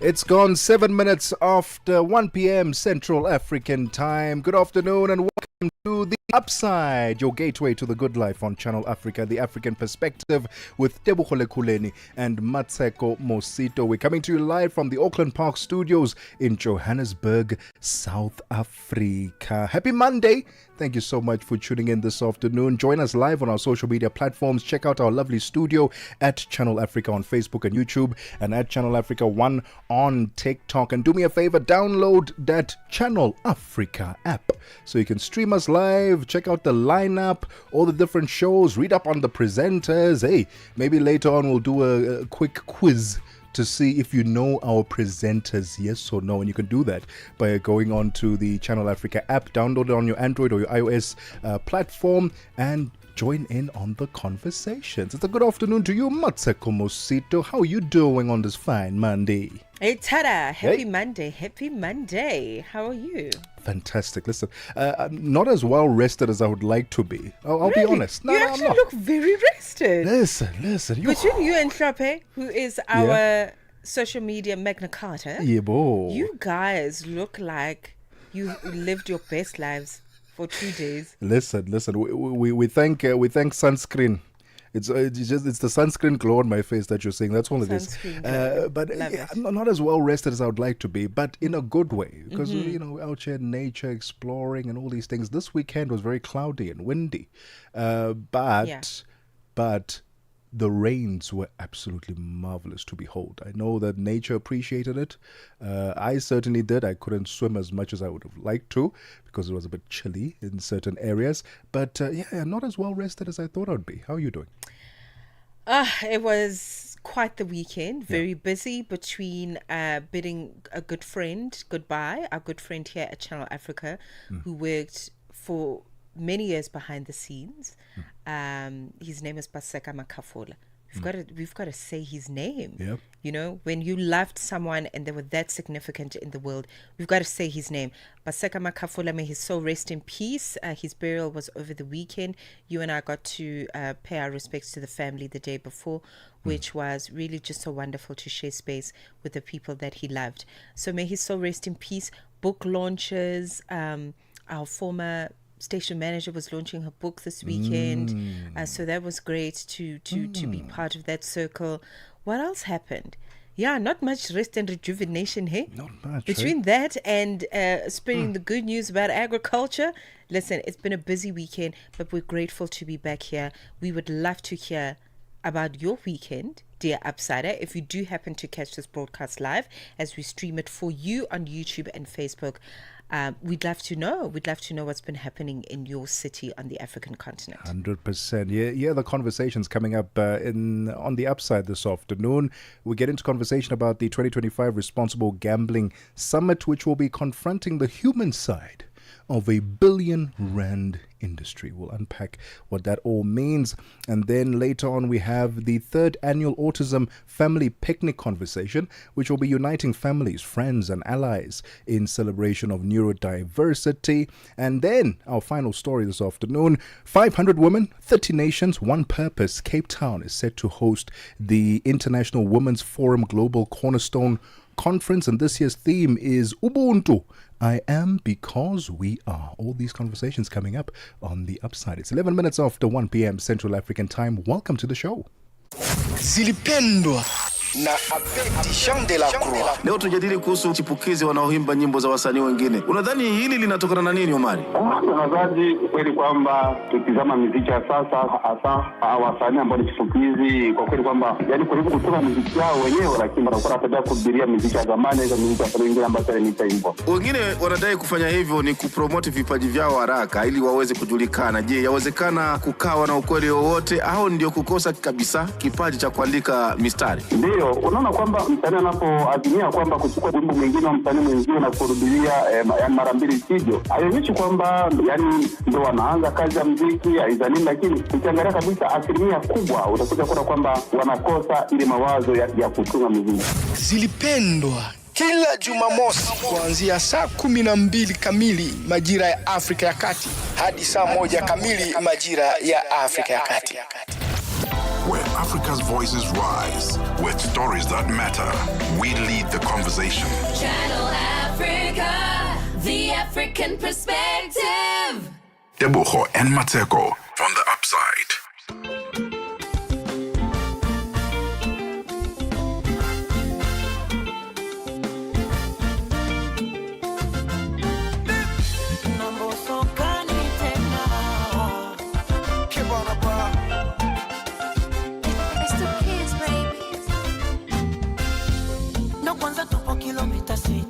It's gone 7 minutes after 1 p.m. Central African time. Good afternoon and welcome to The Upside, your gateway to the good life on Channel Africa, the African perspective with Tebogo and Mmatsheko. We're coming to you live from the Auckland Park studios in Johannesburg, South Africa. Happy Monday. Thank you so much for tuning in this afternoon. Join us live on our social media platforms. Check out our lovely studio at Channel Africa on Facebook and YouTube and at Channel Africa 1 on TikTok. And do me a favor, download that Channel Africa app so you can stream us live, check out the lineup, all the different shows, read up on the presenters. Hey, maybe later on we'll do a quick quiz to see if you know our presenters, yes or no. And you can do that by going on to the Channel Africa app, download it on your Android or your iOS platform, and join in on the conversations. It's a good afternoon to you, Mmatsheko. How are you doing on this fine Monday? Hey, Tada. Happy Monday. Happy Monday. How are you? Fantastic. Listen, I'm not as well rested as I would like to be. I'll Really? be honest. No, you no, actually I'm not. look very rested. Listen. Between you and Shope, who is our social media Magna Carta, you guys look like you lived your best lives for 2 days. Listen. We thank sunscreen. It's the sunscreen glow on my face that you're saying. That's all it is. But I'm not as well rested as I would like to be, but in a good way, because we're out here in nature, exploring and all these things. This weekend was very cloudy and windy, but the rains were absolutely marvelous to behold. I know that nature appreciated it. I certainly did. I couldn't swim as much as I would have liked to because it was a bit chilly in certain areas. But not as well rested as I thought I'd be. How are you doing? It was quite the weekend. Very busy between bidding a good friend goodbye, our good friend here at Channel Africa, who worked for many years behind the scenes. His name is Mmatsheko. We've got to say his name. Yep. You know, when you loved someone and they were that significant in the world, we've got to say his name. Mmatsheko, may his soul rest in peace. His burial was over the weekend. You and I got to pay our respects to the family the day before, which was really just so wonderful to share space with the people that he loved. So may his soul rest in peace. Book launches. Our former station manager was launching her book this weekend, so that was great to be part of that circle. What else happened? Not much rest and rejuvenation, hey? Not much. Between that and spreading the good news about agriculture. Listen, it's been a busy weekend, but we're grateful to be back here. We would love to hear about your weekend, dear Upsider. If you do happen to catch this broadcast live as we stream it for you on YouTube and Facebook, we'd love to know. We'd love to know what's been happening in your city on the African continent. 100%. Yeah, the conversations coming up on the Upside this afternoon. We get into conversation about the 2025 Responsible Gambling Summit, which will be confronting the human side of a R1 billion industry. We'll unpack what that all means. And then later on, we have the 3rd annual Autism Family Picnic conversation, which will be uniting families, friends, and allies in celebration of neurodiversity. And then our final story this afternoon, 500 women, 30 nations, one purpose. Cape Town is set to host the International Women's Forum Global Cornerstone Conference, and this year's theme is Ubuntu. I am because we are. All these conversations coming up on the Upside. It's 11 minutes after 1 p.m. Central African time. Welcome to the show. Zilipendwa na Abedi Jean de la Croix. Leo tujadili kuhusu chipukizi wanaoimba nyimbo za wasanii wengine. Unadhani hili linatokana na nini, Omari? Nadhani kweli kwamba tukizama muziki ya sasa, hasa wasanii ambao ni chipukizi, kwa kweli kwamba yani karibu kutoka muziki wao wenyewe, lakini wanakuwa wanataka kuhubiria muziki ya zamani hizo muziki ya wengine ambao ni taimbo. Wengine wanadai kufanya hivyo ni kupromote vipaji vyao haraka ili waweze kujulikana. Je, yawezekana kukawa na ukweli wowote au ndio kukosa kabisa kipaji cha kuandika mistari? Ndio, unaona kwamba msanii anapoazimia kwamba kuchukua wimbo mwingine wa msanii mwingine na kurudia mara mbili studio, haionyeshi kwamba yani ndio wanaanza kazi ya muziki aizalini, lakini ukiangalia kabisa asilimia kubwa utakuta kwamba wanakosa ile mawazo ya kutunga muziki. Zilipendwa kila Jumamosi kuanzia saa 12 kamili majira ya Afrika ya Kati hadi saa 1 kamili majira ya Afrika ya Kati. where Africa's voices rise with stories that matter. We lead the conversation. Channel Africa, the African perspective. Tebogo and Mmatsheko on the upside. Kilomita 6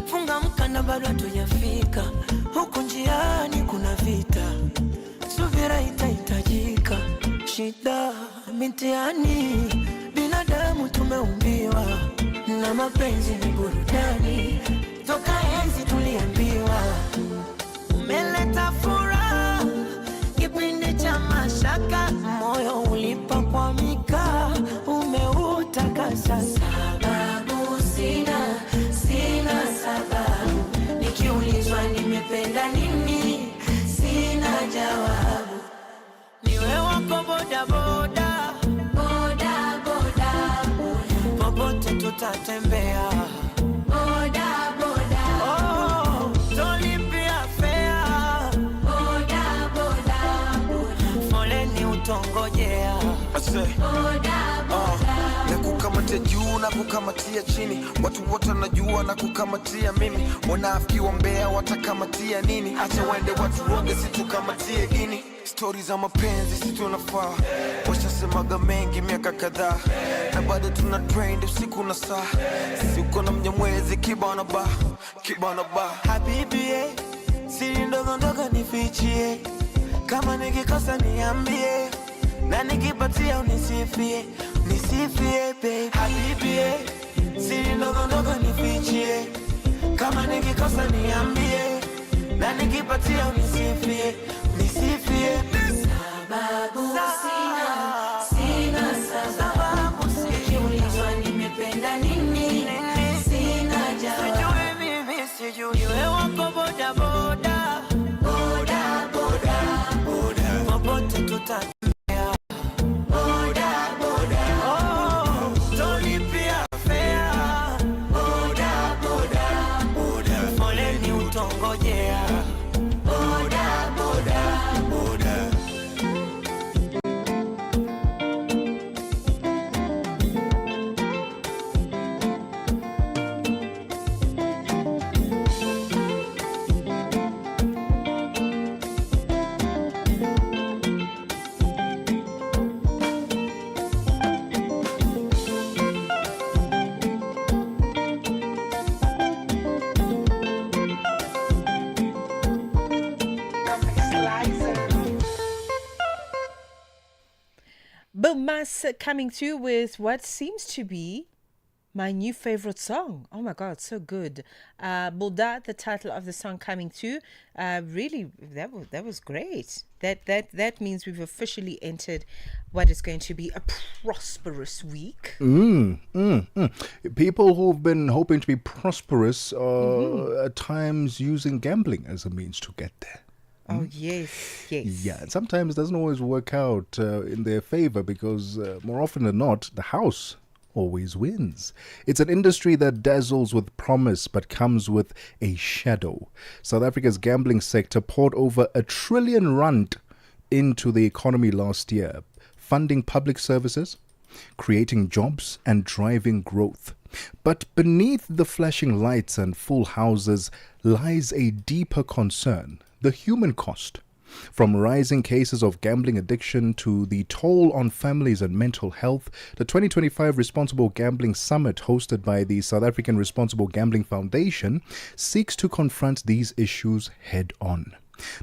funga mkanda bado hatujafika huku njiani kuna vita subira itahitajika shida mitiani binadamu tumeumbiwa na mapenzi ni burudani toka enzi tuliambiwa umeleta furaha kipindi cha mashaka moyo ulipakwamika umeutaka sasa Sina sababu nikiulizwa nimependa nini sina jawabu niwe wako boda boda boda boda popote tutatembea boda boda oh tolipia fare boda boda foleni utongojea boda boda Nakukamatia juu na kukamatia chini, watu wote wanajua na kukamatia mimi. Wanafiki wa mbea watakamatia nini? Acha waende watu woge situkamatie dini. Stories za mapenzi si tunafaa, washasemaga mengi miaka kadhaa, na bado tuna trend usiku na saa. Sisi uko na mnyamwezi kibana ba habibi siri ndogo ndogo nifichie, kama nikikosa niambie, na nikipatia unisifie baby habibi siri ndogo ndogo nifichie, kama nikikosa niambie, na nikipatia unisifie sababu sina sababu nikiulizwa nimependa nini sina jawabu sijui wewe wako boda boda boda boda popote tutatembea Mmas coming through with what seems to be my new favorite song. Oh my God, so good. Bulda, the title of the song coming through. Really, that was great. That means we've officially entered what is going to be a prosperous week. People who've been hoping to be prosperous are at times using gambling as a means to get there. Oh, yes. Yeah, and sometimes it doesn't always work out in their favor because more often than not, the house always wins. It's an industry that dazzles with promise but comes with a shadow. South Africa's gambling sector poured over R1 trillion into the economy last year, funding public services, creating jobs and driving growth. But beneath the flashing lights and full houses lies a deeper concern: the human cost. From rising cases of gambling addiction to the toll on families and mental health, the 2025 Responsible Gambling Summit, hosted by the South African Responsible Gambling Foundation, seeks to confront these issues head on.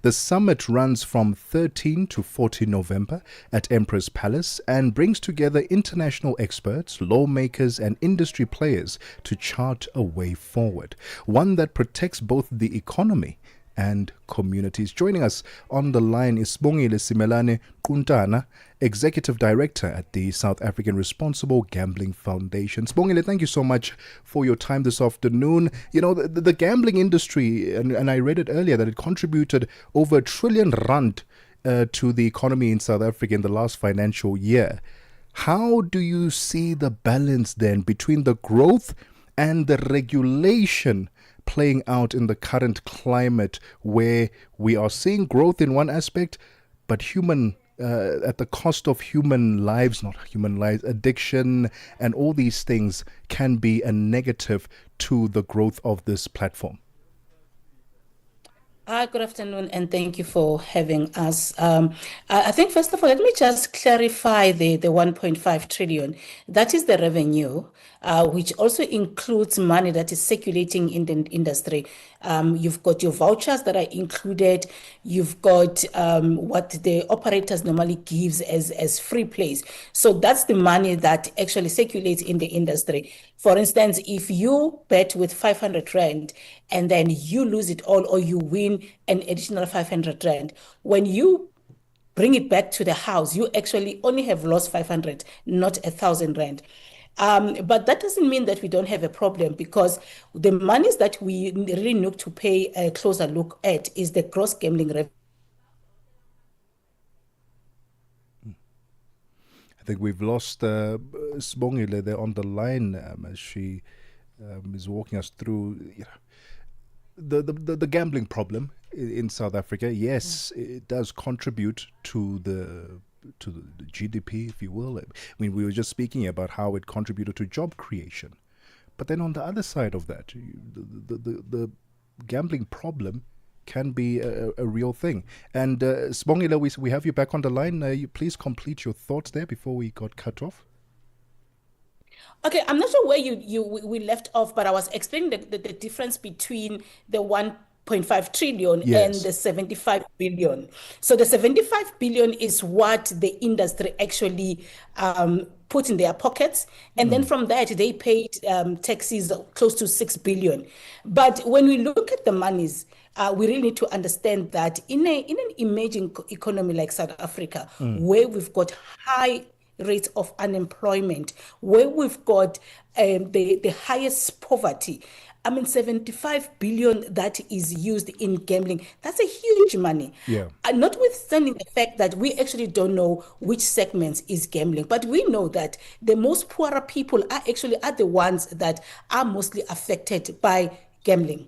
The summit runs from 13 to 14 November at Empress Palace and brings together international experts, lawmakers, and industry players to chart a way forward, one that protects both the economy and communities. Joining us on the line is Sibongile Simelane Kuntana, Executive Director at the South African Responsible Gambling Foundation. Sibongile, thank you so much for your time this afternoon. You know, the gambling industry, and I read it earlier, that it contributed over R1 trillion to the economy in South Africa in the last financial year. How do you see the balance then between the growth and the regulation playing out in the current climate, where we are seeing growth in one aspect, but at the cost of human lives, not human lives, addiction and all these things can be a negative to the growth of this platform? Good afternoon, and thank you for having us. I think, first of all, let me just clarify the 1.5 trillion. That is the revenue, which also includes money that is circulating in the industry. You've got your vouchers that are included. You've got what the operators normally gives as free plays. So that's the money that actually circulates in the industry. For instance, if you bet with 500 Rand and then you lose it all, or you win an additional 500 Rand, when you bring it back to the house, you actually only have lost 500, not 1,000 Rand. But that doesn't mean that we don't have a problem, because the monies that we really need to pay a closer look at is the gross gambling revenue. I think we've lost Sibongile there on the line as she is walking us through the gambling problem in South Africa. Yes, it does contribute to the GDP, if you will. I mean, we were just speaking about how it contributed to job creation, but then on the other side of that, the gambling problem can be a real thing. And Sibongile, we have you back on the line. You please complete your thoughts there before we got cut off. Okay, I'm not sure where we left off, but I was explaining the difference between the 1.5 trillion and the 75 billion. So the 75 billion is what the industry actually put in their pockets. And then from that, they paid taxes close to 6 billion. But when we look at the monies, we really need to understand that in an emerging economy like South Africa, where we've got high rates of unemployment, where we've got the highest poverty, 75 billion that is used in gambling, that's a huge money. Yeah. Notwithstanding the fact that we actually don't know which segments is gambling, but we know that the most poorer people are the ones that are mostly affected by gambling.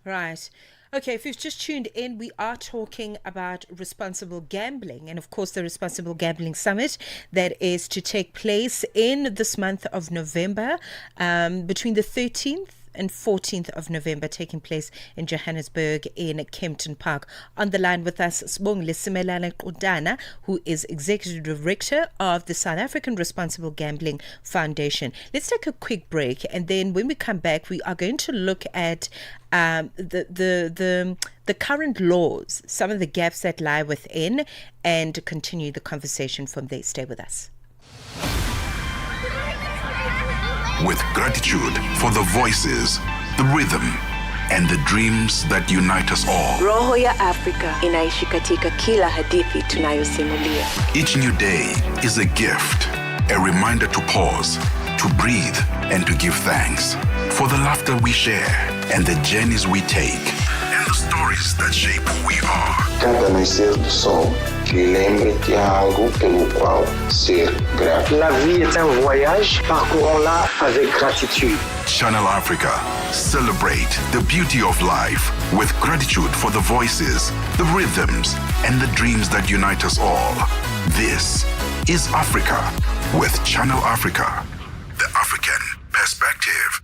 Right. Okay, if you've just tuned in, we are talking about responsible gambling, and of course the Responsible Gambling Summit that is to take place in this month of November, between the 13th and 14th of November, taking place in Johannesburg in Kempton Park. On the line with us, Sibongile Qudana, who is Executive Director of the South African Responsible Gambling Foundation. Let's take a quick break, and then when we come back, we are going to look at the current laws, some of the gaps that lie within, and continue the conversation from there. Stay with us. With gratitude for the voices, the rhythm, and the dreams that unite us all. Roho ya Afrika inaishi katika kila hadithi tunayosimulia. Each new day is a gift, a reminder to pause, to breathe, and to give thanks for the laughter we share and the journeys we take and the stories that shape who we are. Cada nascer do sol lhe lembre que há algo pelo qual ser grato. La vie est un voyage, parcourons-la avec gratitude. Channel Africa, celebrate the beauty of life with gratitude for the voices, the rhythms, and the dreams that unite us all. This is Africa with Channel Africa, the African perspective.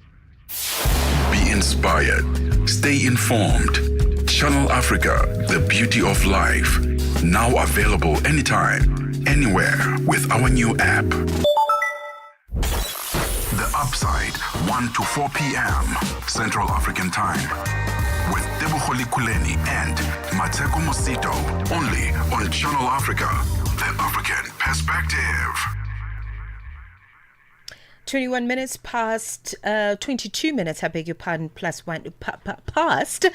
Be inspired, stay informed. Channel Africa, the beauty of life. Now available anytime, anywhere with our new app. The Upside, 1 to 4 p.m. Central African Time. With Tebogo and Mmatsheko only on Channel Africa, the African perspective. 21 minutes past, 22 minutes, I beg your pardon, plus one, past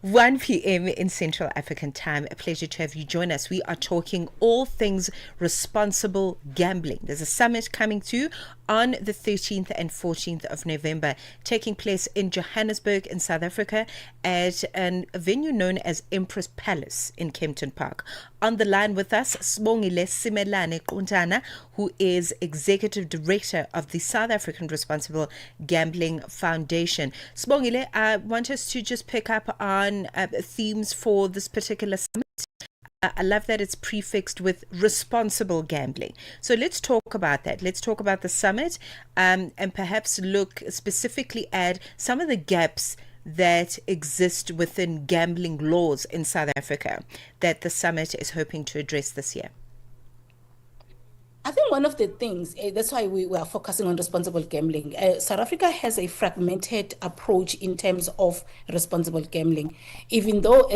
1 p.m. in Central African time. A pleasure to have you join us. We are talking all things responsible gambling. There's a summit coming to on the 13th and 14th of November, taking place in Johannesburg in South Africa at a venue known as Empress Palace in Kempton Park. On the line with us, Sibongile Simelane Quntana, who is Executive Director of the South African Responsible Gambling Foundation. Sibongile, I want us to just pick up on themes for this particular summit. I love that it's prefixed with responsible gambling. So let's talk about that. Let's talk about the summit and perhaps look specifically at some of the gaps that exist within gambling laws in South Africa that the summit is hoping to address this year. I think one of the things, that's why we are focusing on responsible gambling. South Africa has a fragmented approach in terms of responsible gambling, even though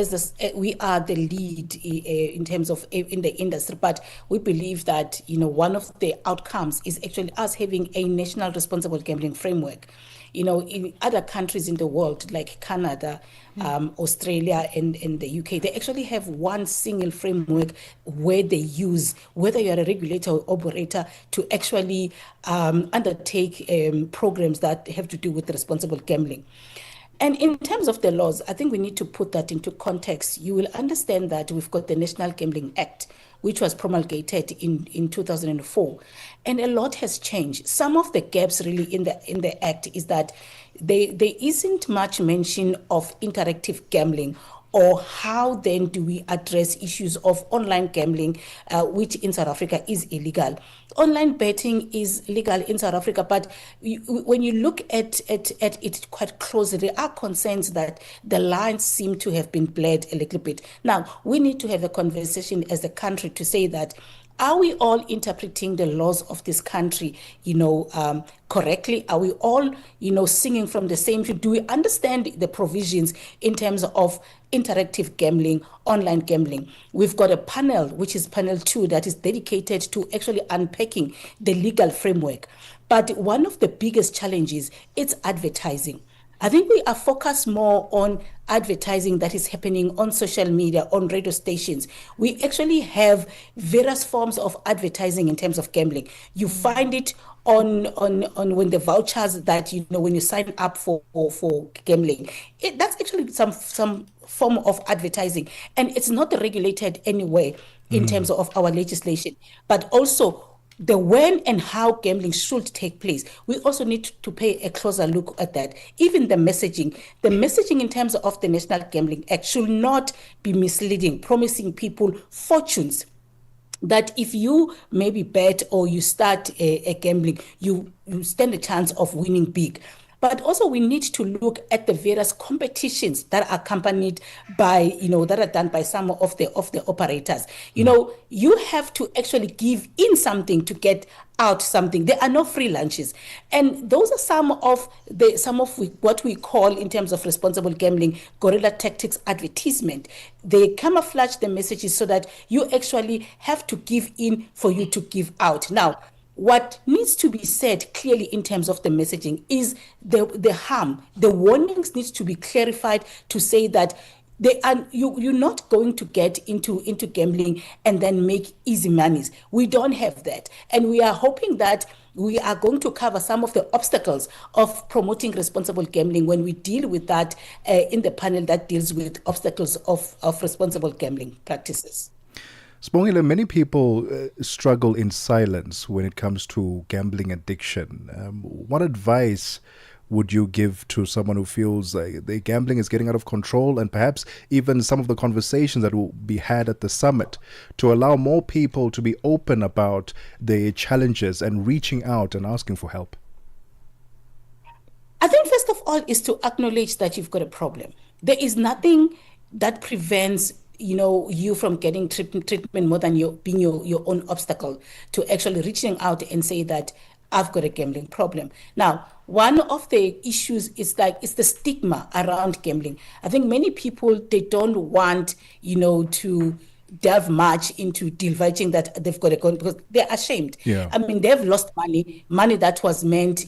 we are the lead in terms of in the industry, but we believe that, one of the outcomes is actually us having a national responsible gambling framework. In other countries in the world, like Canada, Australia, and the UK, they actually have one single framework where they use, whether you're a regulator or operator, to actually undertake programs that have to do with responsible gambling. And in terms of the laws, I think we need to put that into context. You will understand that we've got the National Gambling Act, which was promulgated in 2004. And a lot has changed. Some of the gaps really in the Act is that there isn't much mention of interactive gambling, or how then do we address issues of online gambling, which in South Africa is illegal. Online betting is legal in South Africa, but when you look at it quite closely, there are concerns that the lines seem to have been blurred a little bit. Now, we need to have a conversation as a country to say that, are we all interpreting the laws of this country, correctly? Are we all, singing from the same tune? Do we understand the provisions in terms of interactive gambling, online gambling? We've got a panel, which is panel 2, that is dedicated to actually unpacking the legal framework. But one of the biggest challenges is advertising. I think we are focused more on advertising that is happening on social media, on radio stations. We actually have various forms of advertising in terms of gambling. You find it on when the vouchers that, when you sign up for gambling. That's actually some form of advertising. And it's not regulated anywhere in terms of our legislation. But also, the when and how gambling should take place, we also need to pay a closer look at that. Even the messaging in terms of the National Gambling Act should not be misleading, promising people fortunes, that if you maybe bet or you start a gambling, you stand a chance of winning big. But also we need to look at the various competitions that are accompanied by, that are done by some of the operators. You have to actually give in something to get out something. There are no free lunches. And those are some of what we call, in terms of responsible gambling, guerrilla tactics advertisement. They camouflage the messages so that you actually have to give in for you to give out. Now, what needs to be said clearly in terms of the messaging is the harm. The warnings need to be clarified to say that you're not going to get into gambling and then make easy monies. We don't have that. And we are hoping that we are going to cover some of the obstacles of promoting responsible gambling when we deal with that in the panel that deals with obstacles of responsible gambling practices. Sibongile, many people struggle in silence when it comes to gambling addiction. What advice would you give to someone who feels like the gambling is getting out of control, and perhaps even some of the conversations that will be had at the summit to allow more people to be open about their challenges and reaching out and asking for help? I think first of all is to acknowledge that you've got a problem. There is nothing that prevents you from getting treatment more than being your own obstacle to actually reaching out and say that I've got a gambling problem. Now, one of the issues is it's the stigma around gambling. I think many people, they don't want, delve much into divulging that they've got a gun because they're ashamed. Yeah. I mean, they've lost money that was meant,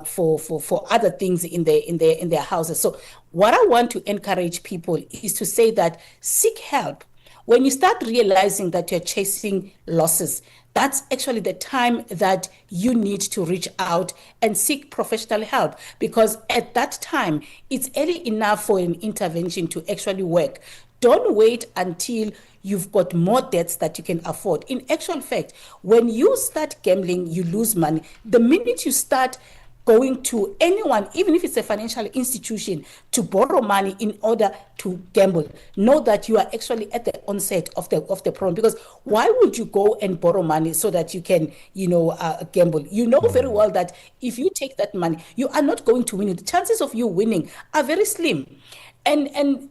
for other things in their houses. So what I want to encourage people is to say that seek help. When you start realizing that you're chasing losses, that's actually the time that you need to reach out and seek professional help, because at that time, it's early enough for an intervention to actually work. Don't wait until you've got more debts that you can afford. In actual fact, when you start gambling, you lose money. The minute you start going to anyone, even if it's a financial institution, to borrow money in order to gamble, know that you are actually at the onset of the problem. Because why would you go and borrow money so that you can, gamble? You know very well that if you take that money, you are not going to win it. The chances of you winning are very slim. And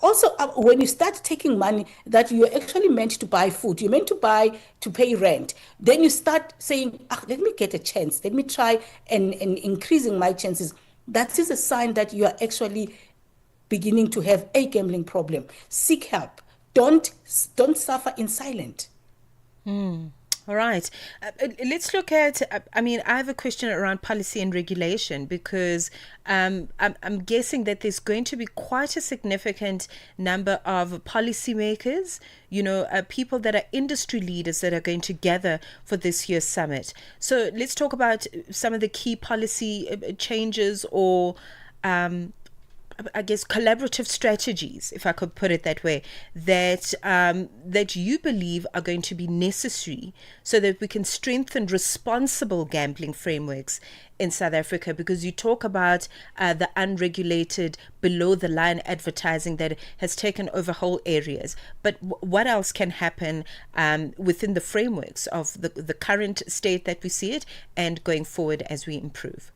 also, when you start taking money that you're actually meant to buy food, you're meant to buy to pay rent, then you start saying, let me get a chance, let me try and increasing my chances. That is a sign that you are actually beginning to have a gambling problem. Seek help. Don't suffer in silence. All right. Let's look at, I have a question around policy and regulation, because I'm guessing that there's going to be quite a significant number of policymakers, people that are industry leaders that are going to gather for this year's summit. So let's talk about some of the key policy changes or I guess collaborative strategies, if I could put it that way, that you believe are going to be necessary so that we can strengthen responsible gambling frameworks in South Africa. Because you talk about the unregulated, below the line advertising that has taken over whole areas, but what else can happen within the frameworks of the current state that we see it, and going forward as we improve?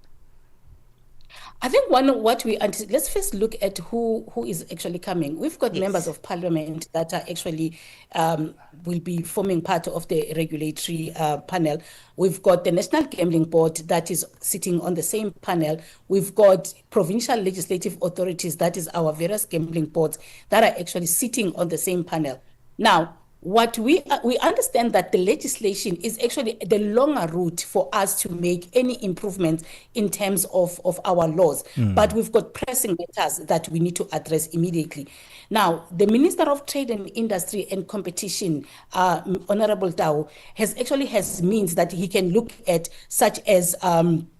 I think let's first look at who is actually coming. We've got members of parliament that are actually will be forming part of the regulatory panel. We've got the National Gambling Board that is sitting on the same panel. We've got provincial legislative authorities, that is our various gambling boards, that are actually sitting on the same panel. Now, what we understand that the legislation is actually the longer route for us to make any improvements in terms of our laws. But we've got pressing matters that we need to address immediately. Now, the Minister of Trade and Industry and Competition, Honorable Tau, has means that he can look at, such as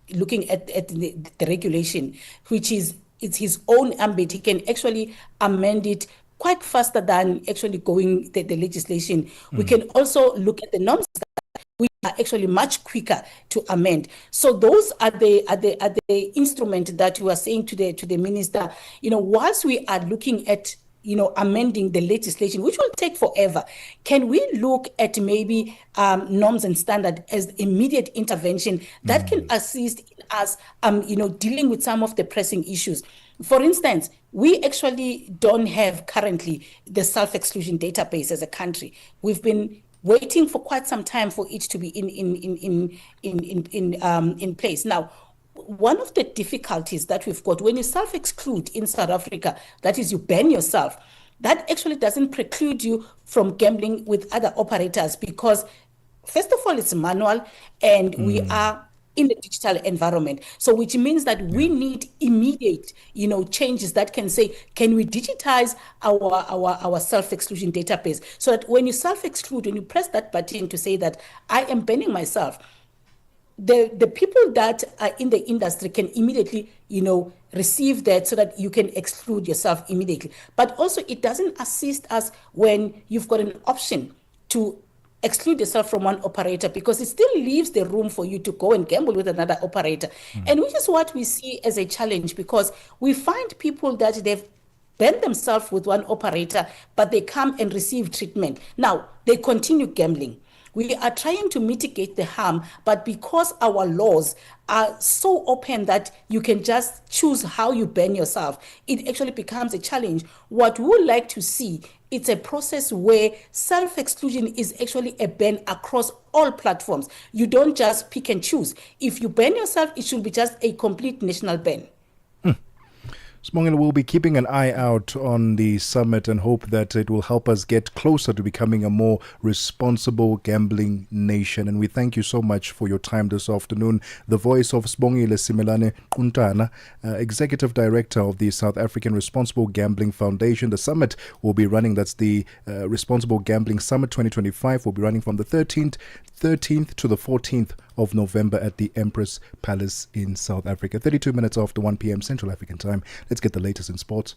looking at the regulation, which it's his ambit. He can actually amend it quite faster than actually going the legislation. We can also look at the norms which are actually much quicker to amend. So those are the instrument that we are saying to the minister. Whilst we are looking at amending the legislation, which will take forever, can we look at maybe norms and standard as immediate intervention that can assist in us, dealing with some of the pressing issues? For instance, we actually don't have currently the self-exclusion database as a country. We've been waiting for quite some time for it to be in place. Now, one of the difficulties that we've got when you self-exclude in South Africa, that is, you ban yourself, that actually doesn't preclude you from gambling with other operators, because first of all, it's manual, and we are in the digital environment. So which means that we need immediate, changes that can say, can we digitize our self-exclusion database, so that when you self-exclude, when you press that button to say that I am banning myself, the people that are in the industry can immediately, receive that, so that you can exclude yourself immediately. But also, it doesn't assist us when you've got an option to exclude yourself from one operator, because it still leaves the room for you to go and gamble with another operator. And which is what we see as a challenge, because we find people that they've banned themselves with one operator, but they come and receive treatment. Now, they continue gambling. We are trying to mitigate the harm, but because our laws are so open that you can just choose how you ban yourself, it actually becomes a challenge. What we would like to see, it's a process where self-exclusion is actually a ban across all platforms. You don't just pick and choose. If you ban yourself, it should be just a complete national ban. Smongela will be keeping an eye out on the summit and hope that it will help us get closer to becoming a more responsible gambling nation. And we thank you so much for your time this afternoon. The voice of Sibongile Simelane Untana, Executive Director of the South African Responsible Gambling Foundation. The summit will be running, that's the Responsible Gambling Summit 2025, will be running from the 13th to the 14th of November at the Empress Palace in South Africa. 32 minutes after 1 p.m. Central African time. Let's get the latest in sports.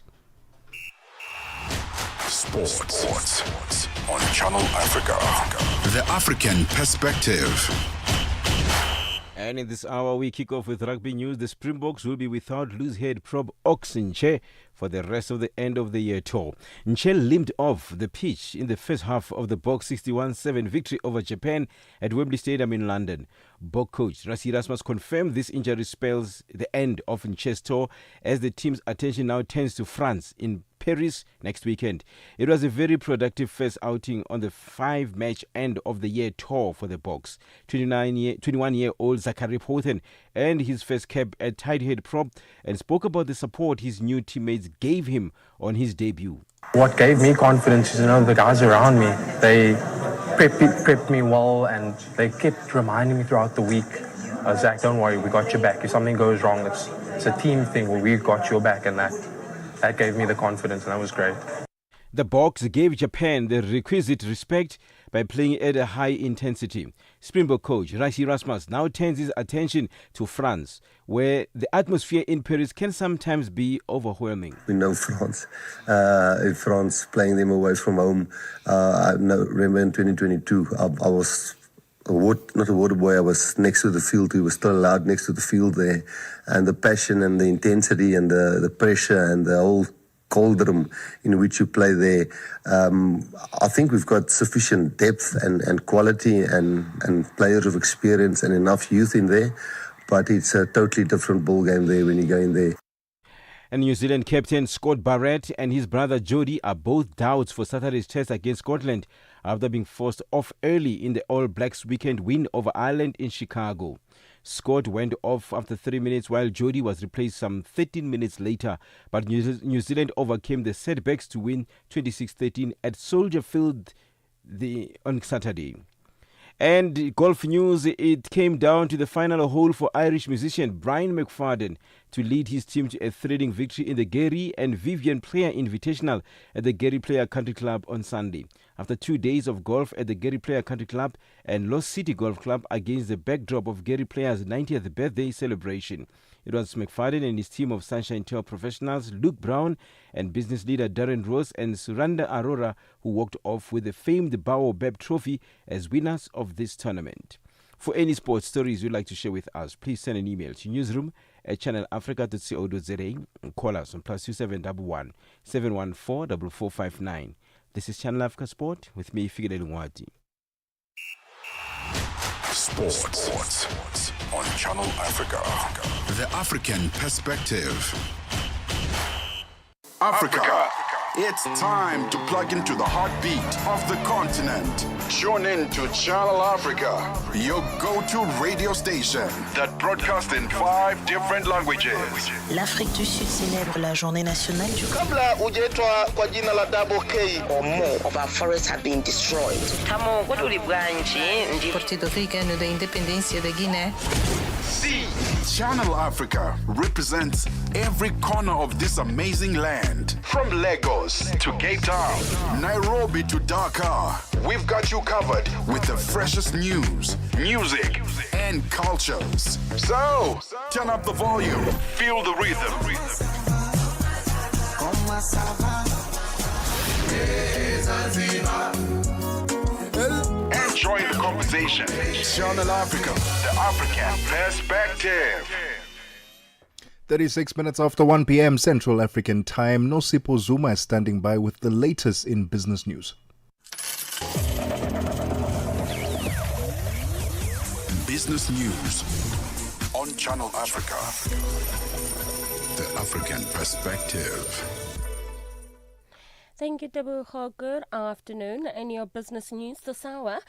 Sports on Channel Africa. The African perspective. And in this hour, we kick off with rugby news. The Springboks will be without loose head prop Ox Nche for the rest of the end of the year tour. Nche limped off the pitch in the first half of the Boks 61-7 victory over Japan at Wembley Stadium in London. Bok coach Rassie Erasmus confirmed this injury spells the end of Nche's tour as the team's attention now turns to France in Paris next weekend. It was a very productive first outing on the 5-match end of the year tour for the Boks. 21-year-old Zachary Pothen earned his first cap at tight head prop and spoke about the support his new teammates gave him on his debut. What gave me confidence is, the guys around me, they prepped me well, and they kept reminding me throughout the week, Zach, don't worry, we got your back. If something goes wrong, it's a team thing where we got your back, and that gave me the confidence, and that was great. The Boks gave Japan the requisite respect by playing at a high intensity. Springbok coach Rassie Erasmus now turns his attention to France, where the atmosphere in Paris can sometimes be overwhelming. We know France. In France, playing them away from home. I remember in 2022, I was not a water boy, I was next to the field. We were still allowed next to the field there. And the passion and the intensity and the pressure and the whole cauldron in which you play there. I think we've got sufficient depth and quality and players of experience and enough youth in there, but it's a totally different ball game there when you go in there. And New Zealand captain Scott Barrett and his brother Jody are both doubts for Saturday's test against Scotland after being forced off early in the All Blacks weekend win over Ireland in Chicago. Scott went off after 3 minutes while Jody was replaced some 13 minutes later, but New Zealand overcame the setbacks to win 26-13 at Soldier Field on Saturday. And golf news, it came down to the final hole for Irish musician Brian McFadden to lead his team to a thrilling victory in the Gary and Vivian Player Invitational at the Gary Player Country Club on Sunday. After 2 days of golf at the Gary Player Country Club and Lost City Golf Club against the backdrop of Gary Player's 90th birthday celebration, it was McFadden and his team of Sunshine Tour professionals, Luke Brown and business leader Darren Rose and Suranda Arora, who walked off with the famed Baobab Trophy as winners of this tournament. For any sports stories you'd like to share with us, please send an email to newsroom@channelafrica.co.za and call us on +2711 714 4459. This is Channel Africa Sport with me, Figile Lungwati. Sports on Channel Africa. The African perspective. Africa. It's time to plug into the heartbeat of the continent. Tune in to Channel Africa, your go-to radio station that broadcasts in 5 different languages. L'Afrique du Sud célèbre la journée nationale du Kabla hujaitwa kwa jina la Double K or more of our forests have been destroyed. Partido Africano da Independência da Guiné. See, Channel Africa represents every corner of this amazing land. From Lagos to Cape Town, Nairobi to Dakar, we've got you covered with the freshest news, music, and cultures. So, turn up the volume, feel the rhythm. Enjoy the conversation. Channel Africa, the African perspective. 36 minutes after 1 p.m. Central African time, Nosipo Zuma is standing by with the latest in business news. Business news on Channel Africa, the African perspective. Thank you, Tebogo. Good afternoon. In your business news this hour,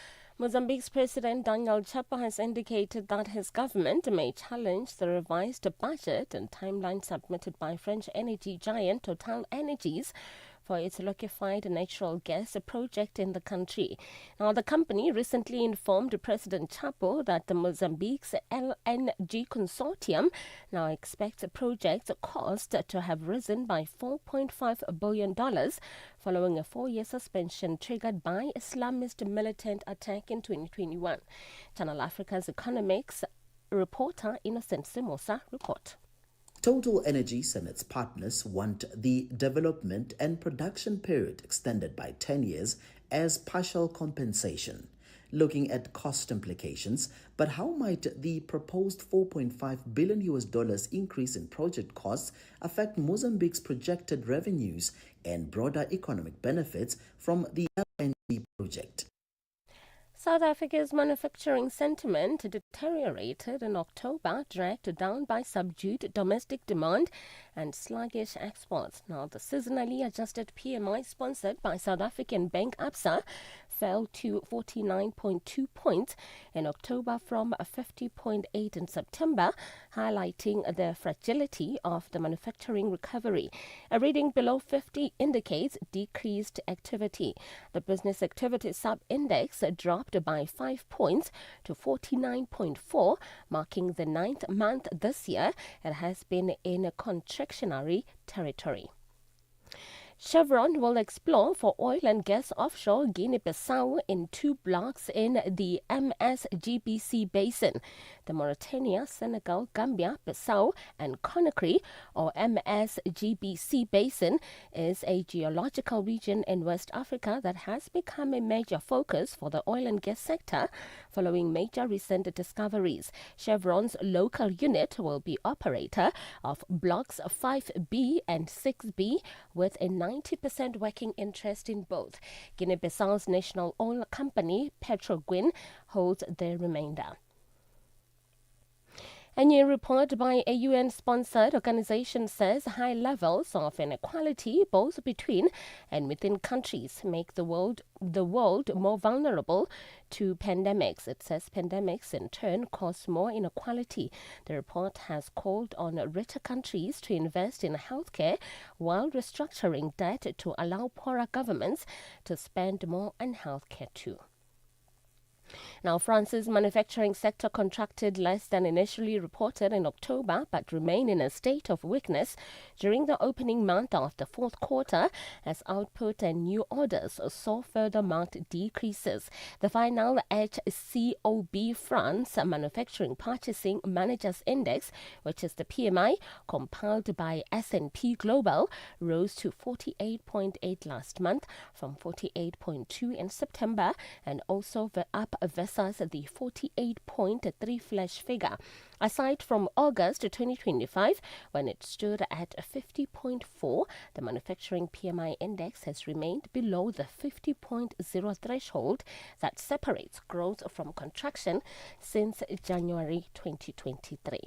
Mozambique's President Daniel Chapo has indicated that his government may challenge the revised budget and timeline submitted by French energy giant Total Energies for its liquefied natural gas project in the country. Now, the company recently informed President Chapo that the Mozambique's LNG consortium now expects the project's cost to have risen by $4.5 billion following a 4-year suspension triggered by Islamist militant attack in 2021. Channel Africa's economics reporter Innocent Simosa report. Total Energies and its partners want the development and production period extended by 10 years as partial compensation. Looking at cost implications, but how might the proposed $4.5 billion increase in project costs affect Mozambique's projected revenues and broader economic benefits from the LNG project? South Africa's manufacturing sentiment deteriorated in October, dragged down by subdued domestic demand and sluggish exports. Now, the seasonally adjusted PMI sponsored by South African bank Absa fell to 49.2 points in October from 50.8 in September, highlighting the fragility of the manufacturing recovery. A reading below 50 indicates decreased activity. The business activity sub-index dropped by 5 points to 49.4, marking the 9th month this year it has been in a contractionary territory. Chevron will explore for oil and gas offshore Guinea-Bissau in 2 blocks in the MSGBC basin. The Mauritania, Senegal, Gambia, Bissau and Conakry, or MSGBC basin, is a geological region in West Africa that has become a major focus for the oil and gas sector following major recent discoveries. Chevron's local unit will be operator of blocks 5B and 6B with a 90% working interest in both. Guinea-Bissau's national oil company, Petroguin, holds the remainder. A new report by a UN-sponsored organization says high levels of inequality, both between and within countries, make the world more vulnerable to pandemics. It says pandemics in turn cause more inequality. The report has called on richer countries to invest in healthcare while restructuring debt to allow poorer governments to spend more on healthcare too. Now, France's manufacturing sector contracted less than initially reported in October, but remained in a state of weakness during the opening month of the fourth quarter as output and new orders saw further marked decreases. The final HCOB France Manufacturing Purchasing Managers Index, which is the PMI compiled by S&P Global, rose to 48.8 last month from 48.2 in September, and also up versus the 48.3 flash figure. Aside from August 2025, when it stood at 50.4, the manufacturing PMI index has remained below the 50.0 threshold that separates growth from contraction since January 2023.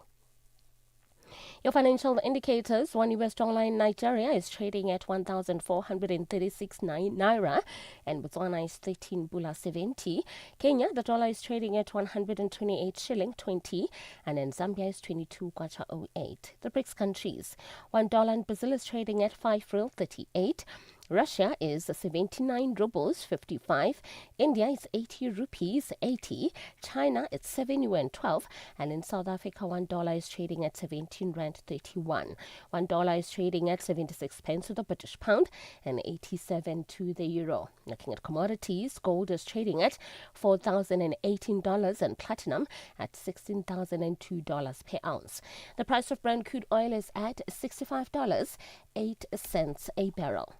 Your financial indicators: $1 US in Nigeria is trading at 1,436 naira, and Botswana is 13 bula 70. Kenya, the dollar is trading at 128 shilling 20, and in Zambia is 22 kwacha 08. The BRICS countries: $1 in Brazil is trading at 5 real 38. Russia is 79 rubles 55, India is 80 rupees 80, China it's 7 yuan 12, and in South Africa $1 is trading at 17 rand 31. $1 is trading at 76 pence to the British pound and 87 to the euro. Looking at commodities, gold is trading at $4,018 and platinum at $16,002 per ounce. The price of Brent crude oil is at $65.08 a barrel.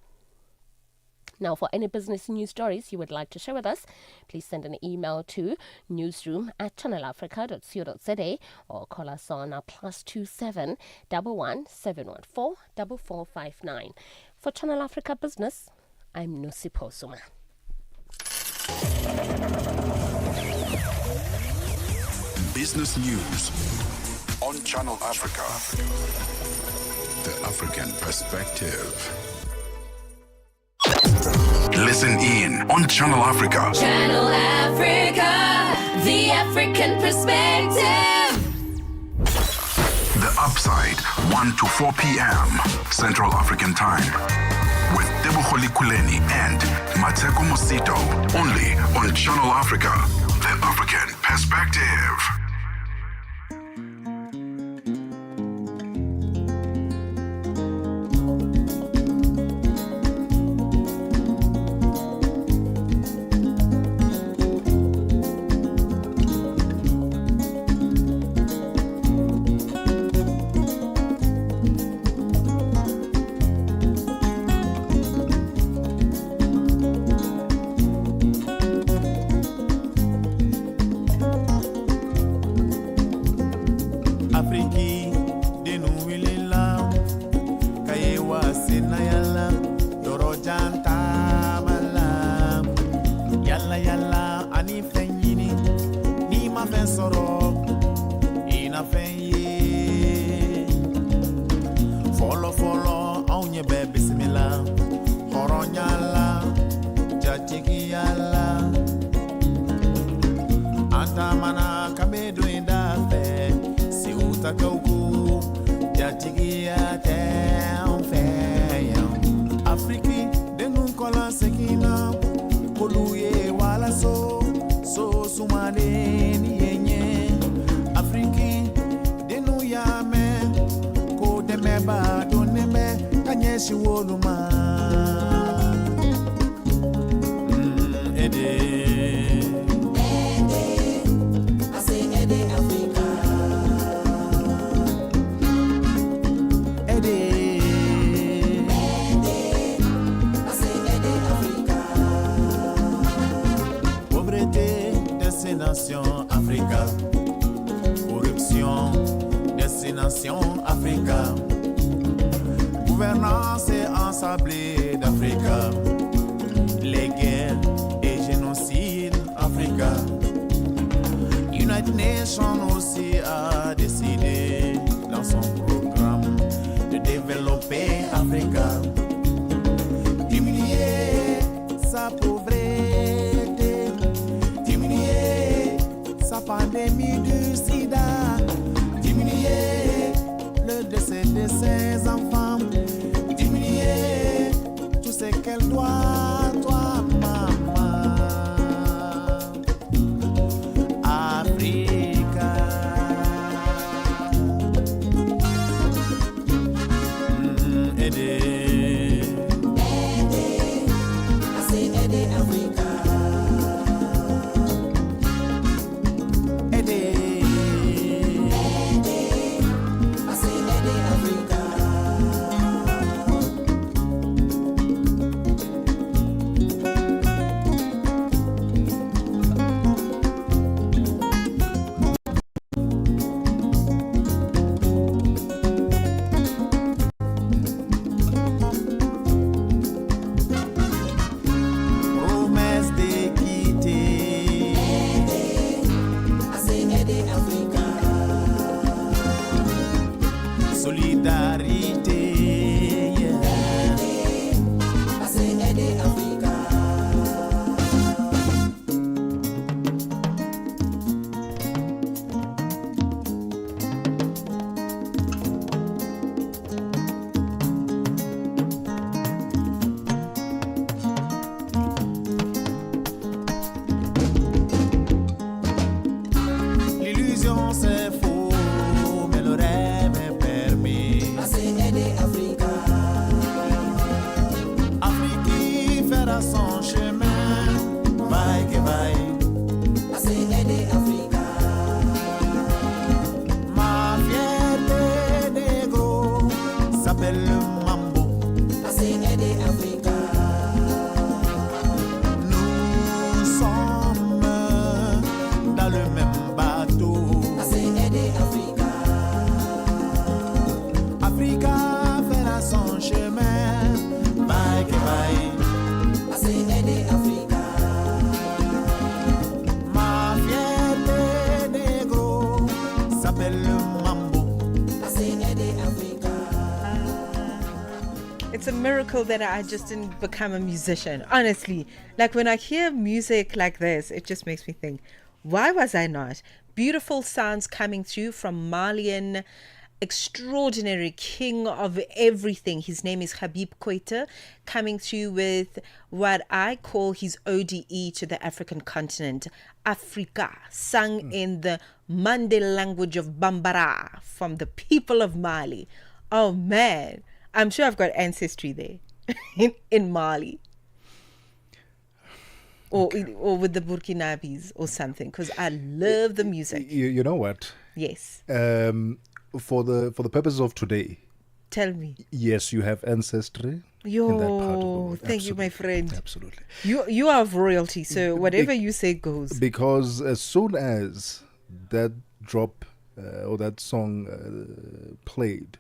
Now, for any business news stories you would like to share with us, please send an email to newsroom@channelafrica.co.za or call us on +27 11 714 4459. For Channel Africa Business, I'm Nosipho Suma. Business news on Channel Africa. The African perspective. Listen in on Channel Africa. Channel Africa. The African Perspective. The Upside, 1 to 4 p.m. Central African Time. With Tebogo Likuleni and Mmatsheko only on Channel Africa, the African Perspective. Destination Africa. Corruption, Destination Africa. Gouvernance et ensablée d'Africa. Les guerres et génocides Africa. United Nations aussi a décidé dans son programme de développer Africa. Diminuer sa pauvreté, diminuer sa pandémie du sida, diminuer le décès de ses enfants, diminuer tout ce qu'elle doit, toi, maman. Africa. Aider. Aider Africa. It's a miracle that I just didn't become a musician, honestly. Like when I hear music like this, it just makes me think, Why was I not? Beautiful sounds coming through from Malian extraordinary king of everything. His name is Habib Koita, coming through with what I call his ODE to the African continent, Africa, sung in the Mande language of Bambara from the people of Mali. Oh man, I'm sure I've got ancestry there in Mali. Or with the Burkinabes or something, because I love the music. You know what? Yes. For the purposes of today, tell me. Yes, you have ancestry Yo, in that part of the world. Thank you, my friend. Absolutely. You are of royalty, so whatever you say goes. Because as soon as that drop or that song played,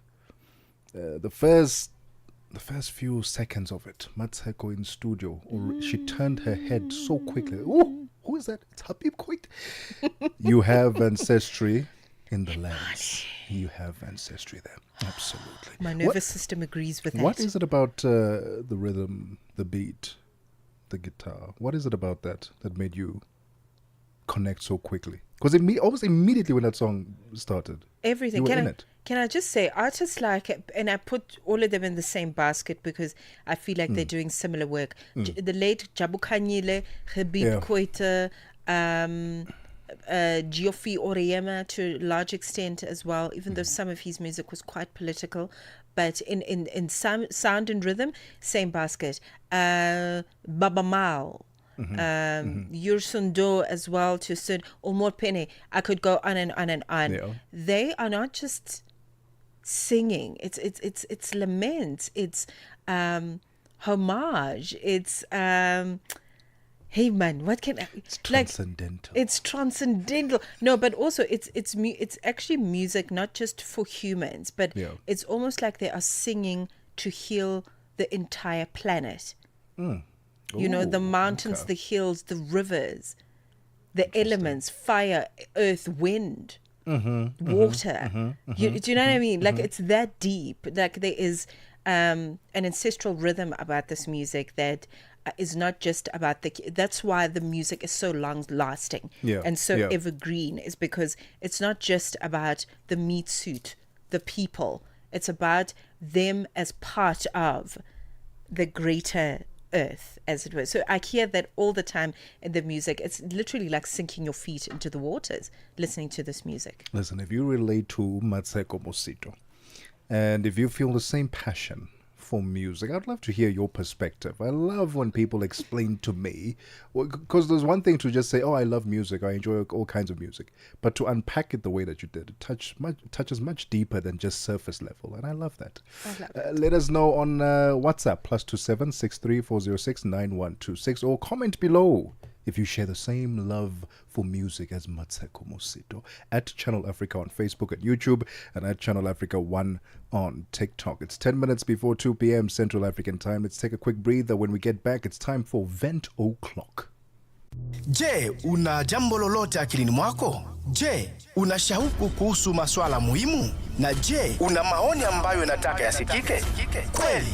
the first few seconds of it, Mmatsheko in studio, she turned her head so quickly. Oh, who is that? It's Habib Koit. You have ancestry in the lands. You have ancestry there. Absolutely. My nervous system agrees with that. What is it about the rhythm, the beat, the guitar? What is it about that made you connect so quickly? Because almost immediately when that song started, everything. You were in it. Can I just say, artists like, and I put all of them in the same basket because I feel like they're doing similar work. The late Jabu Khanyile, Habib Koita, Geoffrey Oriema to a large extent as well, even though some of his music was quite political. But in some sound and rhythm, same basket. Baba Mal. Yursundo as well to Sud Omar Pene. I could go on and on and on. Yeah. They are not just singing. It's lament. It's homage. It's hey man, what can I, it's transcendental. It's transcendental. No, but also it's actually music not just for humans, but it's almost like they are singing to heal the entire planet. You know, the mountains, the hills, the rivers, the elements, fire, earth, wind, water. Do you know what I mean? Like it's that deep. Like there is an ancestral rhythm about this music that is not just about that's why the music is so long lasting and so evergreen, is because it's not just about the meat suit, the people. It's about them as part of the greater earth, as it were. So I hear that all the time in the music. It's literally like sinking your feet into the waters listening to this music. Listen, if you relate to Mmatsheko Mosito and if you feel the same passion for music, I'd love to hear your perspective. I love when people explain to me, because there's one thing to just say, oh, I love music, I enjoy all kinds of music, but to unpack it the way that you did, it touches much deeper than just surface level, and I love that. Let us know on WhatsApp +27 63406 9126, or comment below if you share the same love for music as Mmatsheko Mosito, at Channel Africa on Facebook and YouTube, and at Channel Africa 1 on TikTok. It's 10 minutes before 2 p.m. Central African time. Let's take a quick breather. When we get back, it's time for Vent O'Clock. Je, una jambo lolote akilini mwako? Je, una shauku kuhusu maswala muhimu? Na je, una maoni ambayo unataka yasikike? Kweli,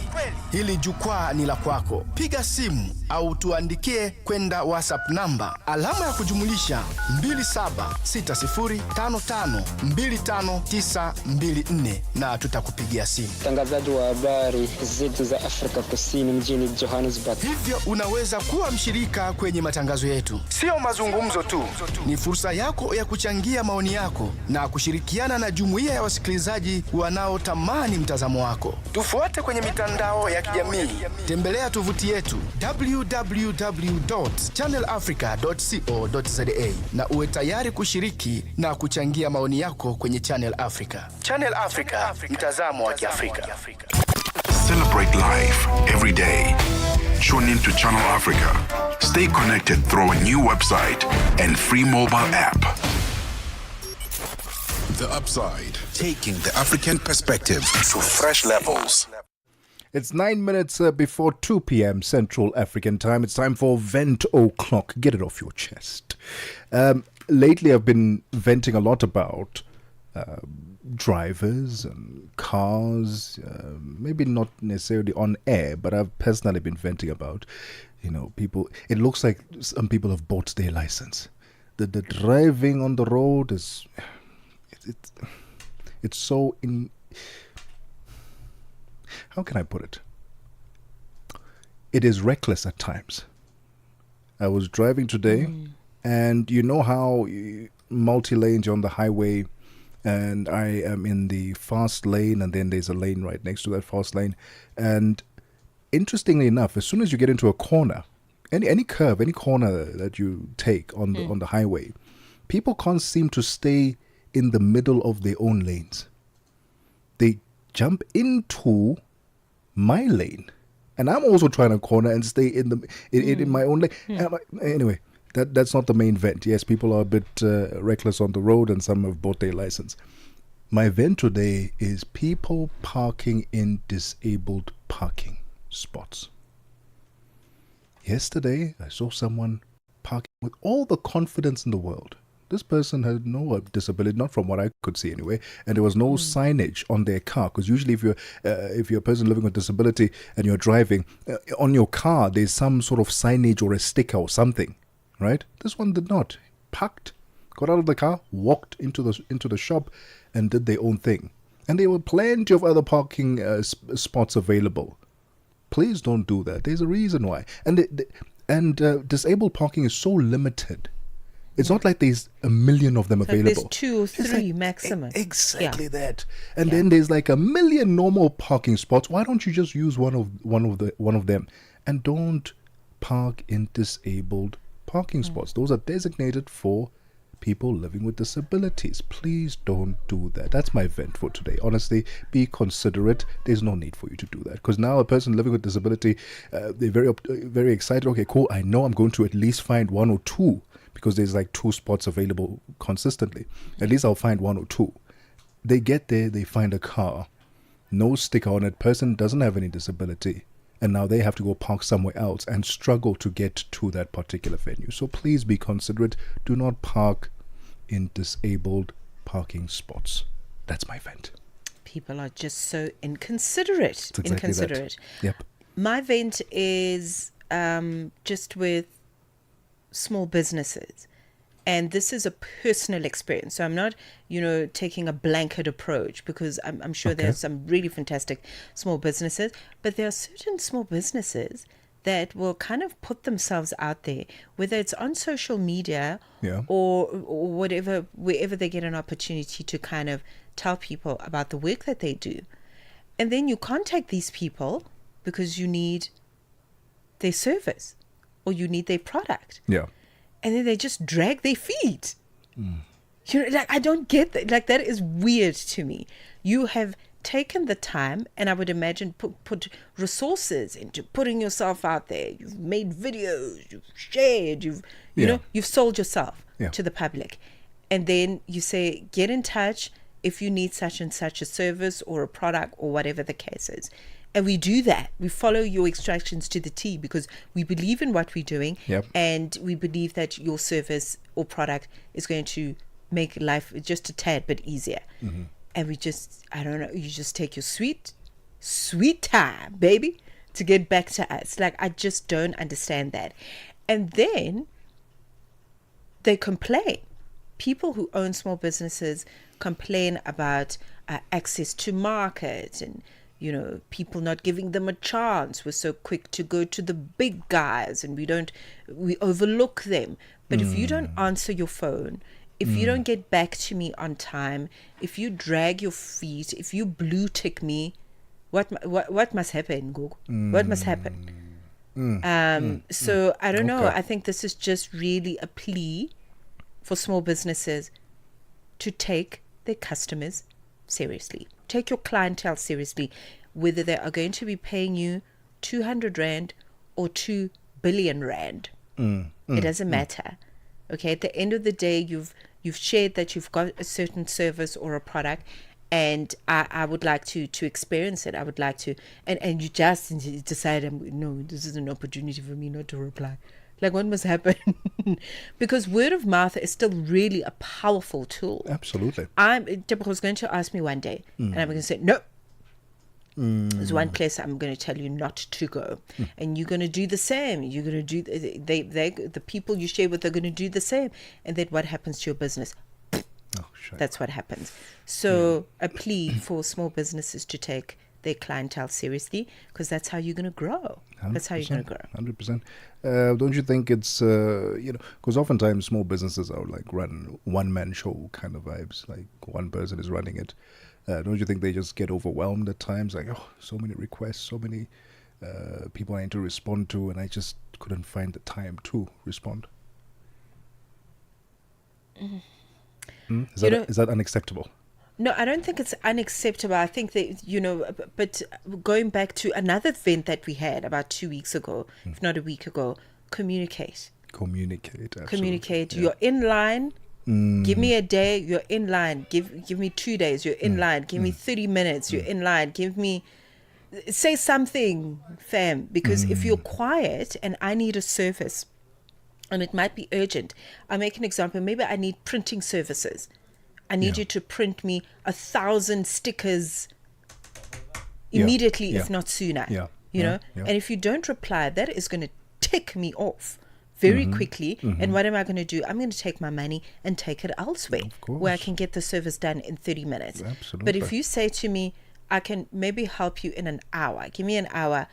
hili jukwaa ni la kwako. Piga simu au tuandikie kwenda WhatsApp namba alama ya kujumulisha 2760552594 na tutakupigia simu. Mtangazaji wa habari zetu za Afrika Kusini mjini Johannesburg. Hivyo unaweza kuwa mshirika kwenye matangazo yetu. Sio mazungumzo tu, ni fursa yako ya kuchangia maoni yako na kushirikiana na jumuiya ya wasikilizaji wanaotamani mtazamo wako. Tufuate kwenye mitandao ya kijamii. Tembelea tovuti yetu www.channelafrica.co.za na uwe tayari kushiriki na kuchangia maoni yako kwenye Channel Africa. Channel Africa, mtazamo wa Kiafrika. Celebrate life every day. Tune in to Channel Africa. Stay connected through a new website and free mobile app. The Upside, taking the African perspective to fresh levels. It's 9 minutes before 2 p.m. Central African time. It's time for Vent O'Clock. Get it off your chest. Lately, I've been venting a lot about drivers and cars. Maybe not necessarily on air, but I've personally been venting about, people. It looks like some people have bought their license. the driving on the road is it's so in. How can I put it? It is reckless at times. I was driving today, and you know how multi-lanes you're on the highway, and I am in the fast lane, and then there's a lane right next to that fast lane. And interestingly enough, as soon as you get into a corner, any curve, any corner that you take on the highway, people can't seem to stay in the middle of their own lanes. They jump into my lane, and I'm also trying to corner and stay in my own lane. Anyway, that's not the main vent. Yes, people are a bit reckless on the road, and some have bought their license. My vent today is people parking in disabled parking spots. Yesterday, I saw someone parking with all the confidence in the world. This person had no disability, not from what I could see anyway, and there was no signage on their car. Because usually, if you're a person living with disability and you're driving, on your car there's some sort of signage or a sticker or something, right? This one did not. Parked, got out of the car, walked into the shop, and did their own thing. And there were plenty of other parking spots available. Please don't do that. There's a reason why. And disabled parking is so limited. It's not like there's a million of them available. There's 2 or 3 maximum. Exactly that. And then there's like a million normal parking spots. Why don't you just use one of them? And don't park in disabled parking spots. Those are designated for people living with disabilities. Please don't do that. That's my vent for today. Honestly, be considerate. There's no need for you to do that, because now a person living with disability, they're very excited. Okay, cool. I know I'm going to at least find 1 or 2, because there's like 2 spots available consistently. At least I'll find 1 or 2. They get there, they find a car, no sticker on it, person doesn't have any disability, and now they have to go park somewhere else and struggle to get to that particular venue. So please be considerate. Do not park in disabled parking spots. That's my vent. People are just so inconsiderate. It's exactly that. Yep. My vent is just with small businesses. And this is a personal experience. So I'm not, taking a blanket approach, because I'm sure there are some really fantastic small businesses, but there are certain small businesses that will kind of put themselves out there, whether it's on social media or whatever, wherever they get an opportunity to kind of tell people about the work that they do. And then you contact these people because you need their service or you need their product. Yeah. And then they just drag their feet. I don't get that. Like, that is weird to me. You have taken the time, and I would imagine put resources into putting yourself out there. You've made videos, you've shared, you've sold yourself to the public. And then you say, get in touch if you need such and such a service or a product or whatever the case is. And we do that. We follow your instructions to the T, because we believe in what we're doing. And we believe that your service or product is going to make life just a tad bit easier. And we just, I don't know, you just take your sweet time, baby, to get back to us. Like, I just don't understand that. And then they complain. People who own small businesses complain about access to market and, people not giving them a chance. We're so quick to go to the big guys, and we overlook them. But if you don't answer your phone, if you don't get back to me on time, if you drag your feet, if you blue tick me, what must happen, Google? What must happen? So I don't know. I think this is just really a plea for small businesses to take their customers seriously. Take your clientele seriously, whether they are going to be paying you 200 Rand or 2 billion Rand. It doesn't matter. Okay, at the end of the day, you've shared that you've got a certain service or a product, and I would like to experience it. I would like to, and you just decide, no, this is an opportunity for me not to reply. Like, what must happen? Because word of mouth is still really a powerful tool. Absolutely. Tebogo was going to ask me one day, and I'm going to say, no, There's one place I'm going to tell you not to go, and you're going to do the same. You're going to do the people you share with are going to do the same, and then what happens to your business? That's what happens. So a plea for small businesses to take their clientele seriously, because that's how you're going to grow. That's how you're going to grow. 100%. Don't you think it's, because oftentimes small businesses are like run one-man show kind of vibes, like one person is running it. Don't you think they just get overwhelmed at times? Like, oh, so many requests, so many people I need to respond to, and I just couldn't find the time to respond. Is that unacceptable? No, I don't think it's unacceptable. I think that, but going back to another event that we had about 2 weeks ago, if not a week ago, communicate. Communicate. You're in line. Give me a day, you're in line. Give me 2 days, you're in line. Give me 30 minutes, you're in line. Say something, fam, because if you're quiet and I need a service and it might be urgent, I'll make an example. Maybe I need printing services. I need you to print me 1,000 stickers immediately, if not sooner. And if you don't reply, that is going to tick me off very quickly. And what am I going to do? I'm going to take my money and take it elsewhere where I can get the service done in 30 minutes. Absolutely. But if you say to me, I can maybe help you in an hour, give me an hour,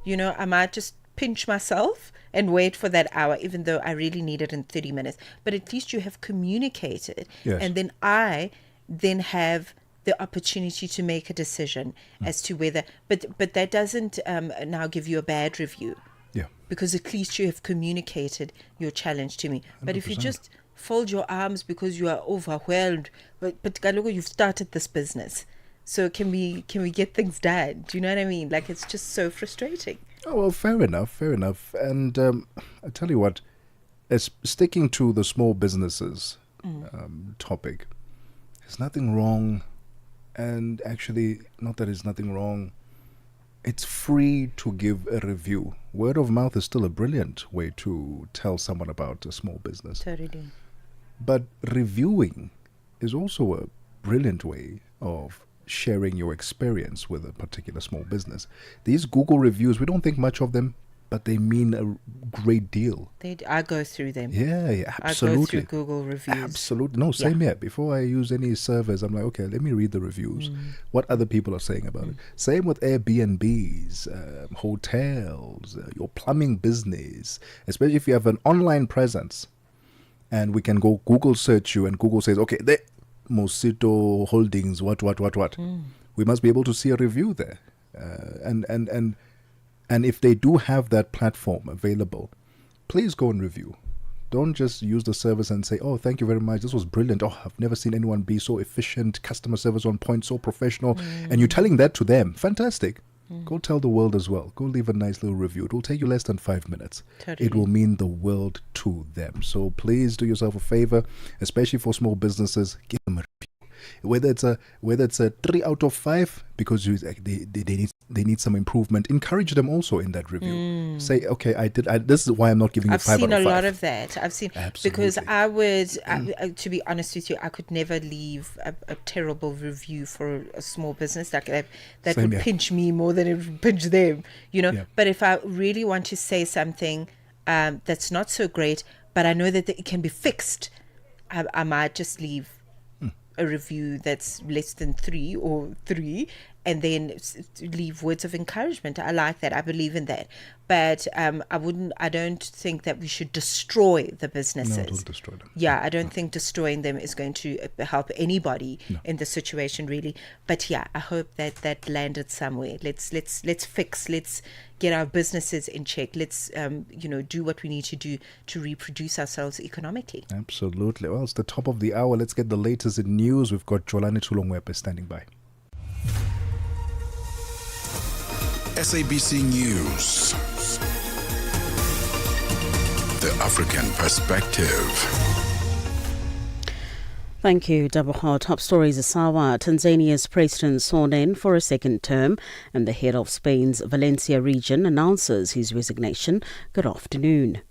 I might just pinch myself and wait for that hour, even though I really need it in 30 minutes. But at least you have communicated. Yes. And then I have the opportunity to make a decision as to whether, but that doesn't now give you a bad review. Yeah. Because at least you have communicated your challenge to me. But if you 100%. just fold your arms because you are overwhelmed, but Kalogo, you've started this business. So can we get things done? Do you know what I mean? Like, it's just so frustrating. Oh, well, fair enough. And I tell you what, as sticking to the small businesses topic, there's nothing wrong. And actually, not that there's nothing wrong, it's free to give a review. Word of mouth is still a brilliant way to tell someone about a small business. Totally. But reviewing is also a brilliant way of sharing your experience with a particular small business. These Google reviews, we don't think much of them, but they mean a great deal. I go through them. Yeah, absolutely. I go through Google reviews. Absolutely. No, same here. Before I use any servers, I'm like, okay, let me read the reviews, what other people are saying about it. Same with Airbnbs, hotels, your plumbing business, especially if you have an online presence. And we can go Google search you, and Google says, okay, there, Mosito Holdings, what. We must be able to see a review there. And if they do have that platform available, please go and review. Don't just use the service and say, oh, thank you very much, this was brilliant. Oh, I've never seen anyone be so efficient, customer service on point, so professional. And you're telling that to them. Fantastic. Go tell the world as well. Go leave a nice little review. It will take you less than 5 minutes. Totally. It will mean the world to them. So please do yourself a favor, especially for small businesses. Give them a review. Whether it's a 3 out of 5 because they need some improvement, encourage them also in that review. Say, okay, this is why I'm not giving you 5 out of 5. I've seen a lot of that. Absolutely. Because I would, to be honest with you, I could never leave a terrible review for a small business like that Same would here. pinch me more than it would pinch them. Yeah. But if I really want to say something that's not so great, but I know that it can be fixed, I might just leave a review that's less than 3 or 3, and then leave words of encouragement. I like that. I believe in that. But I don't think that we should destroy the businesses. No, don't destroy them. Yeah, I don't think destroying them is going to help anybody in the situation, really. But yeah, I hope that landed somewhere. Let's fix. Let's get our businesses in check. Let's do what we need to do to reproduce ourselves economically. Absolutely. Well, it's the top of the hour. Let's get the latest in news. We've got Jolani Tulongwepe standing by. SABC News. The African Perspective. Thank you, Tebogo. Top stories are Sawa. Tanzania's president sworn in for a second term, and the head of Spain's Valencia region announces his resignation. Good afternoon.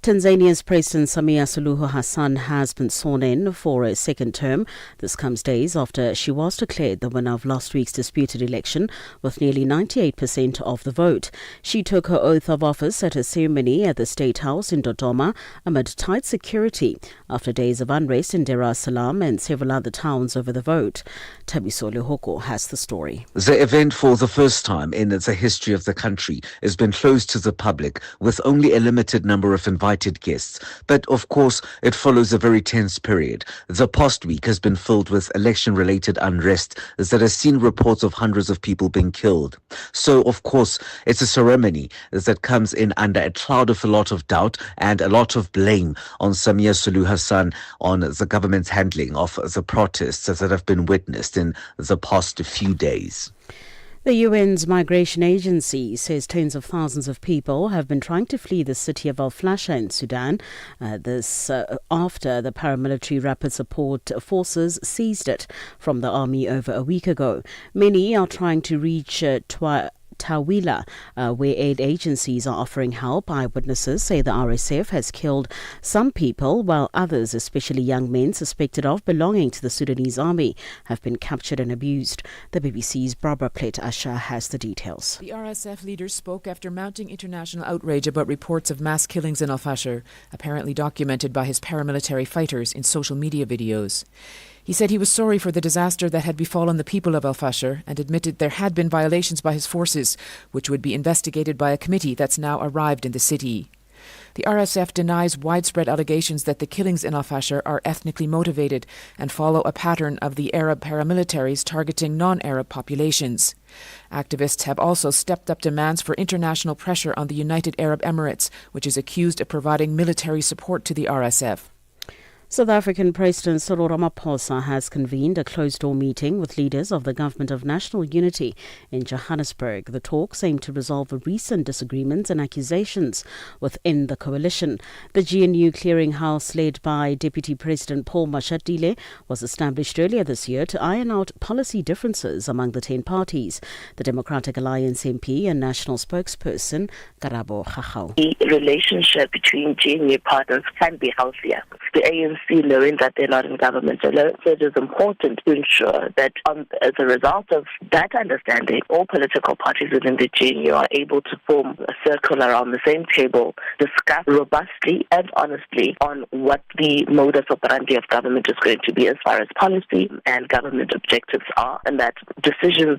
Tanzania's President Samia Suluhu Hassan has been sworn in for a second term. This comes days after she was declared the winner of last week's disputed election with nearly 98% of the vote. She took her oath of office at a ceremony at the State House in Dodoma amid tight security after days of unrest in Dar es Salaam and several other towns over the vote. Tabiso Lehoko has the story. The event, for the first time in the history of the country, has been closed to the public with only a limited number of invited guests. But of course, it follows a very tense period. The past week has been filled with election-related unrest that has seen reports of hundreds of people being killed. So, of course, it's a ceremony that comes in under a cloud of a lot of doubt and a lot of blame on Samia Suluhu Hassan on the government's handling of the protests that have been witnessed in the past few days. The UN's Migration Agency says tens of thousands of people have been trying to flee the city of Al Flasha in Sudan. This after the paramilitary rapid support forces seized it from the army over a week ago. Many are trying to reach Tawila, where aid agencies are offering help. Eyewitnesses say the RSF has killed some people, while others, especially young men suspected of belonging to the Sudanese army, have been captured and abused. The BBC's Barbara Plett-Asher has the details. The RSF leader spoke after mounting international outrage about reports of mass killings in Al Fashir, apparently documented by his paramilitary fighters in social media videos. He said he was sorry for the disaster that had befallen the people of Al Fashir and admitted there had been violations by his forces, which would be investigated by a committee that's now arrived in the city. The RSF denies widespread allegations that the killings in Al Fashir are ethnically motivated and follow a pattern of the Arab paramilitaries targeting non-Arab populations. Activists have also stepped up demands for international pressure on the United Arab Emirates, which is accused of providing military support to the RSF. South African President Cyril Ramaphosa has convened a closed-door meeting with leaders of the Government of National Unity in Johannesburg. The talks aim to resolve recent disagreements and accusations within the coalition. The GNU clearinghouse, led by Deputy President Paul Mashatile, was established earlier this year to iron out policy differences among the 10 parties. The Democratic Alliance MP and national spokesperson Karabo Khachau. The relationship between GNU partners can be healthier. The ANC, knowing that they're not in government alone, so it is important to ensure that as a result of that understanding, all political parties within the GNU are able to form a circle around the same table, discuss robustly and honestly on what the modus operandi of government is going to be as far as policy and government objectives are, and that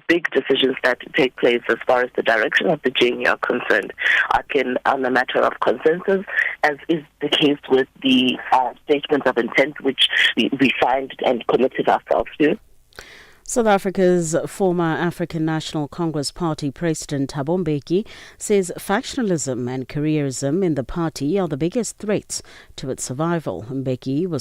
big decisions that take place as far as the direction of the GNU are concerned are on a matter of consensus, as is the case with the statements of intent which we signed and committed ourselves to. South Africa's former African National Congress Party President Thabo Mbeki says factionalism and careerism in the party are the biggest threats to its survival. Mbeki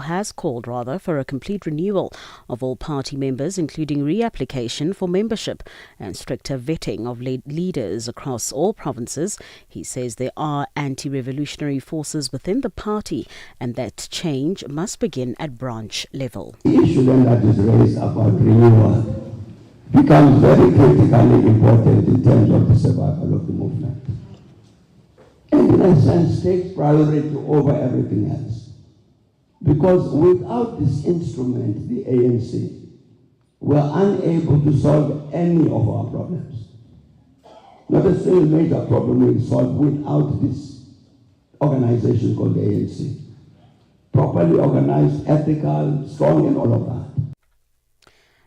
has called for a complete renewal of all party members, including reapplication for membership and stricter vetting of leaders across all provinces. He says there are anti-revolutionary forces within the party and that change must begin at branch level. The issue then that is raised about renewal becomes very critically important in terms of the survival of the movement. And in a sense takes priority over everything else. Because without this instrument, the ANC, we're unable to solve any of our problems. Not a single major problem will be solved without this organization called the ANC. Properly organized, ethical, strong, and all of that.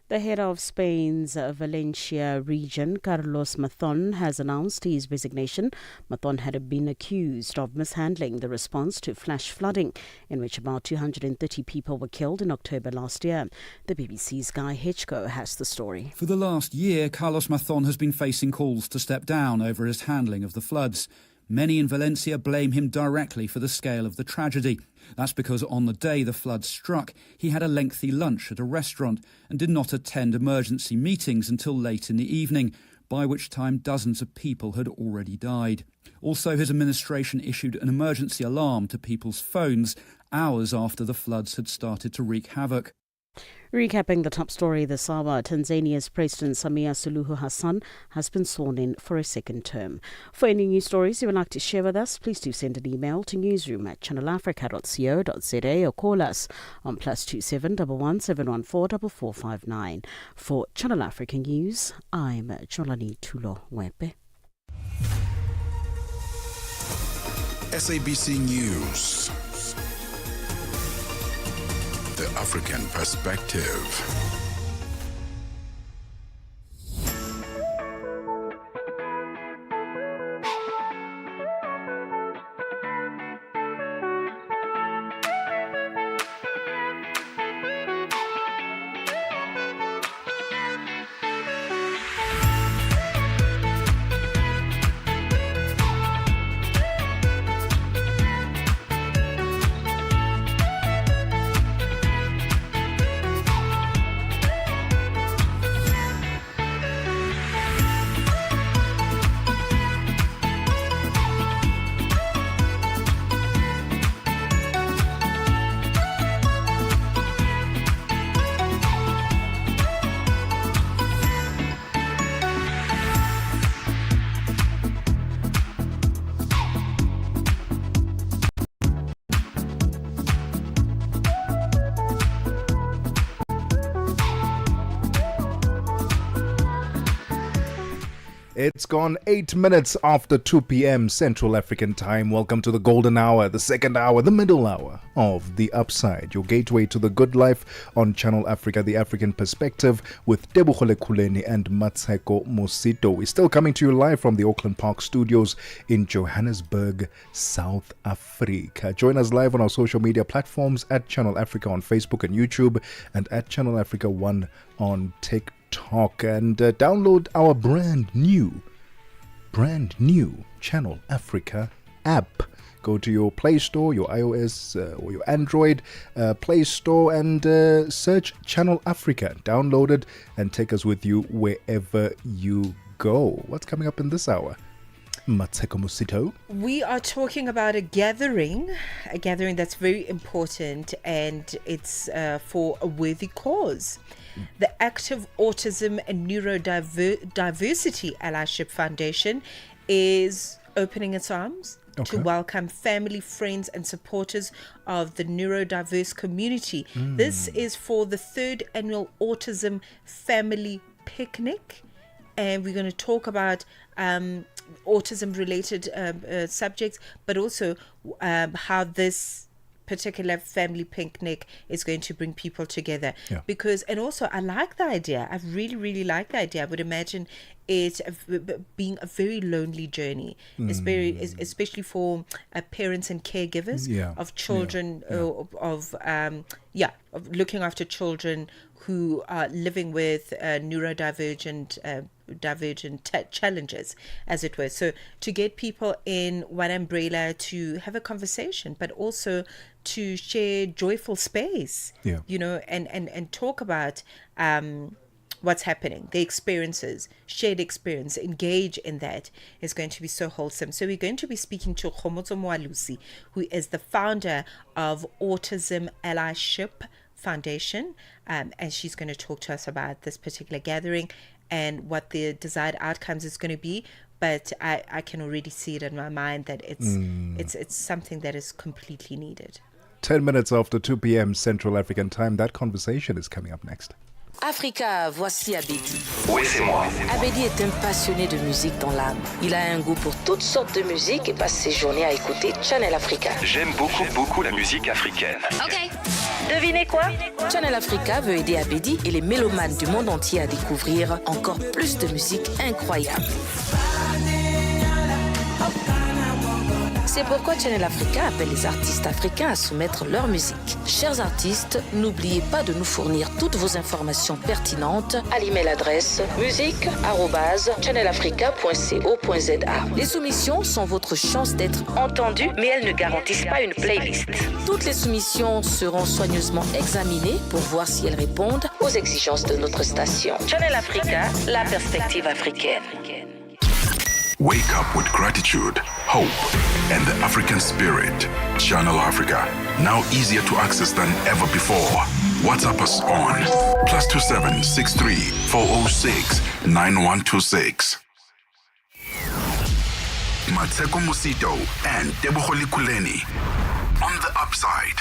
The head of Spain's Valencia region, Carlos Mazón, has announced his resignation. Mazón had been accused of mishandling the response to flash flooding, in which about 230 people were killed in October last year. The BBC's Guy Hitchcock has the story. For the last year, Carlos Mazón has been facing calls to step down over his handling of the floods. Many in Valencia blame him directly for the scale of the tragedy. That's because on the day the floods struck, he had a lengthy lunch at a restaurant and did not attend emergency meetings until late in the evening, by which time dozens of people had already died. Also, his administration issued an emergency alarm to people's phones hours after the floods had started to wreak havoc. Recapping the top story this hour, Tanzania's President Samia Suluhu Hassan has been sworn in for a second term. For any news stories you would like to share with us, please do send an email to newsroom@channelafrica.co.za or call us on +27 11 714 4459. For Channel Africa News, I'm Jolani Tulo Wepe. SABC News. The African Perspective. It's gone 8 minutes after 2 p.m. Central African Time. Welcome to the golden hour, the second hour, the middle hour of The Upside, your gateway to the good life on Channel Africa, the African Perspective, with Tebogo and Mmatsheko Mosito. We're still coming to you live from the Auckland Park Studios in Johannesburg, South Africa. Join us live on our social media platforms at Channel Africa on Facebook and YouTube, and at Channel Africa 1 on TikTok. And download our brand new Channel Africa app. Go to your Play Store, your iOS or your Android Play Store, and search Channel Africa. Download it and take us with you wherever you go. What's coming up in this hour? Mmatsheko Mosito. We are talking about a gathering that's very important, and it's for a worthy cause. The Active Autism and Neurodiversity Allyship Foundation is opening its arms to welcome family, friends, and supporters of the neurodiverse community. This is for the 3rd annual Autism Family Picnic, and we're going to talk about autism-related subjects, but also how this particular family picnic is going to bring people together. Because, and also I like the idea. I really like the idea. I would imagine it being a very lonely journey, especially for parents and caregivers of children, of looking after children who are living with neurodivergent divergent challenges, as it were. So to get people in one umbrella to have a conversation, but also to share joyful space, and talk about what's happening, the experiences, shared experience, engage in that is going to be so wholesome. So we're going to be speaking to Khomotso Moalusi, who is the founder of Autism Allyship Foundation, and she's going to talk to us about this particular gathering and what the desired outcomes is going to be. But I can already see it in my mind that it's something that is completely needed. 10 minutes after 2 p.m. Central African Time. That conversation is coming up next. Africa, voici Abedi. Oui, c'est moi. Abedi est un passionné de musique dans l'âme. Il a un goût pour toutes sortes de musique et passe ses journées à écouter Channel Africa. J'aime beaucoup la musique africaine. Ok. Devinez quoi? Channel Africa veut aider Abedi et les mélomanes du monde entier à découvrir encore plus de musique incroyable. C'est pourquoi Channel Africa appelle les artistes africains à soumettre leur musique. Chers artistes, n'oubliez pas de nous fournir toutes vos informations pertinentes à l'email adresse musique@channelafrica.co.za. Les soumissions sont votre chance d'être entendues, mais elles ne garantissent pas une playlist. Toutes les soumissions seront soigneusement examinées pour voir si elles répondent aux exigences de notre station. Channel Africa, la perspective africaine. Wake up with gratitude, hope, and the African spirit. Channel Africa, now easier to access than ever before. WhatsApp us on +27 63 406 9126. Mmatsheko and Tebogo on the upside.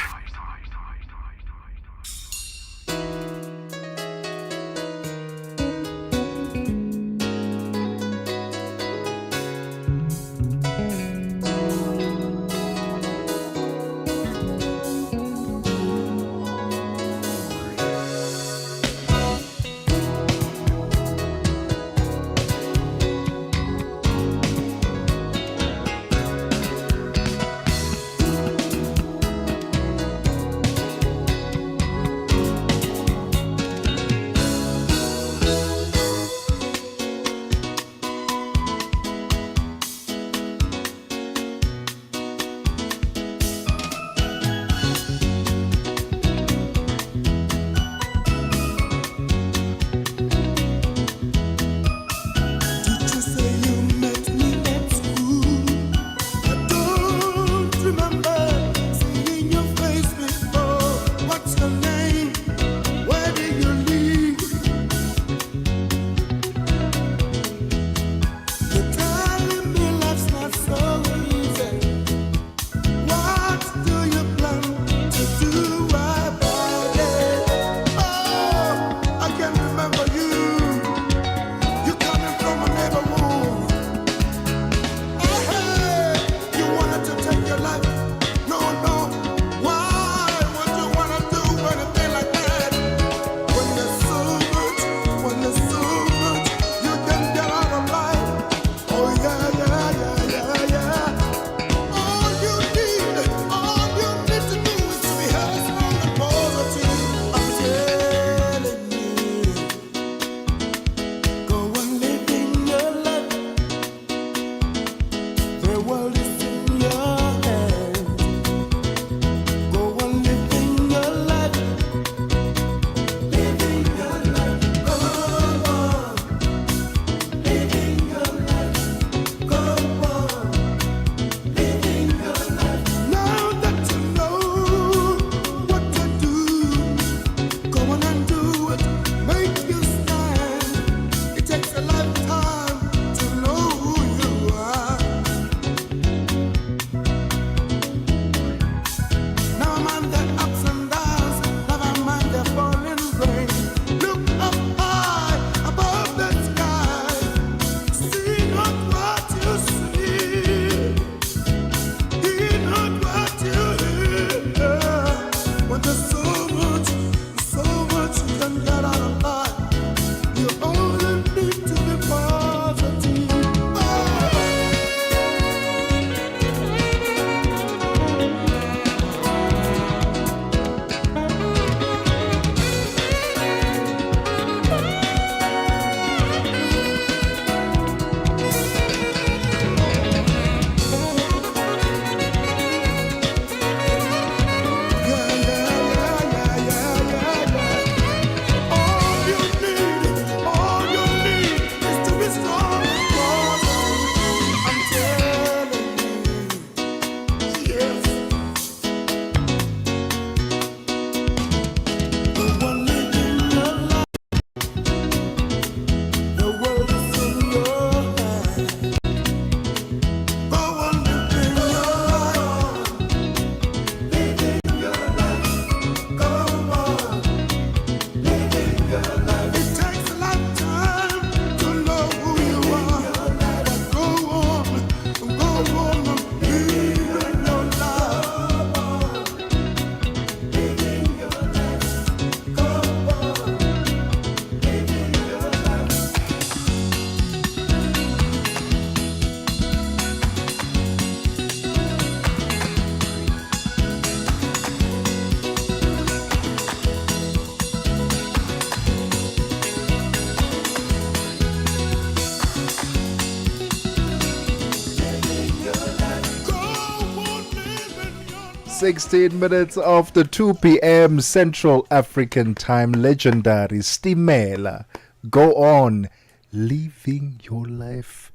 Sixteen minutes after 2 p.m. Central African Time. Legendary Stimela. Go on living your life.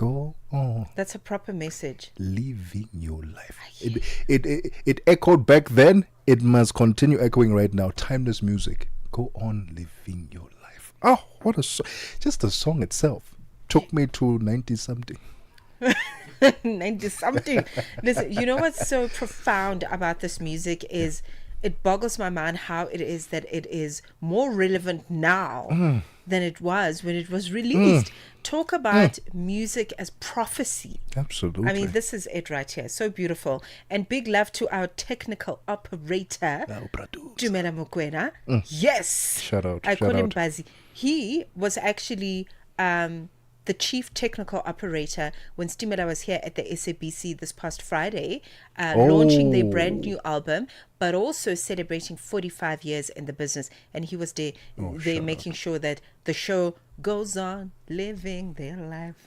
Go on. That's a proper message. Living your life. It echoed back then. It must continue echoing right now. Timeless music. Go on living your life. Oh, what a song. Just the song itself took me to 90 something. 90 something. Listen, you know what's so profound about this music is it boggles my mind how it is that it is more relevant now than it was when it was released. Talk about music as prophecy. Absolutely. I mean, this is it right here. So beautiful. And big love to our technical operator, Dumela Mokwena. Yes. Shout out. I call shout him out. Bazi. He was actually the chief technical operator when Stimela was here at the SABC this past Friday, launching their brand new album, but also celebrating 45 years in the business. And he was there, making sure that the show goes on living their life.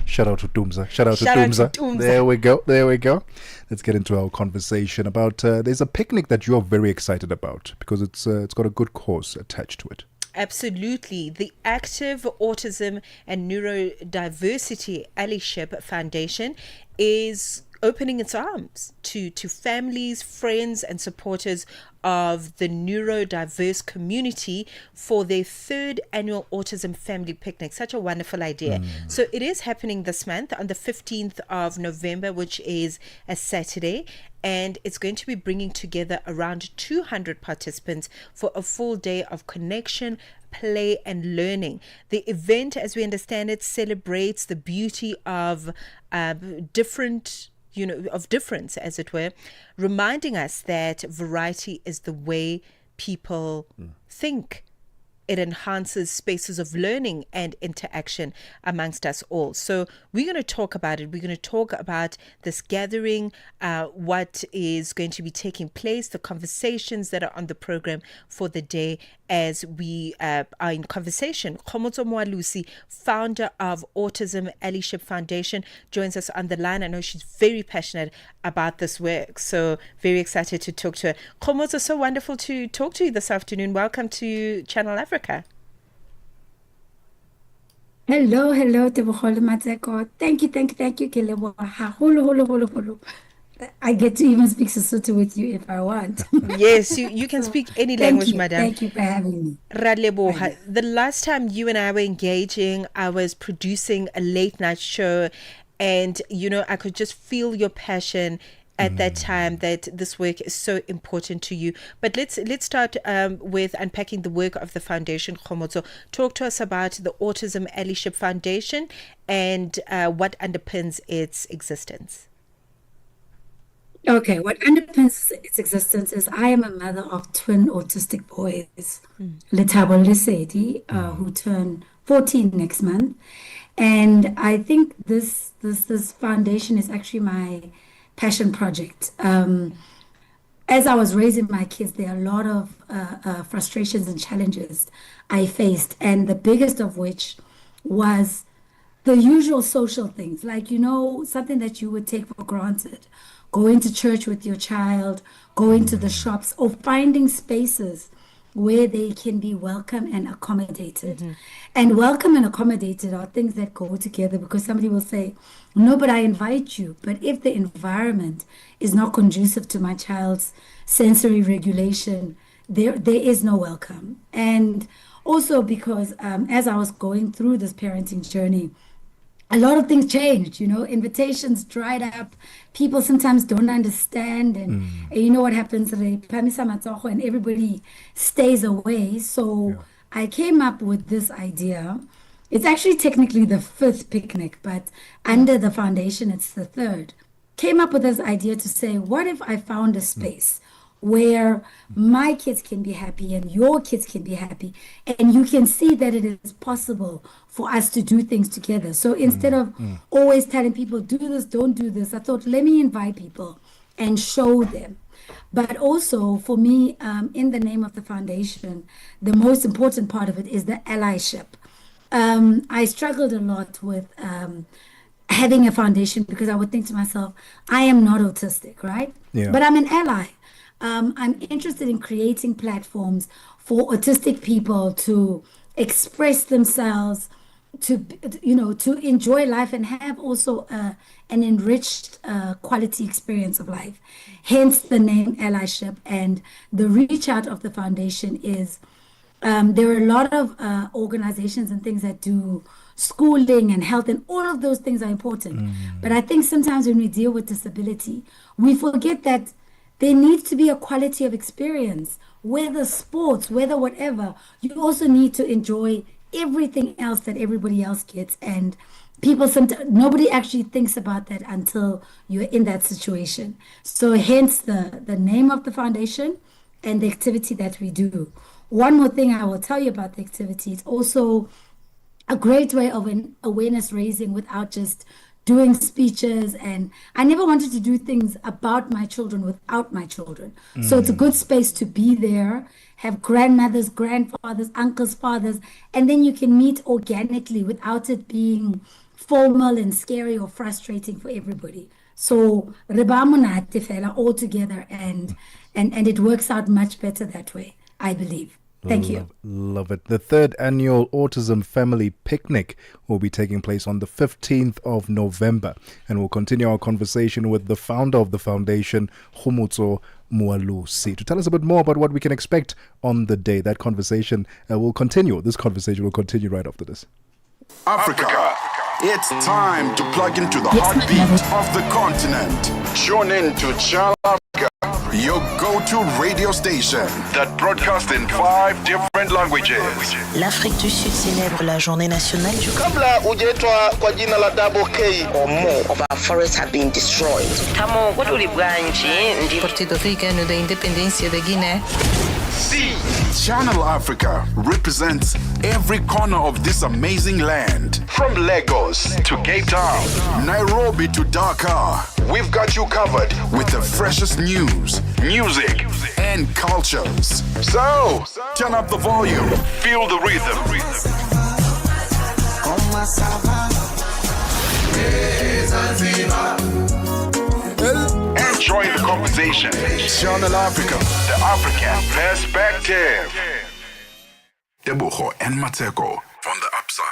Shout out to Dumza. Shout out to Shout out to Dumza. Dumza. There we go. There we go. Let's get into our conversation about. There's a picnic that you're very excited about because it's got a good cause attached to it. Absolutely. The Active Autism and Neurodiversity Allyship Foundation is opening its arms to families, friends, and supporters of the neurodiverse community for their third annual Autism Family Picnic. Such a wonderful idea. So it is happening this month on the 15th of November, which is a Saturday. And it's going to be bringing together around 200 participants for a full day of connection, play, and learning. The event, as we understand it, celebrates the beauty of difference, as it were, reminding us that variety is the way people think. It enhances spaces of learning and interaction amongst us all. So we're going to talk about it. We're going to talk about this gathering, what is going to be taking place, the conversations that are on the program for the day as we are in conversation. Khomotso Moalusi, founder of Autism Allyship Foundation, joins us on the line. I know she's very passionate about this work, so very excited to talk to her. Khomotso, so wonderful to talk to you this afternoon. Welcome to Channel Africa. Hello, Tebogo Mmatsheko. Thank you, Kelebo. Holo. I get to even speak Sesotho with you if I want. Yes, you can speak any language, madam. Thank you for having me. Radleboha, the last time you and I were engaging, I was producing a late night show, and I could just feel your passion at that time that this work is so important to you. But let's start with unpacking the work of the foundation. Khomotso, talk to us about the Autism Allyship Foundation and what underpins its existence. Okay, what underpins its existence is I am a mother of twin autistic boys, Letabo Lesedi, who turn 14 next month. And I think this foundation is actually my passion project. As I was raising my kids, there are a lot of frustrations and challenges I faced, and the biggest of which was the usual social things, like, something that you would take for granted. Going to church with your child, going to the shops, or finding spaces where they can be welcome and accommodated. And welcome and accommodated are things that go together, because somebody will say, no, but I invite you. But if the environment is not conducive to my child's sensory regulation, there is no welcome. And also because as I was going through this parenting journey, a lot of things changed, invitations dried up. People sometimes don't understand. And you know what happens, and everybody stays away. So I came up with this idea. It's actually technically the 5th picnic, but under the foundation, it's the 3rd. Came up with this idea to say, what if I found a space where my kids can be happy and your kids can be happy, and you can see that it is possible for us to do things together. So instead of always telling people, do this, don't do this, I thought, let me invite people and show them. But also for me, in the name of the foundation, the most important part of it is the allyship. I struggled a lot with having a foundation, because I would think to myself, I am not autistic, right? Yeah. But I'm an ally. I'm interested in creating platforms for autistic people to express themselves to enjoy life and have also an enriched quality experience of life. Hence the name allyship, and the reach out of the foundation is there are a lot of organizations and things that do schooling and health, and all of those things are important. But I think sometimes when we deal with disability, we forget that there needs to be a quality of experience, whether sports, whether whatever. You also need to enjoy everything else that everybody else gets. And people sometimes, nobody actually thinks about that until you're in that situation. So hence the name of the foundation and the activity that we do. One more thing I will tell you about the activity. It's also a great way of an awareness raising without just doing speeches. And I never wanted to do things about my children without my children. So it's a good space to be there, have grandmothers, grandfathers, uncles, fathers, and then you can meet organically without it being formal and scary or frustrating for everybody. So re ba monate fela all together, and it works out much better that way, I believe. Thank you. Love it. The third annual Autism Family Picnic will be taking place on the 15th of November. And we'll continue our conversation with the founder of the foundation, Khomotso Mualusi, to tell us a bit more about what we can expect on the day. That conversation will continue. This conversation will continue right after this. Africa. It's time to plug into the heartbeat of the continent. Tune in to Channel Africa, your go-to radio station that broadcasts in 5 different languages. L'Afrique du Sud célèbre la journée nationale du Kabla hujaitwa kwa jina la Double K, or more of our forests have been destroyed. Tamo kutuli bwanji ndi Partido Africano da Independência da Guiné. See, Channel Africa represents every corner of this amazing land. From Lagos to Cape Town, Nairobi to Dakar, we've got you covered with the freshest news, music, and cultures. So, turn up the volume, feel the rhythm. Enjoy the conversation. Channel Africa, the African perspective. Tebogo and Mmatsheko on the upside.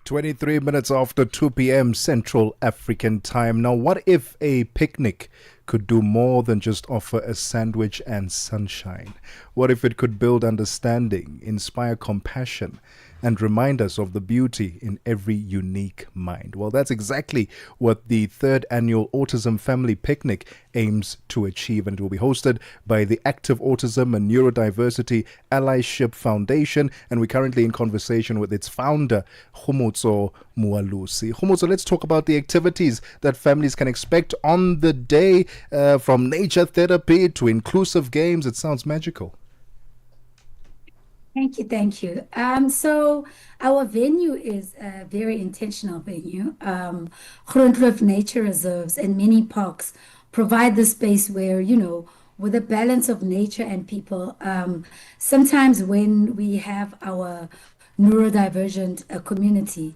23 minutes after 2 p.m. Central African time. Now, what if a picnic could do more than just offer a sandwich and sunshine? What if it could build understanding, inspire compassion, and remind us of the beauty in every unique mind? Well, that's exactly what the third annual Autism Family Picnic aims to achieve, and it will be hosted by the Active Autism and Neurodiversity Allyship Foundation, and we're currently in conversation with its founder, Khomotso Mualusi. Khomotso, let's talk about the activities that families can expect on the day, from nature therapy to inclusive games. It sounds magical. Thank you, thank you. So our venue is a very intentional venue. Grondkloof Nature Reserves and many parks provide the space where, with a balance of nature and people, sometimes when we have our neurodivergent community,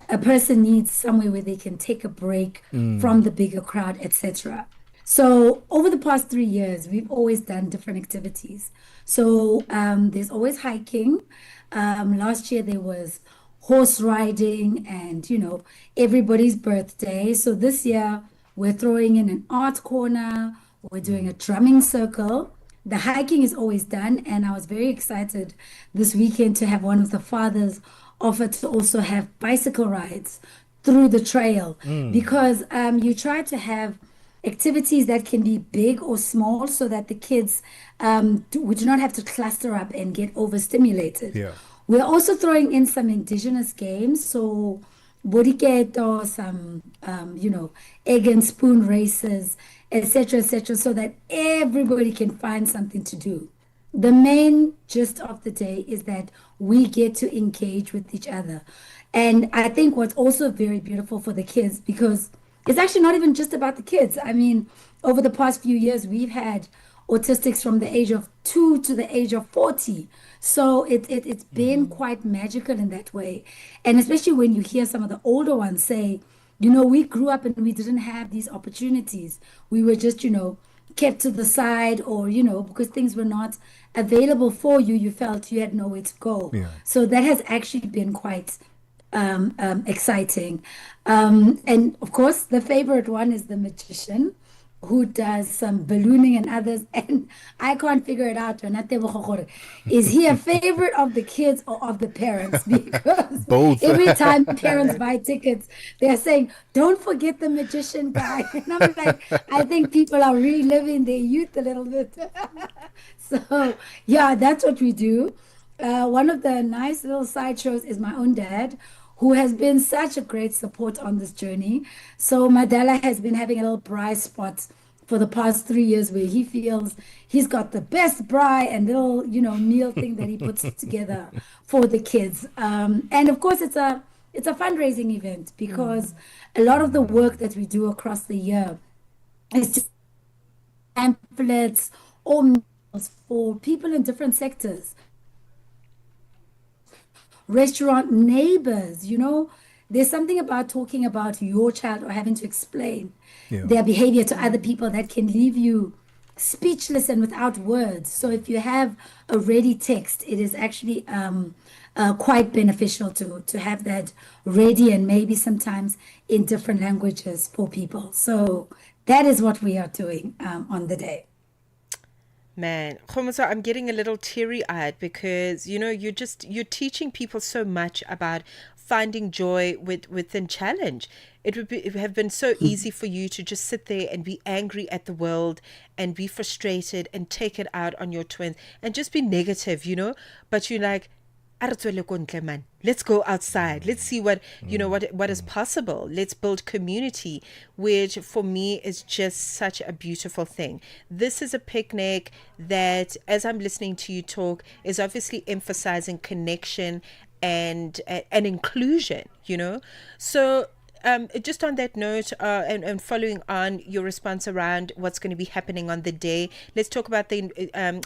a person needs somewhere where they can take a break from the bigger crowd, etc. So over the past 3 years, we've always done different activities. So there's always hiking. Last year there was horse riding and, everybody's birthday. So this year we're throwing in an art corner. We're doing a drumming circle. The hiking is always done. And I was very excited this weekend to have one of the fathers offer to also have bicycle rides through the trail because you try to have activities that can be big or small so that the kids we do not have to cluster up and get overstimulated. Yeah. We're also throwing in some indigenous games, so bodiketo, some egg and spoon races, etc., so that everybody can find something to do. The main gist of the day is that we get to engage with each other. And I think what's also very beautiful for the kids, because it's actually not even just about the kids. I mean, over the past few years, we've had autistics from the age of 2 to the age of 40. So it's been quite magical in that way. And especially when you hear some of the older ones say, we grew up and we didn't have these opportunities. We were just, kept to the side, or because things were not available for you, you felt you had nowhere to go. Yeah. So that has actually been quite exciting. And of course, the favorite one is the magician, who does some ballooning and others. And I can't figure it out. Is he a favorite of the kids or of the parents? Because Both. every time parents buy tickets, they're saying, don't forget the magician guy. And I'm like, I think people are reliving their youth a little bit. So, yeah, that's what we do. One of the nice little sideshows is my own dad, who has been such a great support on this journey. So Madela has been having a little prize spot for the past 3 years, where he feels he's got the best braai and little, meal thing that he puts together for the kids. And of course, it's a fundraising event, because a lot of the work that we do across the year is just pamphlets or meals for people in different sectors, restaurant neighbors. There's something about talking about your child or having to explain their behavior to other people that can leave you speechless and without words. So if you have a ready text, it is actually quite beneficial to have that ready, and maybe sometimes in different languages for people. So that is what we are doing on the day. Man, Khomoso, I'm getting a little teary-eyed, because you're teaching people so much about finding joy within challenge. It would have been so easy for you to just sit there and be angry at the world and be frustrated and take it out on your twins and just be negative, but you're like, "A re tswele ko ntle, man. Let's go outside. Let's see what is possible. Let's build community," which for me is just such a beautiful thing. This is a picnic that, as I'm listening to you talk, is obviously emphasizing connection and inclusion. So just on that note, and following on your response around what's going to be happening on the day, let's talk about the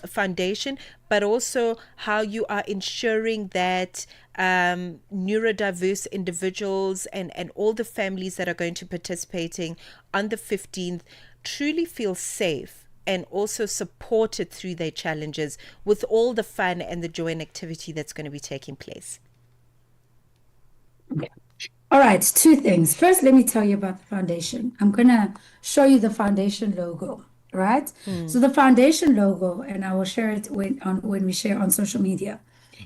foundation, but also how you are ensuring that neurodiverse individuals and all the families that are going to participating on the 15th truly feel safe and also supported through their challenges, with all the fun and the joy and activity that's going to be taking place. All right, two things. First, let me tell you about the foundation. I'm going to show you the foundation logo, right? So the foundation logo, and I will share it when we share on social media.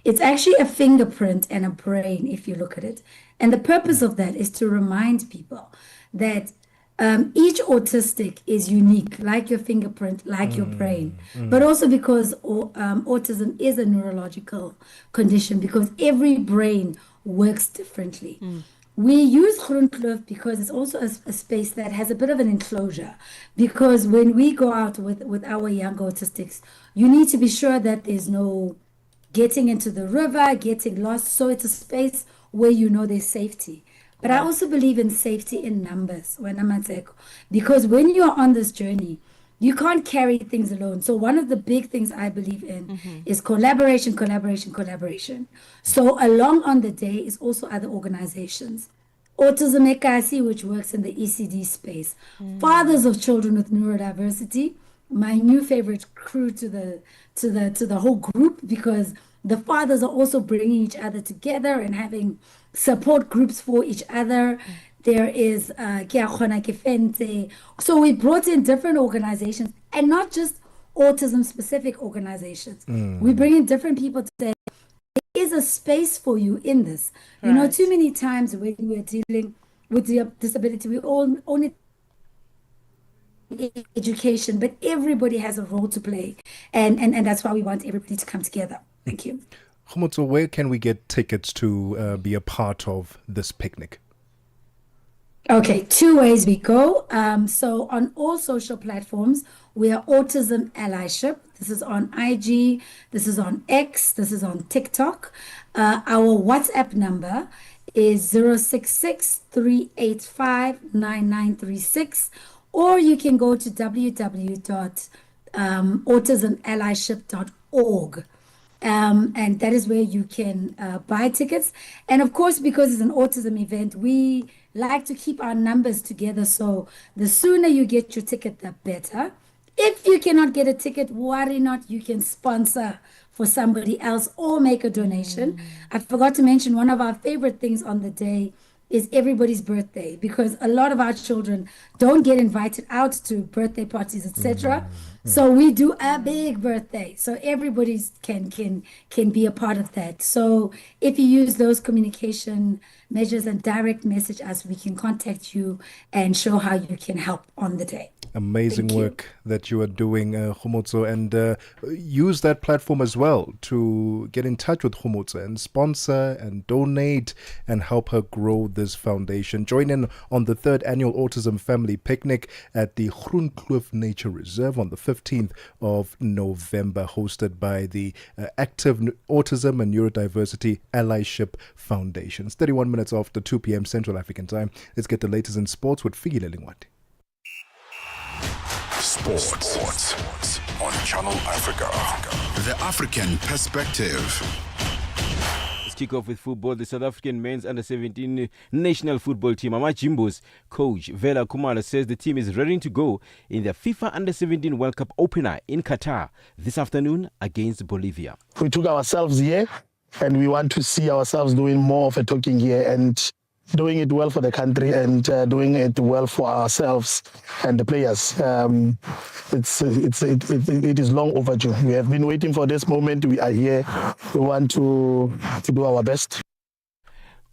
It's actually a fingerprint and a brain, if you look at it. And the purpose of that is to remind people that each autistic is unique, like your fingerprint, like your brain, but also because autism is a neurological condition, because every brain works differently. We use Groenkloof because it's also a space that has a bit of an enclosure. Because when we go out with our young autistics, you need to be sure that there's no getting into the river, getting lost. So it's a space where there's safety. But I also believe in safety in numbers, when Mmatsheko, because when you're on this journey, you can't carry things alone. So one of the big things I believe in is collaboration, collaboration, collaboration. So along on the day is also other organizations. Autism Ekasi, which works in the ECD space. Fathers of children with neurodiversity, my new favorite crew to the whole group, because the fathers are also bringing each other together and having support groups for each other. There is Kia Khona Kefente. So we brought in different organizations, and not just autism specific organizations. We bring in different people to say there is a space for you in this. Too many times when we're dealing with the disability, we all only education, but everybody has a role to play, and that's why we want everybody to come together. Thank you. Khomotso, where can we get tickets to be a part of this picnic? Okay, two ways we go. So on all social platforms, we are Autism Allyship. This is on IG, this is on X, this is on TikTok. Our WhatsApp number is 066-385-9936, or you can go to www.autismallyship.org. And that is where you can buy tickets. And of course, because it's an autism event, we like to keep our numbers together. So the sooner you get your ticket, the better. If you cannot get a ticket, worry not, you can sponsor for somebody else or make a donation. I forgot to mention one of our favorite things on the day is everybody's birthday, because a lot of our children don't get invited out to birthday parties, etc. So we do a big birthday, so everybody's can be a part of that. So if you use those communication measures and direct message us, we can contact you and show how you can help on the day. Amazing work that you are doing, Khomotso, and use that platform as well to get in touch with Khomotso and sponsor and donate and help her grow this foundation. Join in on the 3rd annual Autism Family Picnic at the Groenkloof Nature Reserve on the 15th of November, hosted by the Active Autism and Neurodiversity Allyship Foundation. It's 31 minutes after 2 p.m. Central African Time. Let's get the latest in sports with Figile Lingwati. Sports on Channel Africa. The African Perspective. Let's kick off with football. The South African men's under-17 national football team, Mmatsheko coach Vela Khumalo, says the team is ready to go in the FIFA Under-17 World Cup opener in Qatar this afternoon against Bolivia. We took ourselves here and we want to see ourselves doing more of a talking here and doing it well for the country and doing it well for ourselves and the players. It is long overdue. We have been waiting for this moment. We are here. We want to do our best.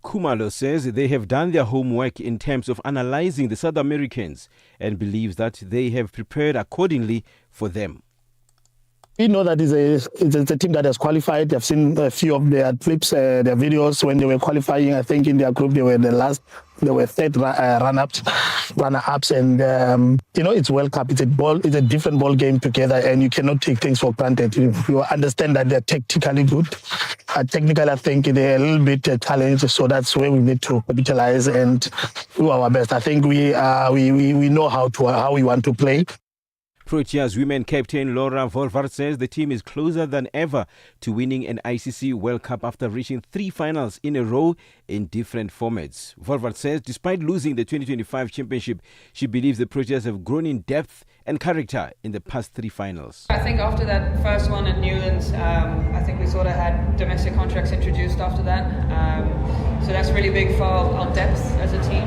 Khumalo says they have done their homework in terms of analyzing the South Americans and believes that they have prepared accordingly for them. We know that it's a team that has qualified. I've seen a few of their clips, their videos when they were qualifying. I think in their group they were third runner-ups, and it's World Cup. It's a different ball game together, and you cannot take things for granted. You understand that they're tactically good. Technically, I think they're a little bit challenged, so that's where we need to capitalize and do our best. I think we know how we want to play. Proteas women captain Laura Volvart says the team is closer than ever to winning an ICC World Cup after reaching 3 finals in a row in different formats. Volvart says despite losing the 2025 championship, she believes the Proteas have grown in depth and character in the past 3 finals. I think after that first one at Newlands, I think we sort of had domestic contracts introduced after that. So that's really big for our depth as a team.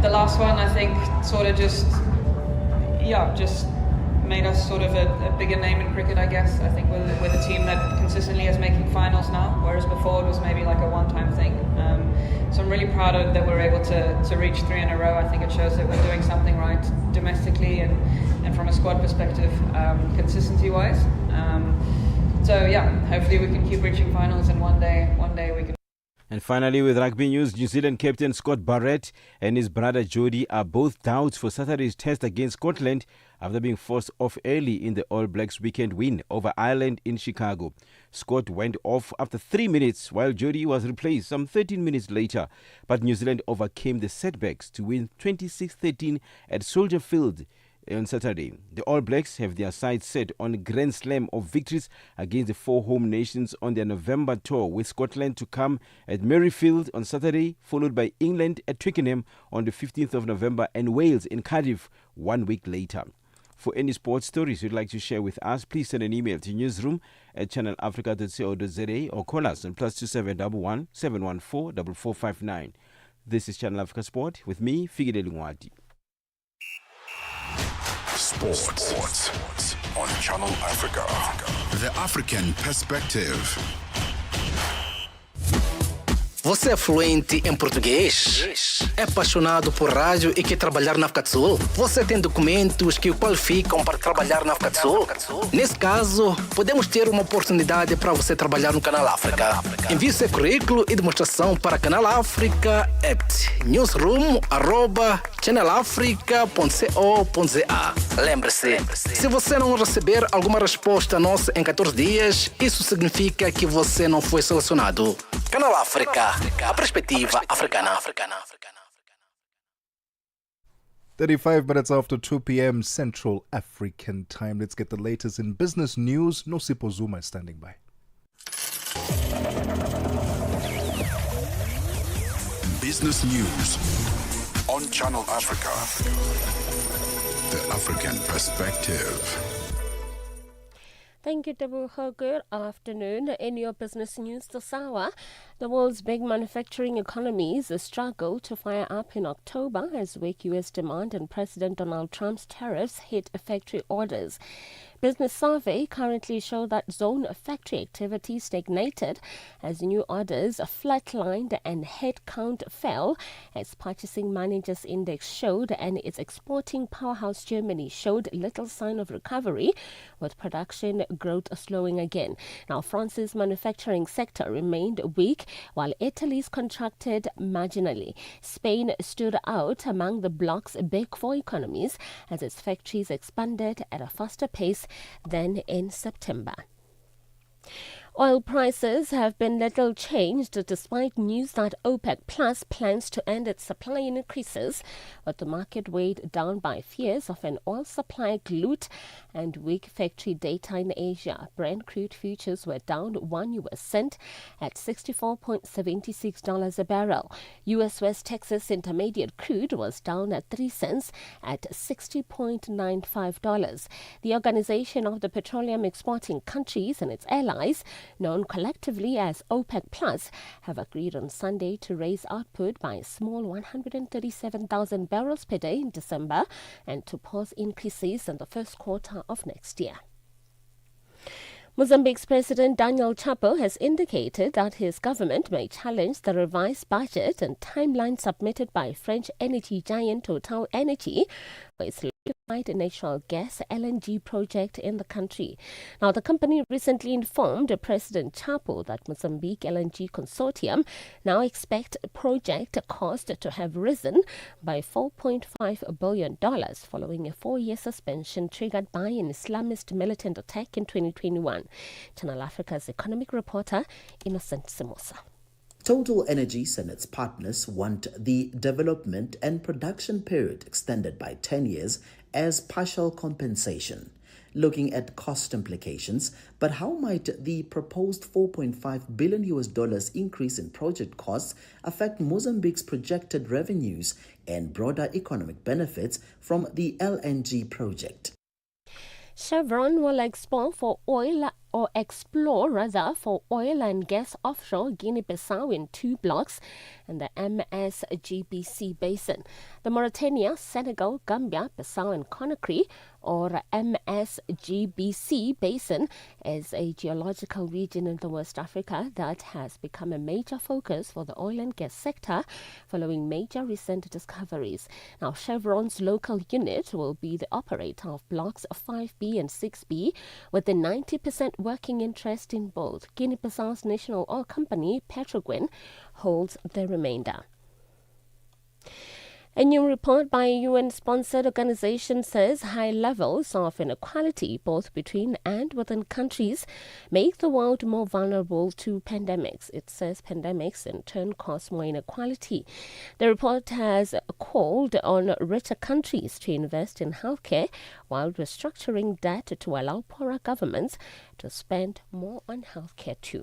The last one, I think, sort of just made us sort of a bigger name in cricket, I guess. I think we're the team that consistently is making finals now, whereas before it was maybe like a one-time thing. So I'm really proud of that we're able to reach 3 in a row. I think it shows that we're doing something right domestically and from a squad perspective, consistency-wise. Hopefully we can keep reaching finals, and one day we can. And finally, with rugby news, New Zealand captain Scott Barrett and his brother Jody are both doubts for Saturday's test against Scotland after being forced off early in the All Blacks weekend win over Ireland in Chicago. Scott went off after 3 minutes while Jody was replaced some 13 minutes later, but New Zealand overcame the setbacks to win 26-13 at Soldier Field on Saturday. The All Blacks have their sights set on a grand slam of victories against the 4 home nations on their November tour, with Scotland to come at Merrifield on Saturday, followed by England at Twickenham on the 15th of November and Wales in Cardiff 1 week later. For any sports stories you'd like to share with us, please send an email to newsroom@channelafrica.co.za or call us on +2711 714 4459. This is Channel Africa Sport with me, Figile Lingwati. Sports on Channel Africa. The African Perspective. Você é fluente em português? É apaixonado por rádio e quer trabalhar na África do Sul? Você tem documentos que o qualificam para trabalhar na África do Sul? Nesse caso, podemos ter uma oportunidade para você trabalhar no Canal África. Envie seu currículo e demonstração para Canal África at newsroom@channelafrica.co.za. Lembre-se, se você não receber alguma resposta nossa em 14 dias, isso significa que você não foi selecionado. Canal África, a perspectiva africana. 35 minutes after 2 p.m. Central African Time. Let's get the latest in business news. Nosipo Zuma is standing by. Business news on Channel Africa. The African Perspective. Thank you, Tebogo. Good afternoon. In your business news this hour, the world's big manufacturing economies struggle to fire up in October as weak U.S. demand and President Donald Trump's tariffs hit factory orders. Business survey currently show that zone factory activity stagnated as new orders flatlined and headcount fell as purchasing managers index showed, and its exporting powerhouse Germany showed little sign of recovery, with production growth slowing again. Now, France's manufacturing sector remained weak while Italy's contracted marginally. Spain stood out among the bloc's big four economies as its factories expanded at a faster pace than in September. Oil prices have been little changed despite news that OPEC Plus plans to end its supply increases, with the market weighed down by fears of an oil supply glut and weak factory data in Asia. Brent crude futures were down 1 US cent at $64.76 a barrel. US West Texas Intermediate crude was down at 3 cents at $60.95. The Organization of the Petroleum Exporting Countries and its allies, known collectively as OPEC Plus, have agreed on Sunday to raise output by a small 137,000 barrels per day in December and to pause increases in the first quarter of next year. Mozambique's President Daniel Chapo has indicated that his government may challenge the revised budget and timeline submitted by French energy giant Total Energy for its liquefied natural gas LNG project in the country. Now, the company recently informed President Chapo that Mozambique LNG Consortium now expect project cost to have risen by $4.5 billion following a 4-year suspension triggered by an Islamist militant attack in 2021. Channel Africa's economic reporter, Innocent Simosa. Total Energies and its partners want the development and production period extended by 10 years as partial compensation. Looking at cost implications, but how might the proposed $4.5 billion increase in project costs affect Mozambique's projected revenues and broader economic benefits from the LNG project? Chevron will explore for oil and gas offshore Guinea-Bissau in 2 blocks in the MSGBC basin. The Mauritania, Senegal, Gambia, Bissau and Conakry, or MSGBC basin, is a geological region in the West Africa that has become a major focus for the oil and gas sector following major recent discoveries. Now, Chevron's local unit will be the operator of blocks 5B and 6B, with a 90% working interest in both. Guinea-Bissau's national oil company, Petroguen, holds the remainder. A new report by a UN-sponsored organization says high levels of inequality, both between and within countries, make the world more vulnerable to pandemics. It says pandemics in turn cause more inequality. The report has called on richer countries to invest in healthcare while restructuring debt to allow poorer governments to spend more on healthcare too.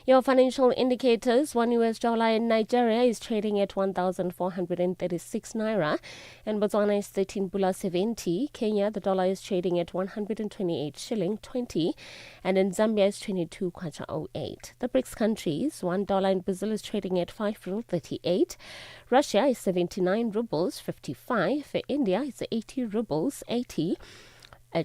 Your financial indicators: $1 US in Nigeria is trading at 1,436 naira, and Botswana is 13.70. Kenya, the dollar is trading at 128 shilling 20, and in Zambia is 22.08. The BRICS countries: $1 in Brazil is trading at 5.38. Russia is 79 rubles 55. India is 80 rubles 80.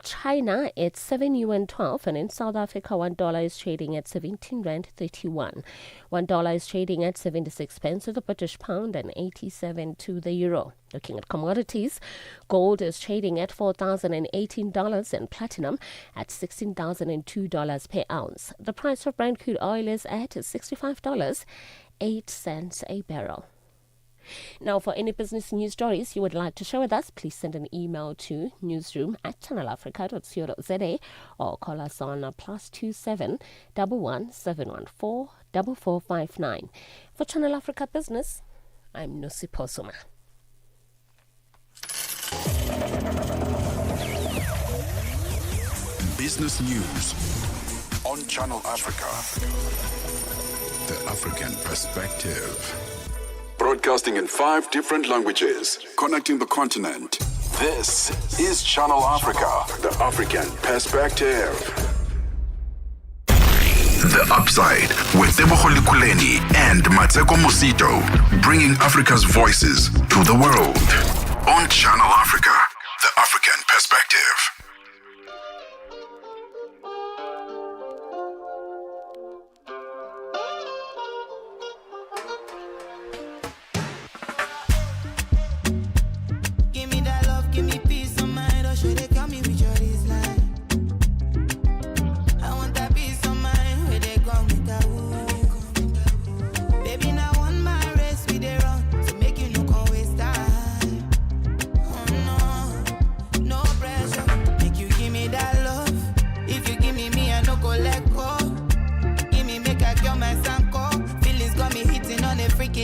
China, it's 7 yuan 12, and in South Africa, $1 is trading at 17 rand 31. $1 is trading at 76 pence to the British pound and 87 to the euro. Looking at commodities, gold is trading at $4,018 and platinum at $16,002 per ounce. The price of Brent crude oil is at $65.08 a barrel. Now, for any business news stories you would like to share with us, please send an email to newsroom@channelafrica.co.za or call us on +27 11 714 4459. For Channel Africa Business, I'm Nusi Posuma. Business news on Channel Africa. The African Perspective. Broadcasting in 5 different languages, connecting the continent. This is Channel Africa, the African perspective. The Upside with Tebogo and Mmatsheko bringing Africa's voices to the world. On Channel Africa, the African perspective.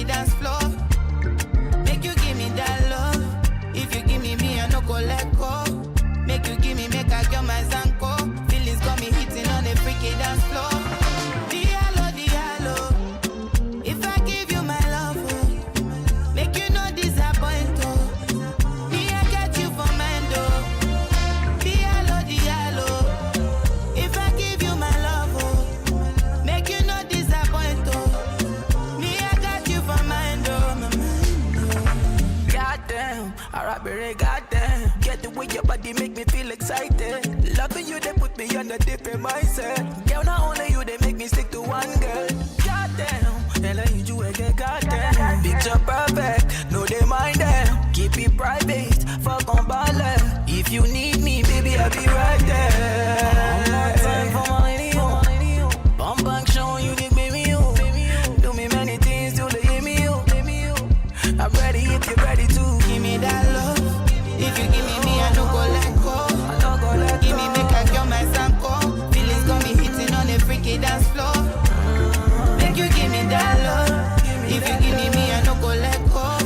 Dance floor. Make you give me that love. If you give me, I no go let go. Make you give me, make I get my zanko. Feelings got me hitting on a freaky dance floor. Diallo, diallo. If I give you my love, make you no disappoint. Me, I get you for mind. Diallo, diallo. If I give you my love, make you no disappoint. Alright, goddamn. Get the way your body make me feel excited. Loving you, they put me on a different mindset. Girl, not only you, they make me stick to one girl. Goddamn, and I need you again, goddamn. Picture perfect, no they mind them. Keep it private, fuck on ballet. If you need me, baby, I'll be right there. One more time for my lady, bump back, showing you the baby, you. Do me many things till they hear me, you. I'm ready if you're ready to. Give me that love. If you give me, I no go let go. Give me, make I get my zanko. Feelings got me hitting on a freaky dance floor. Make you give me that love. If you give me, I no go let go.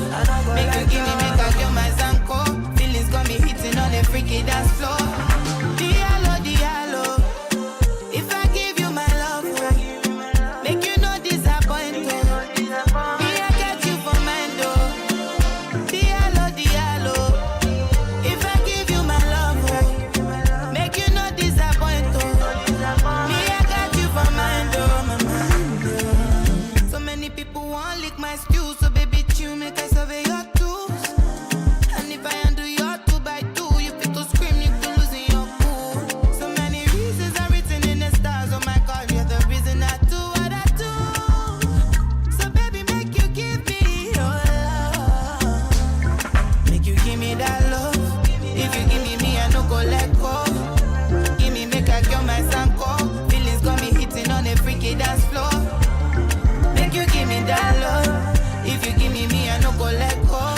Make you give me, make I get my zanko. Feelings got me hitting on a freaky dance floor. Diallo, diallo. If I give you my love, make you no disappoint. Dance floor. Make you give me that love. If you give me, I no go let go.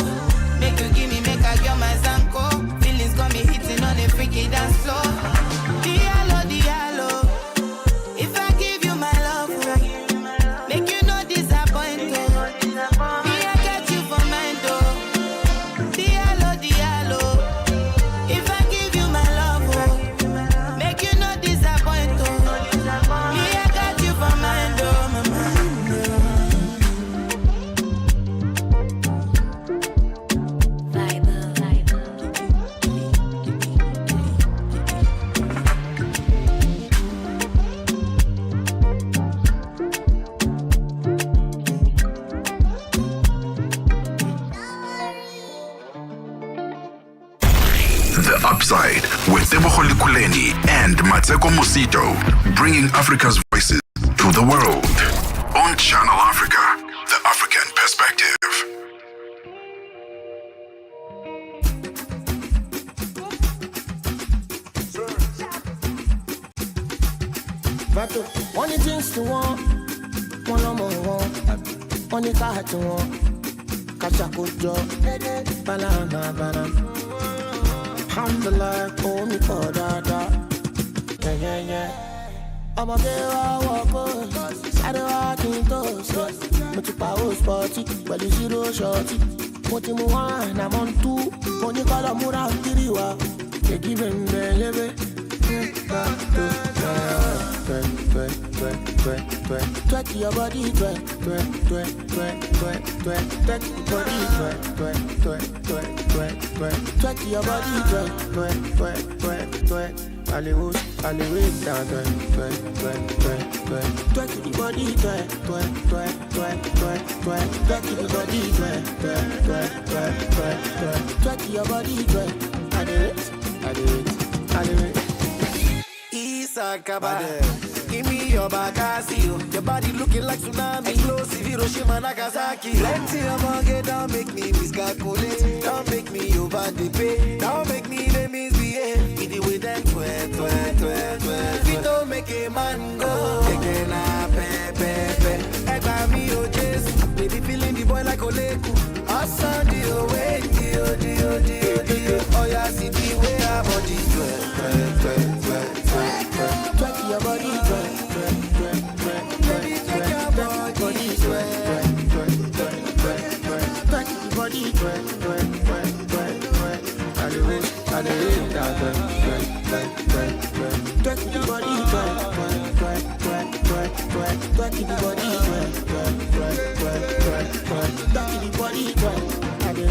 Make you give me, make I get my zanko. Feelings got me hitting on a freaky dance floor. Diallo, diallo. If I give you my love, make you no disappoint. Me, I get you for mine, though. Diallo, diallo. If I give you my love, make you no disappoint. The Upside with Tebogo and Mmatsheko bringing Africa's voices to the world. On Channel Africa, the African perspective. One things to want, one more, one car to want, catch a good job, banana. Alhamdulillah, oh me for that. Yeah. I'm a girl, I walk on. I don't walk in those. But you power sporty, but you zero shorty. What you want, I'm on two. When you call a mura, Kiriwa, they give him the Twerk your body, twerk your body, twerk. Hollywood, down, twerk the body, twerk the body, twerk your body, twerk. I do it. Isakaba. Give me your bagasi, your body looking like tsunami. Explosive Hiroshima, Nagasaki. Plenty of money, don't make me miscalculate. Don't make me over the pay. Don't make me the misbehave. Give it with them, twerk. We don't make a man go. Again, pepe. Egba me, oh, Jesus. Baby, feeling the boy like Oleku. Asa, dio. Oh, yeah, see the way our body twerk. Twerk your body, twerk. Baby, twerk your body, twerk. Twerk your body, twerk. I do it, twerk your body, twerk. Twerk your body, twerk. I do it.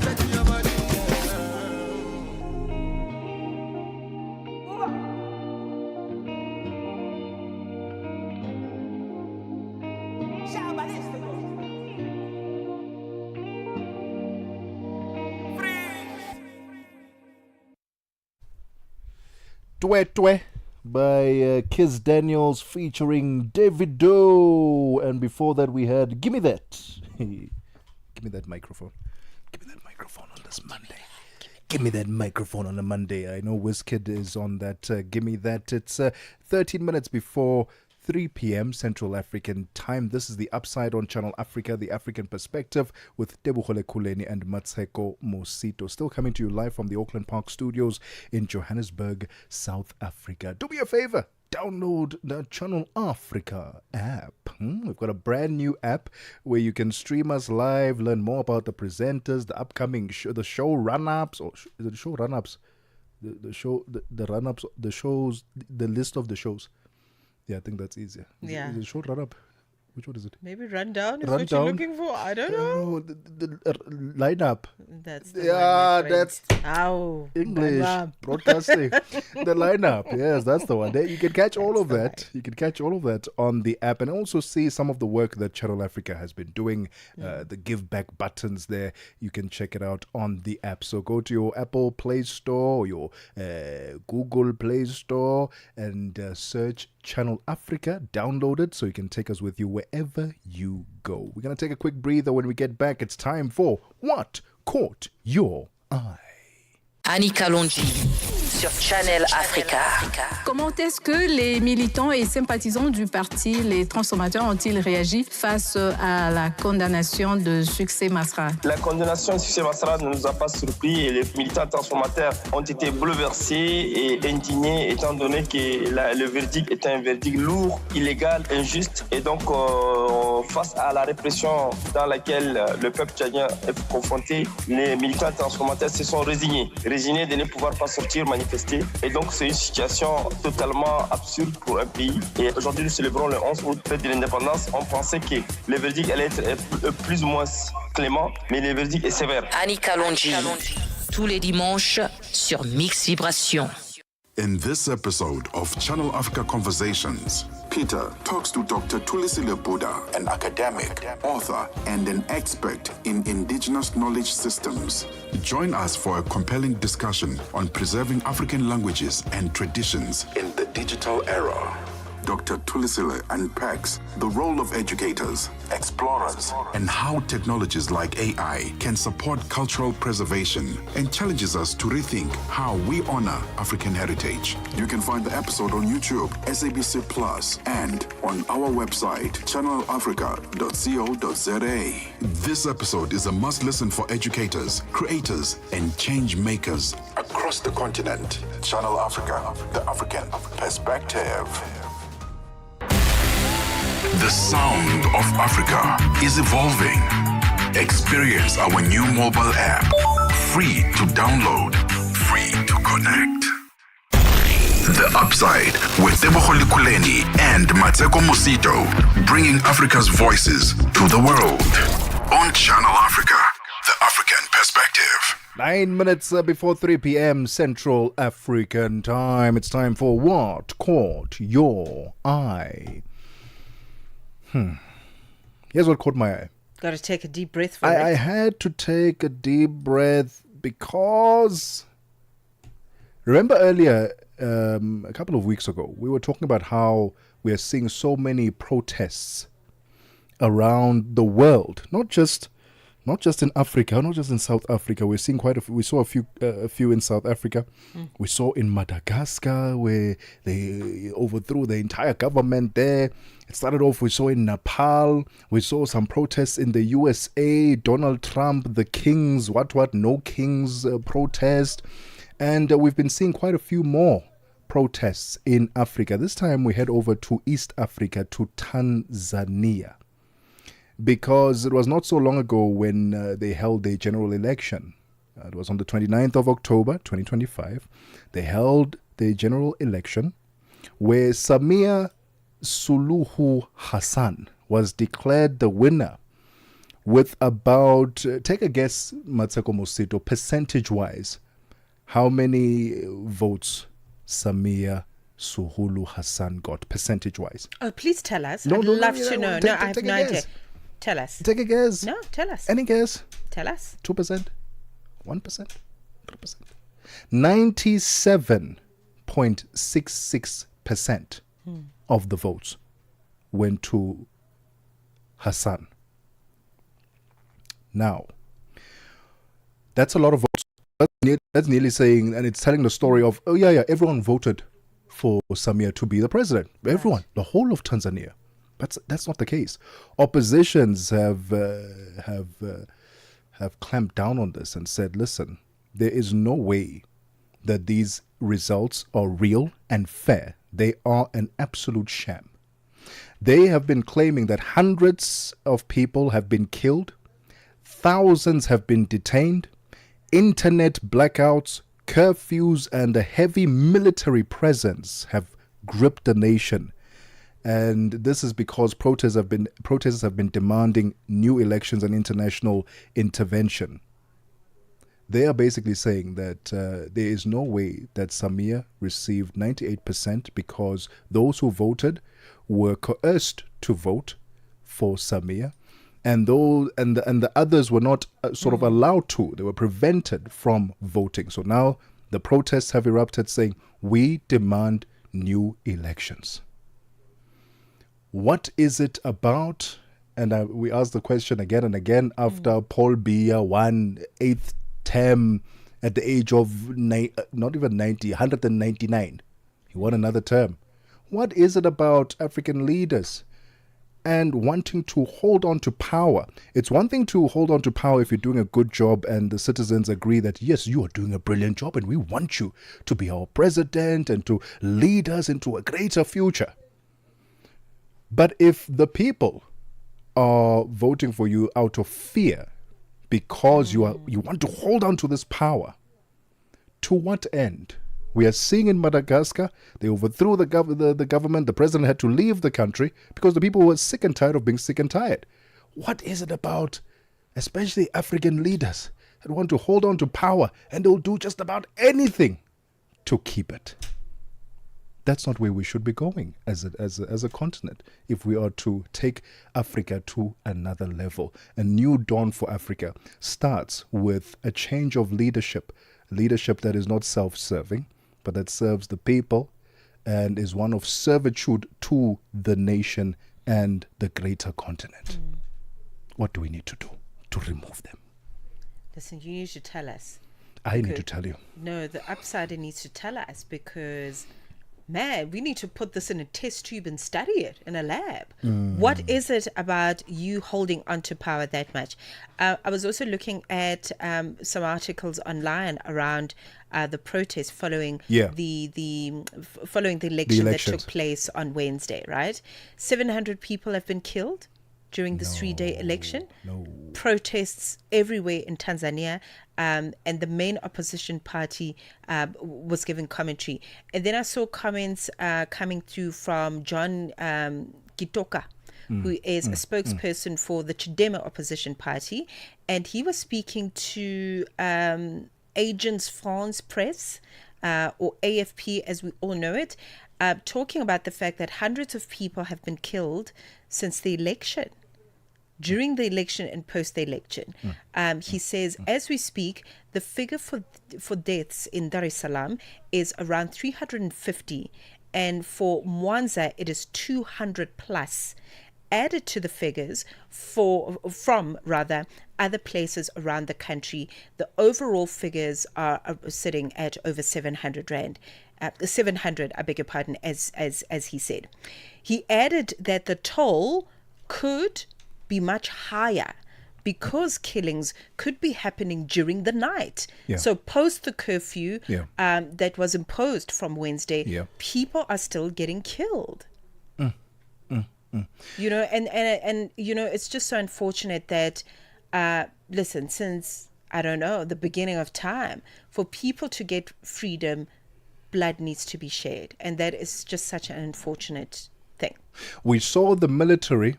Twerk your body. Twe Twe by Kiz Daniels featuring Davido. And before that we had Gimme That. Give me that microphone. Give me that microphone on this Monday. Give me that microphone on a Monday. I know WizKid is on that. Give me that. It's 13 minutes before 3 p.m. Central African time. This is the Upside on Channel Africa, the African Perspective with Tebogo Kuleni and Mmatsheko Mosito. Still coming to you live from the Auckland Park Studios in Johannesburg, South Africa. Do me a favor. Download the Channel Africa app. We've got a brand new app where you can stream us live, learn more about the presenters, the upcoming the show run-ups, or is it show run-ups? The run-ups, the shows, the list of the shows. Yeah, I think that's easier. Is it short run-up? Which one is it? Maybe rundown is what you're looking for. I don't know. The lineup. That's the one, that's English broadcasting. The lineup. Yes, that's the one. There you can catch all of that. You can catch all of that on the app and also see some of the work that Channel Africa has been doing. The give back buttons there. You can check it out on the app. So go to your Apple Play Store or your Google Play Store and search Channel Africa. Download it so you can take us with you wherever you go. We're going to take a quick breather. When we get back, it's time for What Caught Your Eye? Annie Kalonji sur Channel Africa. Comment est-ce que les militants et sympathisants du parti Les Transformateurs ont-ils réagi face à la condamnation de Succès Masra? La condamnation de Succès Masra ne nous a pas surpris et les militants transformateurs ont été bouleversés et indignés étant donné que le verdict est un verdict lourd, illégal, injuste et donc face à la répression dans laquelle le peuple tchadien est confronté, les militants transformateurs se sont résignés de ne pouvoir pas sortir manifester. Et donc, c'est une situation totalement absurde pour un pays. Et aujourd'hui, nous célébrons le 11 août, fête de l'indépendance. On pensait que le verdict allait être plus ou moins clément, mais le verdict est sévère. Annie Kalonji, tous les dimanches sur Mix Vibration. In this episode of Channel Africa Conversations, Peter talks to Dr. Tulisile Buddha, an academic, author, and an expert in indigenous knowledge systems. Join us for a compelling discussion on preserving African languages and traditions in the digital era. Dr. Tulisile unpacks the role of educators, explorers, and how technologies like AI can support cultural preservation, and challenges us to rethink how we honor African heritage. You can find the episode on YouTube, SABC Plus, and on our website, channelafrica.co.za. This episode is a must-listen for educators, creators, and change makers across the continent. Channel Africa, the African Perspective. The sound of Africa is evolving. Experience our new mobile app. Free to download, free to connect. The Upside with Tebogo Kuleni and Mmatsheko bringing Africa's voices to the world. On Channel Africa, the African perspective. 9 minutes before 3 p.m. Central African time. It's time for What Caught Your Eye? Here's what caught my eye. Got to take a deep breath for I it. had to take a deep breath because remember earlier, a couple of weeks ago, we were talking about how we are seeing so many protests around the world, not just in Africa, not just in South Africa. We're seeing quite a few. We saw a few in South Africa. We saw in Madagascar where they overthrew the entire government there. It started off, we saw in Nepal. We saw some protests in the USA. Donald Trump, the kings, no kings protest. And we've been seeing quite a few more protests in Africa. This time we head over to East Africa, to Tanzania. Because it was not so long ago when they held their general election. It was on the 29th of October, 2025. They held their general election where Samia Suluhu Hassan was declared the winner with about, take a guess, Mmatsheko, percentage-wise, how many votes Samia Suluhu Hassan got, percentage-wise? Oh, please tell us. No, I'd no, love no, to know. take- No, I take- have take a no idea. guess. Tell us. Take a guess. No, tell us. Any guess? Tell us. 2%? 1%? 3%? 97.66% of the votes went to Hassan. Now, that's a lot of votes. That's nearly saying, and it's telling the story of, oh yeah, everyone voted for Samia to be the president. Everyone, the whole of Tanzania. That's not the case. Oppositions have clamped down on this and said, listen, there is no way that these results are real and fair. They are an absolute sham. They have been claiming that hundreds of people have been killed, thousands have been detained, internet blackouts, curfews, and a heavy military presence have gripped the nation. And this is because protesters have been demanding new elections and international intervention. They are basically saying that there is no way that Samia received 98% because those who voted were coerced to vote for Samia, and the others were not sort of allowed to. They were prevented from voting. So now the protests have erupted, saying we demand new elections. What is it about? And we asked the question again and again after Paul Biya won 8th term at the age of not even 90, 199. He won another term. What is it about African leaders and wanting to hold on to power? It's one thing to hold on to power if you're doing a good job and the citizens agree that, yes, you are doing a brilliant job and we want you to be our president and to lead us into a greater future. But if the people are voting for you out of fear because you want to hold on to this power, to what end? We are seeing in Madagascar, they overthrew the government. The president had to leave the country because the people were sick and tired of being sick and tired. What is it about, especially African leaders, that want to hold on to power and they'll do just about anything to keep it? That's not where we should be going as a continent if we are to take Africa to another level. A new dawn for Africa starts with a change of leadership that is not self-serving, but that serves the people and is one of servitude to the nation and the greater continent. What do we need to do to remove them? Listen, you need to tell us. I need to tell you. No, the upsider needs to tell us because, man, we need to put this in a test tube and study it in a lab. What is it about you holding onto power that much? I was also looking at some articles online around the protest following following the election that took place on Wednesday, right? 700 people have been killed during this 3-day election. Protests everywhere in Tanzania, and the main opposition party was giving commentary. And then I saw comments coming through from John Kitoka, who is a spokesperson for the Chadema opposition party, and he was speaking to Agence France Presse, or AFP as we all know it, talking about the fact that hundreds of people have been killed since the election, during the election and post the election. He says, as we speak, the figure for deaths in Dar es Salaam is around 350, and for Mwanza it is 200 plus. Added to the figures from other places around the country, the overall figures are sitting at over 700 rand. 700, I beg your pardon, as he said. He added that the toll could be much higher because killings could be happening during the night. So post the curfew that was imposed from Wednesday, people are still getting killed. You know, and you know, it's just so unfortunate that listen, since I don't know, the beginning of time, for people to get freedom, blood needs to be shed, and that is just such an unfortunate thing. We saw the military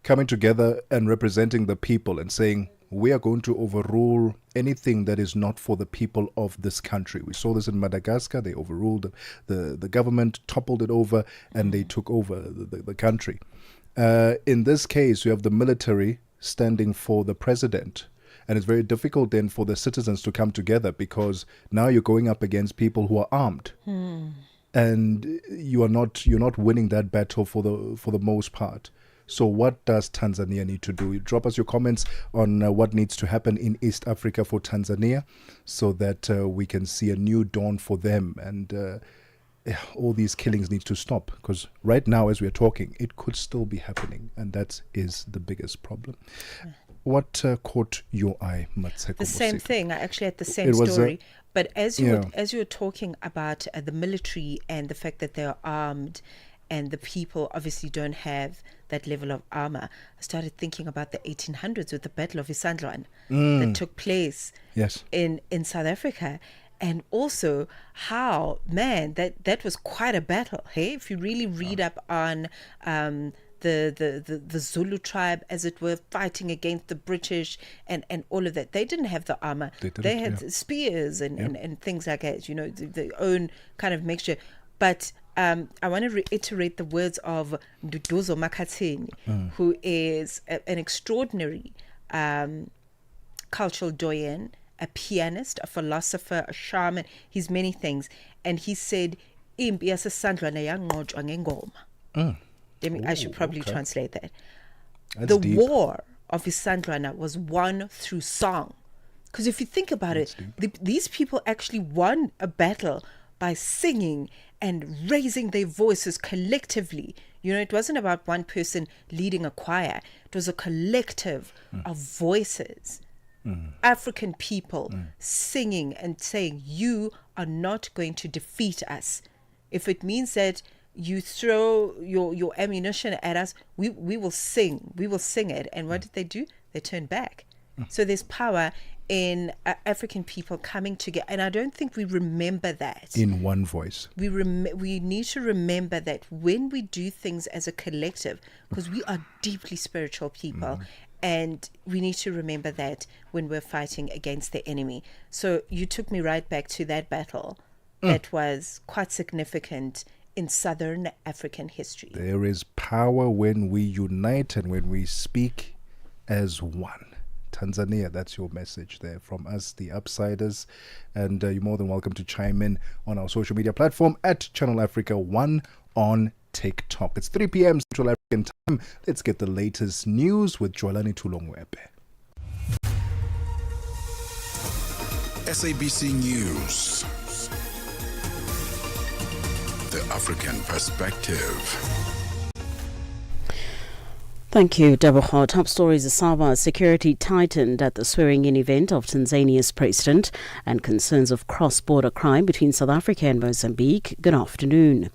coming together and representing the people and saying, we are going to overrule anything that is not for the people of this country. We saw this in Madagascar. They overruled the government, toppled it over, and they took over the country. In this case, you have the military standing for the president. And it's very difficult then for the citizens to come together, because now you're going up against people who are armed. And you're not winning that battle for the most part. So what does Tanzania need to do? Drop us your comments on what needs to happen in East Africa for Tanzania, so that we can see a new dawn for them. And all these killings need to stop, because right now, as we're talking, it could still be happening. And that is the biggest problem. What caught your eye, Mmatsheko? The same thing. I actually had the same story. But as you were talking about the military and the fact that they are armed, and the people obviously don't have that level of armor, I started thinking about the 1800s with the Battle of Isandlwana that took place in South Africa. And also how, man, that was quite a battle. Hey, if you really read up on the Zulu tribe, as it were, fighting against the British and all of that. They didn't have the armor. They had spears and things like that, you know, their own kind of mixture. But I want to reiterate the words of Nduduzo Makatseni, who is an extraordinary cultural doyen, a pianist, a philosopher, a shaman. He's many things. And he said, Impi yasesandlwana yanqotshwa ngengoma. I should probably translate that. The deep. War of Isandlwana was won through song. Because if you think about it, these people actually won a battle by singing and raising their voices collectively. You know, it wasn't about one person leading a choir. It was a collective of voices. African people singing and saying, you are not going to defeat us. If it means that you throw your ammunition at us, we will sing. We will sing it. And what did they do? They turned back. So there's power in African people coming together. And I don't think we remember that. In one voice. We need to remember that when we do things as a collective, because we are deeply spiritual people, and we need to remember that when we're fighting against the enemy. So you took me right back to that battle that was quite significant in Southern African history. There is power when we unite and when we speak as one. Tanzania, that's your message there from us, the Upsiders. And you're more than welcome to chime in on our social media platform at Channel Africa 1 on TikTok. It's 3 p.m. Central African time. Let's get the latest news with Joelani Tulongwepe. SABC News. The African Perspective. Thank you, Tebogo. Top stories: Sawa security tightened at the swearing-in event of Tanzania's president, and concerns of cross-border crime between South Africa and Mozambique. Good afternoon.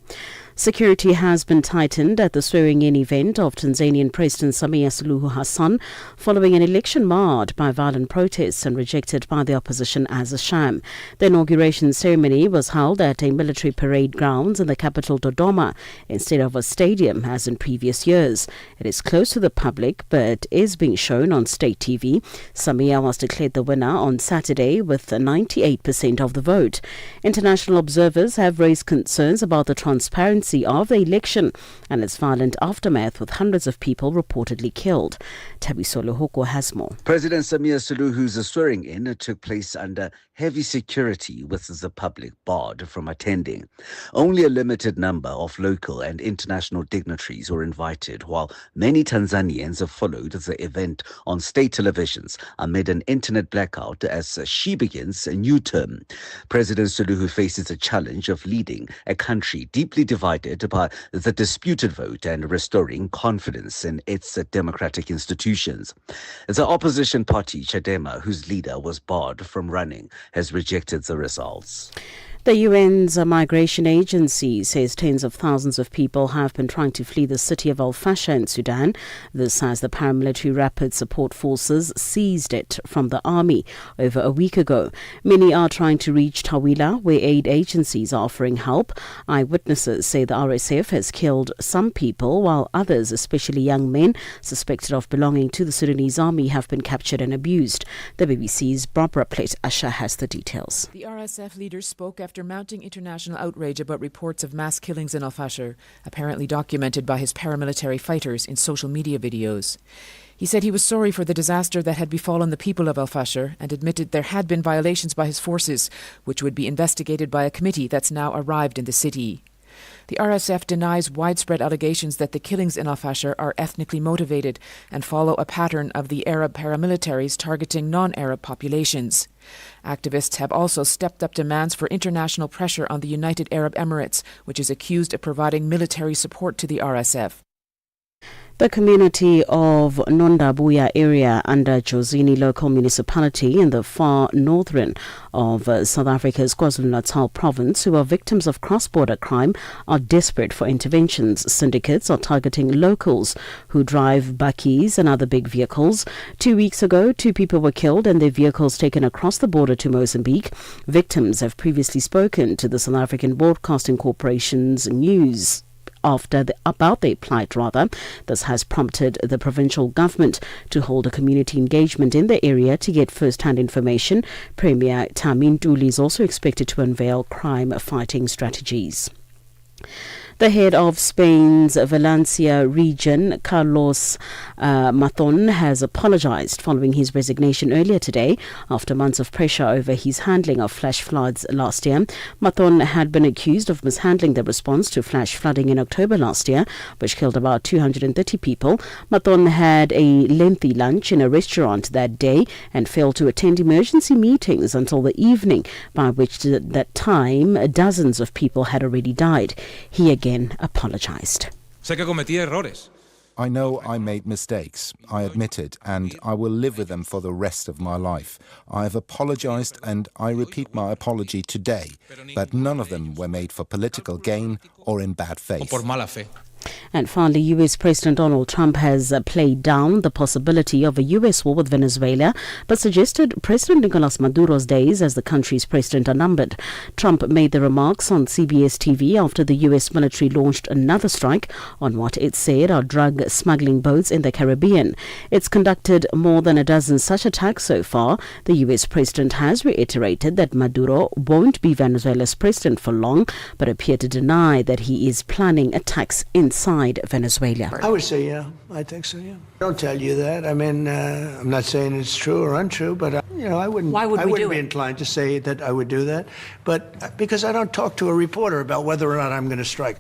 Security has been tightened at the swearing-in event of Tanzanian President Samia Suluhu Hassan following an election marred by violent protests and rejected by the opposition as a sham. The inauguration ceremony was held at a military parade grounds in the capital Dodoma instead of a stadium as in previous years. It is close to the public but is being shown on state TV. Samia was declared the winner on Saturday with 98% of the vote. International observers have raised concerns about the transparency of the election and its violent aftermath, with hundreds of people reportedly killed. Tabisolo Hoko has more. President Samia Suluhu's swearing-in took place under heavy security, with the public barred from attending. Only a limited number of local and international dignitaries were invited, while many Tanzanians have followed the event on state televisions amid an internet blackout as she begins a new term. President Suluhu faces a challenge of leading a country deeply divided by the disputed vote and restoring confidence in its democratic institutions. The opposition party, Chadema, whose leader was barred from running, has rejected the results. The UN's migration agency says tens of thousands of people have been trying to flee the city of Al Fasher in Sudan. This as the paramilitary rapid support forces seized it from the army over a week ago. Many are trying to reach Tawila, where aid agencies are offering help. Eyewitnesses say the RSF has killed some people, while others, especially young men suspected of belonging to the Sudanese army, have been captured and abused. The BBC's Barbara Plate Asha has the details. The RSF leader spoke after mounting international outrage about reports of mass killings in Al Fasher, apparently documented by his paramilitary fighters in social media videos. He said he was sorry for the disaster that had befallen the people of Al Fasher and admitted there had been violations by his forces, which would be investigated by a committee that's now arrived in the city. The RSF denies widespread allegations that the killings in Al Fasher are ethnically motivated and follow a pattern of the Arab paramilitaries targeting non-Arab populations. Activists have also stepped up demands for international pressure on the United Arab Emirates, which is accused of providing military support to the RSF. The community of Nondabuya area under Jozini local municipality in the far northern of South Africa's KwaZulu-Natal province, who are victims of cross-border crime, are desperate for interventions. Syndicates are targeting locals who drive bakkies and other big vehicles. 2 weeks ago, 2 people were killed and their vehicles taken across the border to Mozambique. Victims have previously spoken to the South African Broadcasting Corporation's news about their plight. This has prompted the provincial government to hold a community engagement in the area to get first-hand information. Premier Tamin Duli is also expected to unveil crime-fighting strategies. The head of Spain's Valencia region, Carlos Mathon, has apologized following his resignation earlier today after months of pressure over his handling of flash floods last year. Mathon had been accused of mishandling the response to flash flooding in October last year, which killed about 230 people. Mathon had a lengthy lunch in a restaurant that day and failed to attend emergency meetings until the evening, by which that time dozens of people had already died. He again apologized. I know I made mistakes, I admit it, and I will live with them for the rest of my life. I have apologized and I repeat my apology today, but none of them were made for political gain or in bad faith. And finally, US President Donald Trump has played down the possibility of a US war with Venezuela, but suggested President Nicolas Maduro's days as the country's president are numbered. Trump made the remarks on CBS TV after the US military launched another strike on what it said are drug smuggling boats in the Caribbean. It's conducted more than a dozen such attacks so far. The US president has reiterated that Maduro won't be Venezuela's president for long, but appeared to deny that he is planning attacks inside Venezuela. I would say, yeah, I think so, yeah. I don't tell you that. I mean, I'm not saying it's true or untrue, but, I wouldn't, I wouldn't be inclined to say that I would do that. But because I don't talk to a reporter about whether or not I'm going to strike.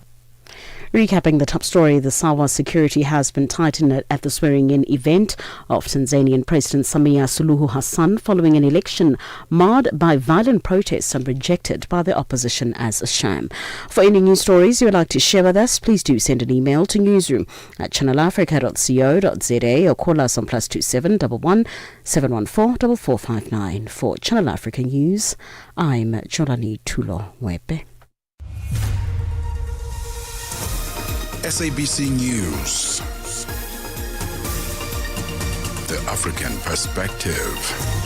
Recapping the top story, the Sawa security has been tightened at the swearing-in event of Tanzanian President Samia Suluhu Hassan following an election marred by violent protests and rejected by the opposition as a sham. For any news stories you would like to share with us, please do send an email to newsroom@channelafrica.co.za or call us on +27 11 714 4459. For Channel Africa News, I'm Jolani Tulo Wepe. SABC News. The African Perspective.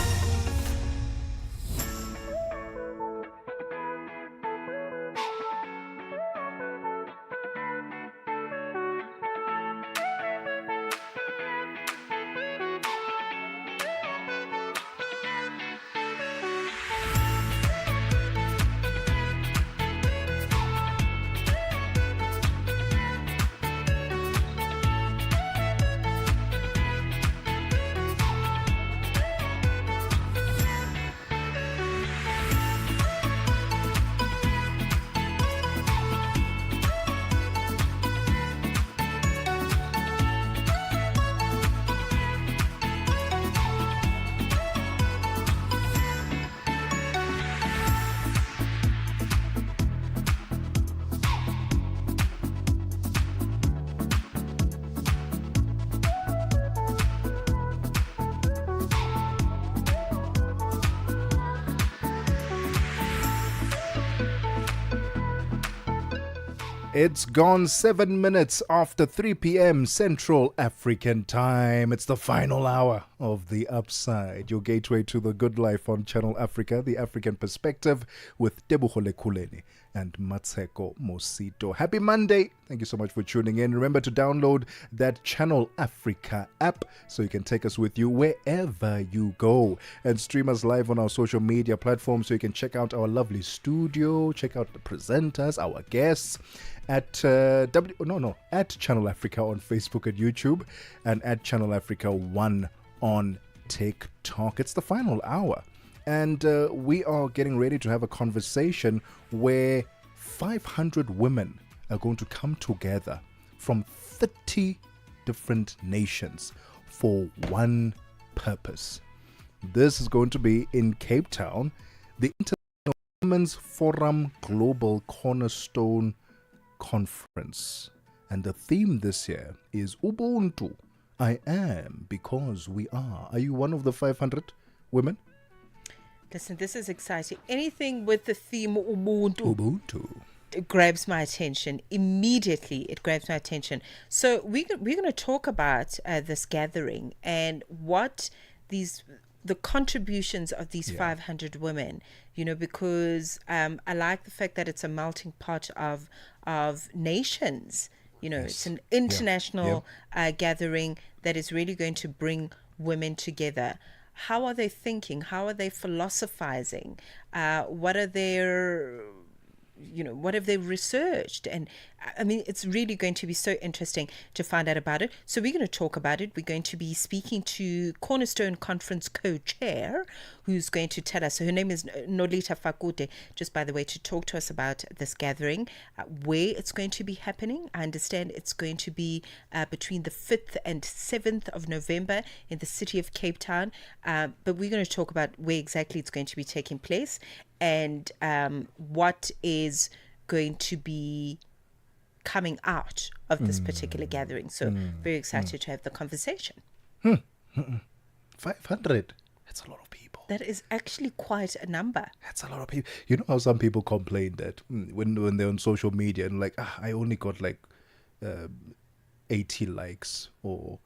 It's gone 7 minutes after 3 p.m. Central African Time. It's the final hour of The Upside, your gateway to the good life on Channel Africa, the African Perspective, with Tebogo and Mmatsheko Mosito. Happy Monday. Thank you so much for tuning in. Remember to download that Channel Africa app so you can take us with you wherever you go, and stream us live on our social media platforms so you can check out our lovely studio, check out the presenters, our guests at Channel Africa on Facebook and YouTube, and at Channel Africa 1 on TikTok. It's the final hour, and we are getting ready to have a conversation where 500 women are going to come together from 30 different nations for one purpose. This is going to be in Cape Town, the International Women's Forum Global Cornerstone Conference. And the theme this year is Ubuntu. I am because we are. Are you one of the 500 women? Listen, this is exciting. Anything with the theme Ubuntu. It grabs my attention immediately. It grabs my attention. So we're going to talk about this gathering and what the contributions of these 500 women, because I like the fact that it's a melting pot of nations. It's an international gathering that is really going to bring women together. How are they thinking? How are they philosophizing? What are their what have they researched? And I mean, it's really going to be so interesting to find out about it. So we're going to talk about it. We're going to be speaking to Cornerstone Conference co-chair, who's going to tell us. So her name is Nolita Fakute, just by the way, to talk to us about this gathering, where it's going to be happening. I understand it's going to be between the 5th and 7th of November in the city of Cape Town. But we're going to talk about where exactly it's going to be taking place, and what is going to be coming out of this particular gathering. So very excited to have the conversation. 500. That's a lot of people. That is actually quite a number. That's a lot of people. You know how some people complain that when they're on social media and like, I only got like 80 likes or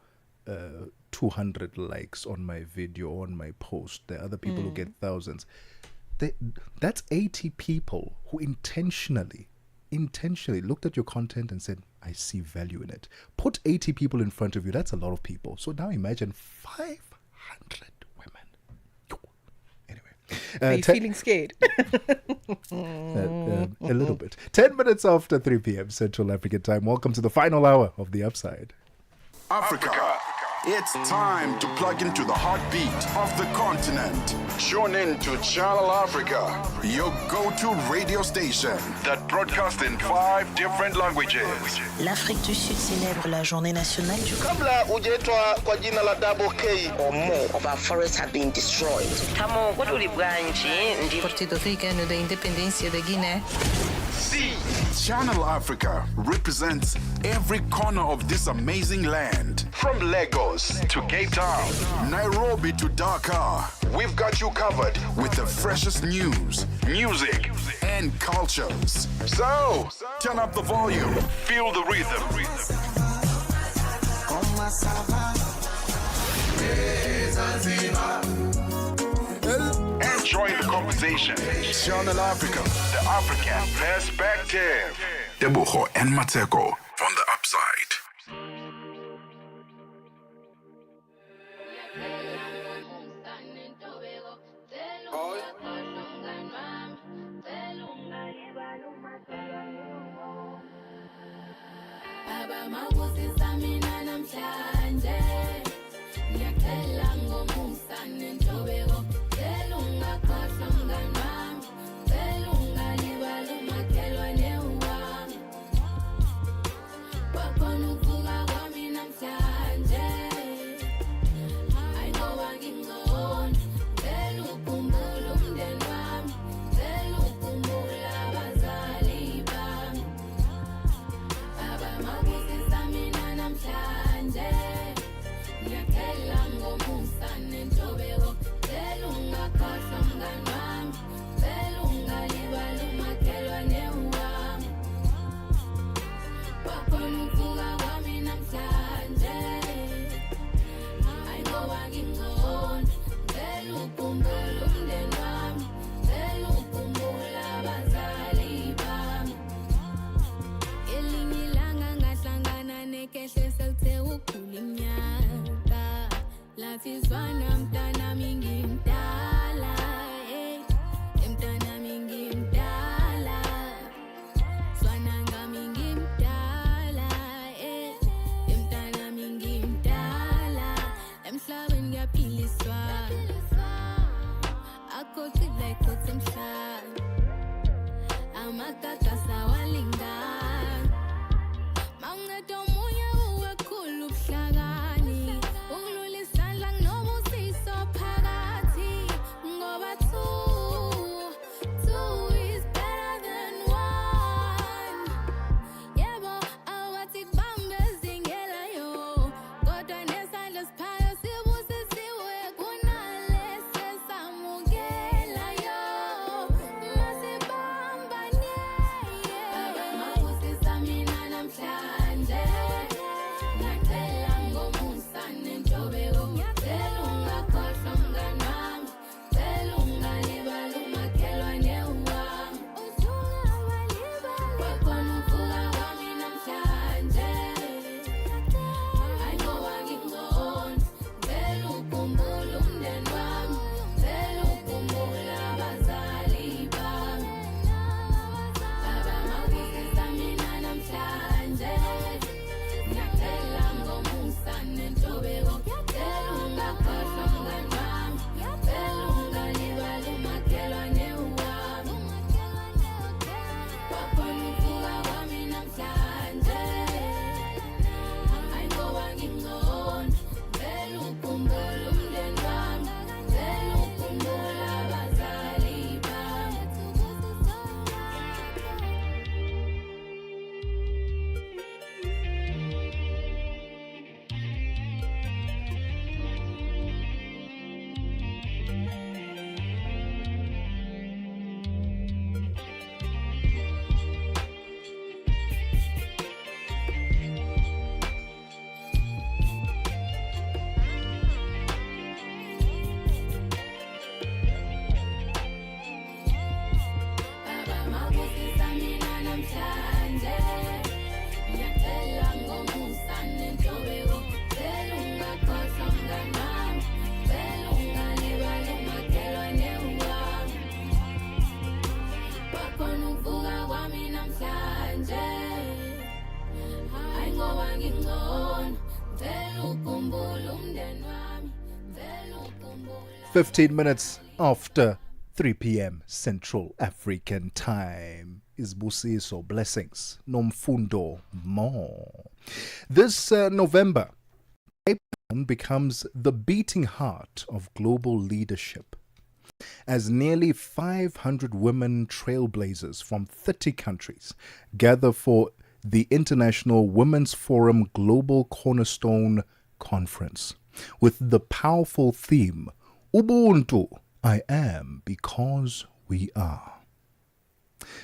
200 likes on my video or on my post. There are other people who get thousands. That's 80 people who intentionally looked at your content and said, I see value in it. Put 80 people in front of you. That's a lot of people. So now imagine 500 women. Anyway. Are you feeling scared? A little bit. 10 minutes after 3 p.m. Central African Time. Welcome to the final hour of The Upside. Africa. It's time to plug into the heartbeat of the continent. Tune in to Channel Africa, your go-to radio station that broadcasts in 5 different languages. L'Afrique du Sud célèbre la journée nationale du Kabla hujaitwa kwa jina la Double K or more of our forests have been destroyed. Tamo Partido Africano da Independência da Guiné. See, Channel Africa represents every corner of this amazing land. From Lagos to Cape Town, Nairobi to Dakar, We've got you covered with the freshest news, music, and cultures. So, turn up the volume, feel the rhythm. And join the conversation. Channel Africa, the African perspective. Tebogo and Mmatsheko on the upside. ngingcono, ngicela ukhumbule umndeni wami, ngicela ukhumbule. 15 minutes after 3 p.m. Central African Time. Isibusiso, blessings, nomfundo more. This November, Cape Town becomes the beating heart of global leadership, as nearly 500 women trailblazers from 30 countries gather for the International Women's Forum Global Cornerstone Conference with the powerful theme, Ubuntu, I am because we are.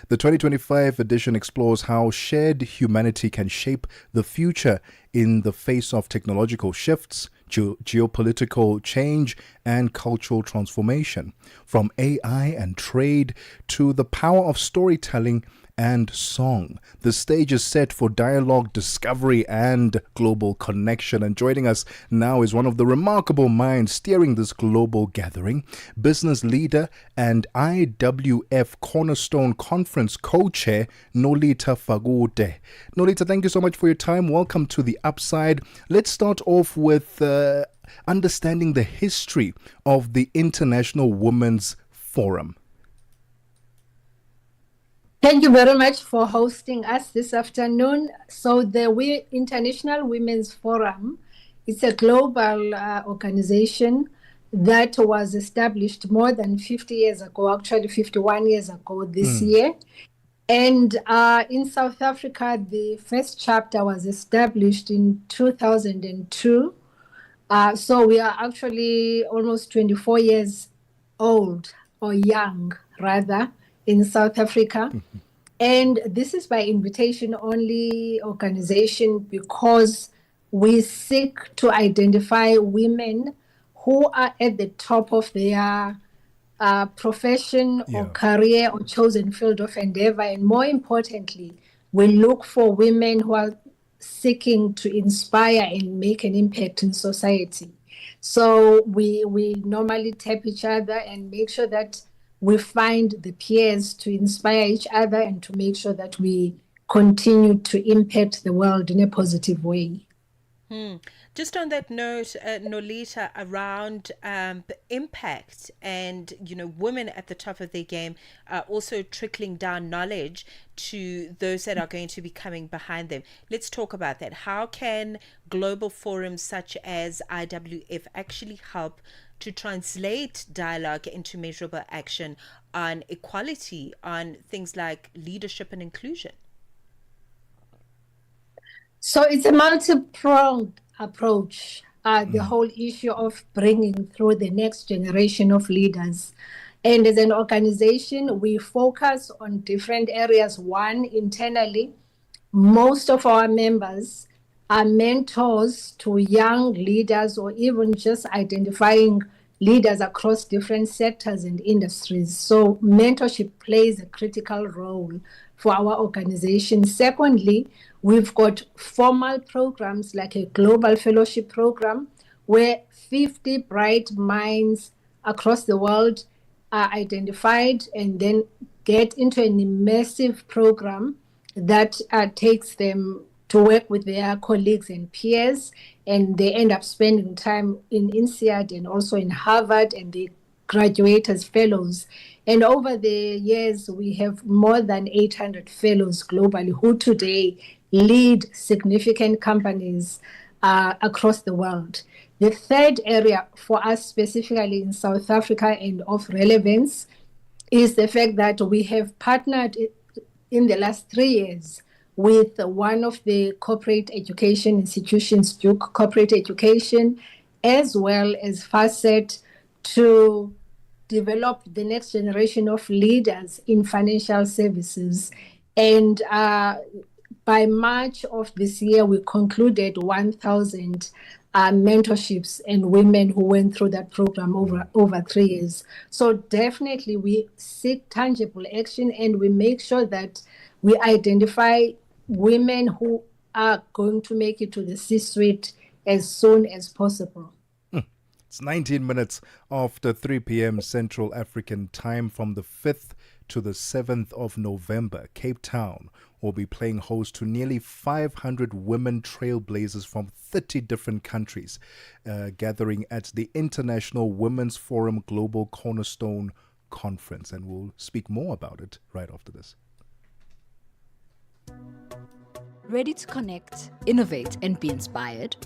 The 2025 edition explores how shared humanity can shape the future in the face of technological shifts, geopolitical change, and cultural transformation. From AI and trade to the power of storytelling and song. The stage is set for dialogue, discovery, and global connection. And joining us now is one of the remarkable minds steering this global gathering, business leader and IWF Cornerstone Conference co-chair, Nolita Fagute. Nolita, thank you so much for your time. Welcome to The Upside. Let's start off with understanding the history of the International Women's Forum. Thank you very much for hosting us this afternoon. So the International Women's Forum is a global organization that was established more than 50 years ago, actually 51 years ago this year. And in South Africa, the first chapter was established in 2002. So we are actually almost 24 years old, or young rather, in South Africa. And this is by invitation only organization because we seek to identify women who are at the top of their profession or career or chosen field of endeavor. And more importantly, we look for women who are seeking to inspire and make an impact in society. So we normally tap each other and make sure that we find the peers to inspire each other and to make sure that we continue to impact the world in a positive way. Just on that note, Nolita, around the impact and, women at the top of their game, also trickling down knowledge to those that are going to be coming behind them. Let's talk about that. How can global forums such as IWF actually help to translate dialogue into measurable action on equality, on things like leadership and inclusion? So it's a multi-pronged approach, the whole issue of bringing through the next generation of leaders. And as an organization, we focus on different areas. One, internally, most of our members are mentors to young leaders or even just identifying leaders across different sectors and industries. So mentorship plays a critical role for our organization. Secondly, we've got formal programs like a global fellowship program where 50 bright minds across the world are identified and then get into an immersive program that takes them to work with their colleagues and peers, and they end up spending time in INSEAD and also in Harvard, and they graduate as fellows. And over the years, we have more than 800 fellows globally who today lead significant companies across the world. The third area for us specifically in South Africa and of relevance is the fact that we have partnered in the last 3 years with one of the corporate education institutions, Duke Corporate Education, as well as FACET, to develop the next generation of leaders in financial services. And by March of this year, we concluded 1,000 mentorships and women who went through that program over 3 years. So definitely we seek tangible action, and we make sure that we identify women who are going to make it to the C-suite as soon as possible. It's 19 minutes after 3 p.m. Central African time. From the 5th to the 7th of November, Cape Town will be playing host to nearly 500 women trailblazers from 30 different countries, gathering at the International Women's Forum Global Cornerstone Conference. And we'll speak more about it right after this. Ready to connect, innovate, and be inspired?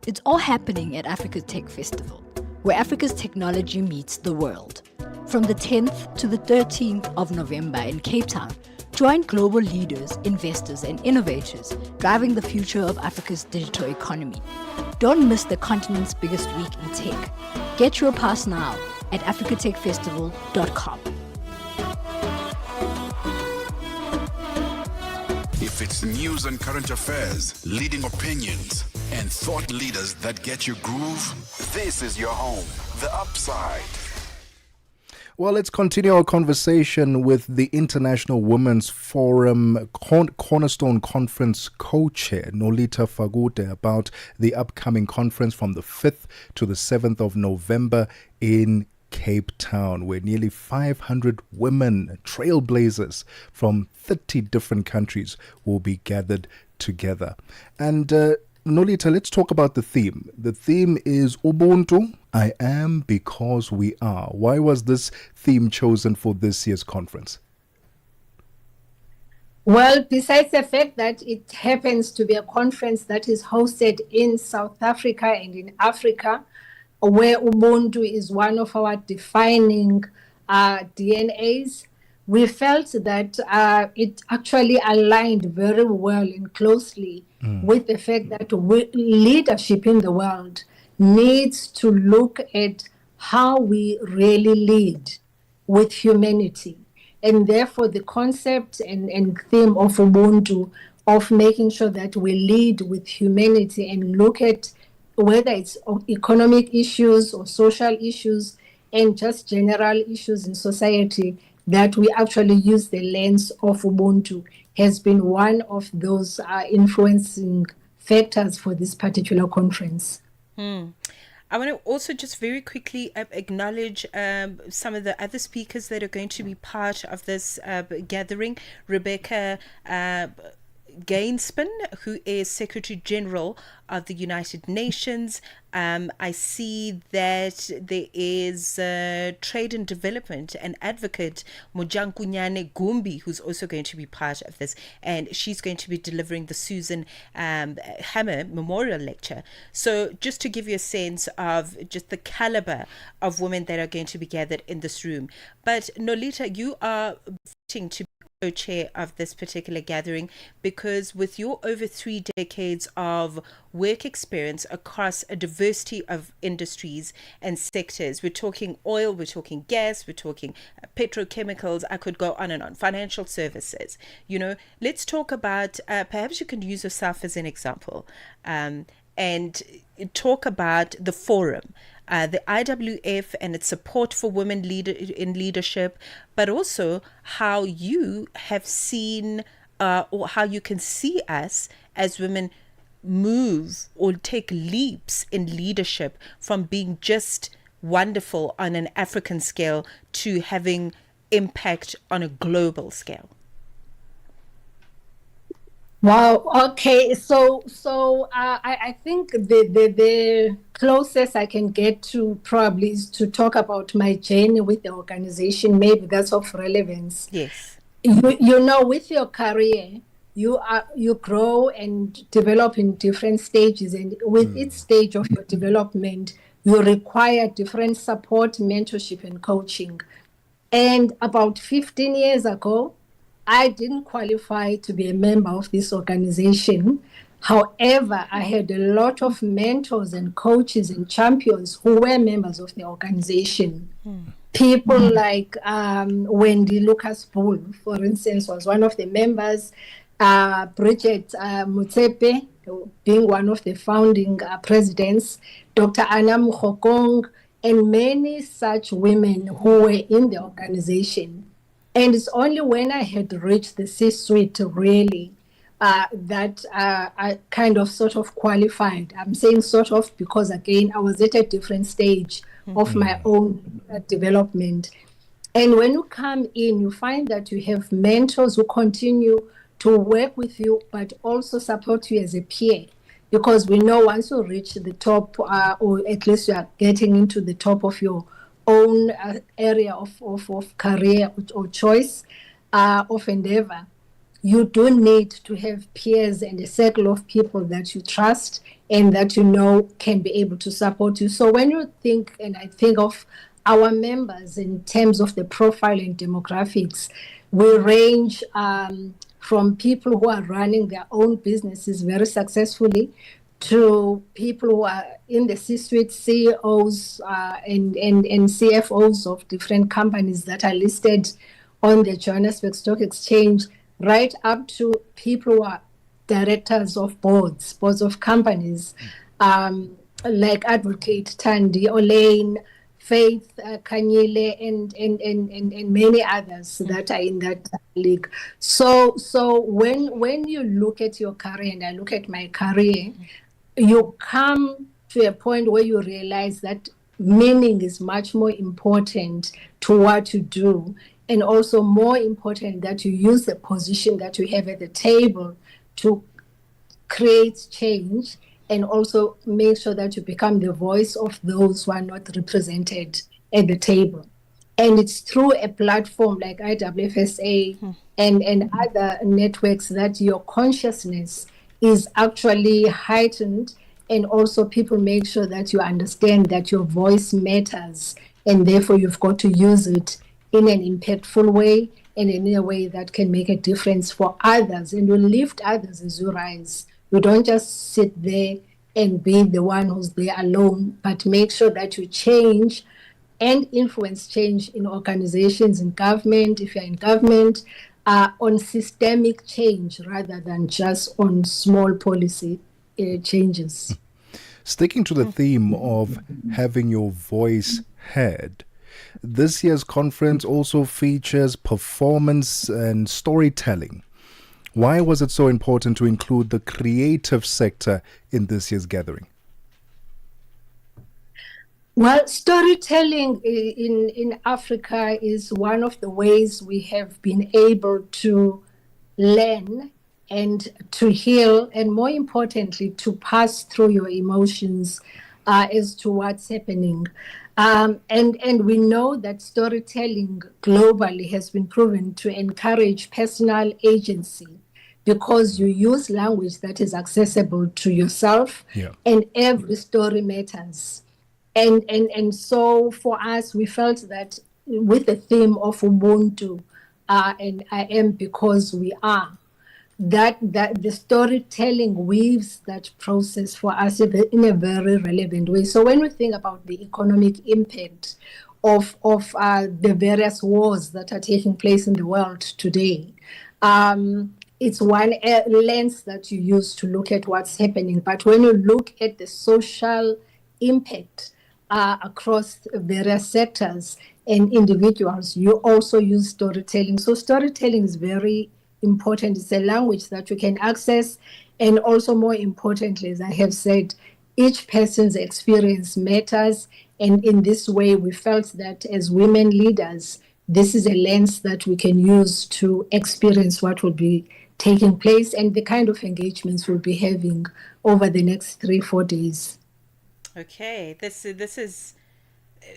It's all happening at Africa's Tech Festival, where Africa's technology meets the world. From the 10th to the 13th of November in Cape Town, join global leaders, investors, and innovators driving the future of Africa's digital economy. Don't miss the continent's biggest week in tech. Get your pass now at africatechfestival.com. If it's news and current affairs, leading opinions, and thought leaders that get your groove, this is your home, The Upside. Well, let's continue our conversation with the International Women's Forum Cornerstone Conference co-chair, Nolita Fagute, about the upcoming conference from the 5th to the 7th of November in Cape Town, where nearly 500 women, trailblazers from 30 different countries will be gathered together. And Nolita, let's talk about the theme. The theme is Ubuntu, I am because we are. Why was this theme chosen for this year's conference? Well, besides the fact that it happens to be a conference that is hosted in South Africa and in Africa, where Ubuntu is one of our defining DNAs, we felt that it actually aligned very well and closely with the fact that leadership in the world needs to look at how we really lead with humanity. And therefore, the concept and theme of Ubuntu, of making sure that we lead with humanity and look at whether it's economic issues or social issues and just general issues in society, that we actually use the lens of Ubuntu, has been one of those influencing factors for this particular conference. I want to also just very quickly acknowledge some of the other speakers that are going to be part of this gathering. Rebecca Gainspan, who is Secretary General of the United Nations. I see that there is Trade and Development and Advocate Mojankunyane Gumbi, who's also going to be part of this, and she's going to be delivering the Susan Hammer Memorial Lecture. So just to give you a sense of just the caliber of women that are going to be gathered in this room. But Nolita, you are voting to co-chair of this particular gathering because with your over 3 decades of work experience across a diversity of industries and sectors, we're talking oil, we're talking gas, we're talking petrochemicals, I could go on and on, financial services, let's talk about, perhaps you can use yourself as an example, and talk about the forum, the IWF and its support for women in leadership, but also how you have seen or how you can see us as women move or take leaps in leadership from being just wonderful on an African scale to having impact on a global scale. Wow. Okay. So I think the closest I can get to probably is to talk about my journey with the organization. Maybe that's of relevance. Yes. With your career, you grow and develop in different stages, and with each stage of your development, you require different support, mentorship, and coaching. And about 15 years ago, I didn't qualify to be a member of this organization. However, I had a lot of mentors and coaches and champions who were members of the organization. People like Wendy Lucas Bull, for instance, was one of the members. Bridget Mutsepe, being one of the founding presidents. Dr. Anna Mukhokong, and many such women who were in the organization. And it's only when I had reached the C-suite, really, that I kind of sort of qualified. I'm saying sort of because, again, I was at a different stage of my own development. And when you come in, you find that you have mentors who continue to work with you, but also support you as a peer. Because we know once you reach the top, or at least you are getting into the top of your own area of career or choice of endeavor, you do need to have peers and a circle of people that you trust and that you know can be able to support you. So when you think, and I think of our members in terms of the profile and demographics, we range from people who are running their own businesses very successfully to people who are in the C-suite, CEOs and CFOs of different companies that are listed on the Johannesburg Stock Exchange, right up to people who are directors of boards of companies, like Advocate Tandi Olaine, Faith Kanyile, and many others that are in that league. So when you look at your career, and I look at my career, you come to a point where you realize that meaning is much more important to what you do, and also more important that you use the position that you have at the table to create change, and also make sure that you become the voice of those who are not represented at the table. And it's through a platform like IWFSA and other networks that your consciousness is actually heightened, and also people make sure that you understand that your voice matters, and therefore you've got to use it in an impactful way and in a way that can make a difference for others, and you lift others as you rise. You don't just sit there and be the one who's there alone, but make sure that you change and influence change in organizations, in government, if you're in government, on systemic change rather than just on small policy changes. Sticking to the theme of having your voice heard, this year's conference also features performance and storytelling. Why was it so important to include the creative sector in this year's gathering? Well, storytelling in Africa is one of the ways we have been able to learn and to heal, and more importantly, to pass through your emotions as to what's happening. And we know that storytelling globally has been proven to encourage personal agency, because you use language that is accessible to yourself, and every story matters. And so for us, we felt that with the theme of Ubuntu, and I am because we are, that the storytelling weaves that process for us in a very relevant way. So when we think about the economic impact of the various wars that are taking place in the world today, it's one lens that you use to look at what's happening. But when you look at the social impact across various sectors and individuals, you also use storytelling. So storytelling is very important. It's a language that you can access, and also more importantly, as I have said, each person's experience matters. And in this way, we felt that as women leaders, this is a lens that we can use to experience what will be taking place and the kind of engagements we'll be having over the next 3-4 days. Okay, this is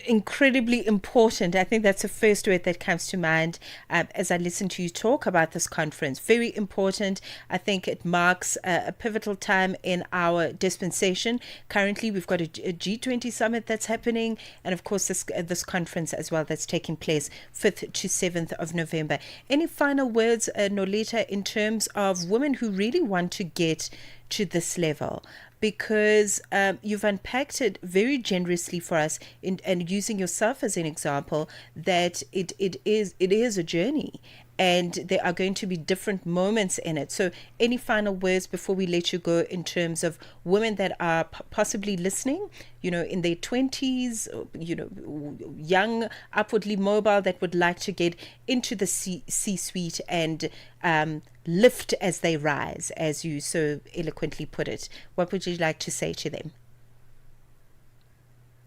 incredibly important. I think that's the first word that comes to mind as I listen to you talk about this conference. Very important. I think it marks a pivotal time in our dispensation. Currently, we've got a G20 summit that's happening, and of course this conference as well that's taking place 5th to 7th of November. Any final words, Nolita, in terms of women who really want to get to this level? Because you've unpacked it very generously for us, and using yourself as an example, that it is a journey, and there are going to be different moments in it. So any final words before we let you go in terms of women that are possibly listening, in their 20s, young, upwardly mobile, that would like to get into the C-suite and lift as they rise, as you so eloquently put it? What would you like to say to them?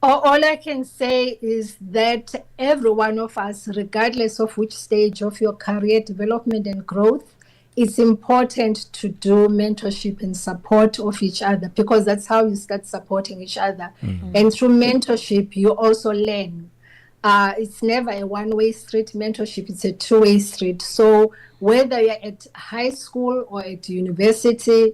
All I can say is that every one of us, regardless of which stage of your career development and growth, it's important to do mentorship and support of each other, because that's how you start supporting each other. And through mentorship, you also learn. It's never a one-way street. Mentorship, it's a two-way street. So whether you're at high school or at university,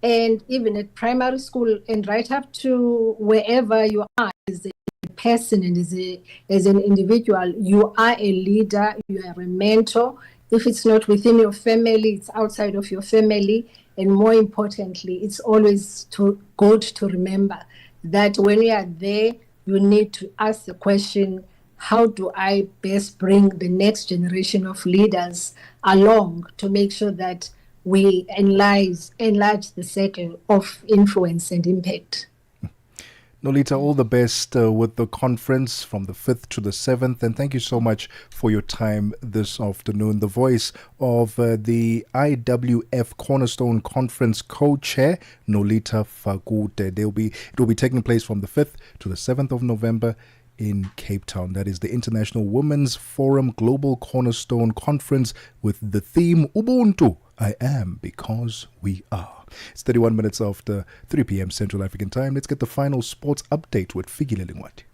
and even at primary school, and right up to wherever you are as a person and as an individual, you are a leader, you are a mentor, If it's not within your family, it's outside of your family. And more importantly, it's always good to remember that when you are there, you need to ask the question, how do I best bring the next generation of leaders along to make sure that we enlarge the circle of influence and impact? Nolita, all the best with the conference from the 5th to the 7th. And thank you so much for your time this afternoon. The voice of the IWF Cornerstone Conference co-chair, Nolita Fakute. It will be taking place from the 5th to the 7th of November in Cape Town. That is the International Women's Forum Global Cornerstone Conference with the theme Ubuntu, I am because we are. It's 31 minutes after 3 p.m. Central African Time. Let's get the final sports update with Figile Lingwati.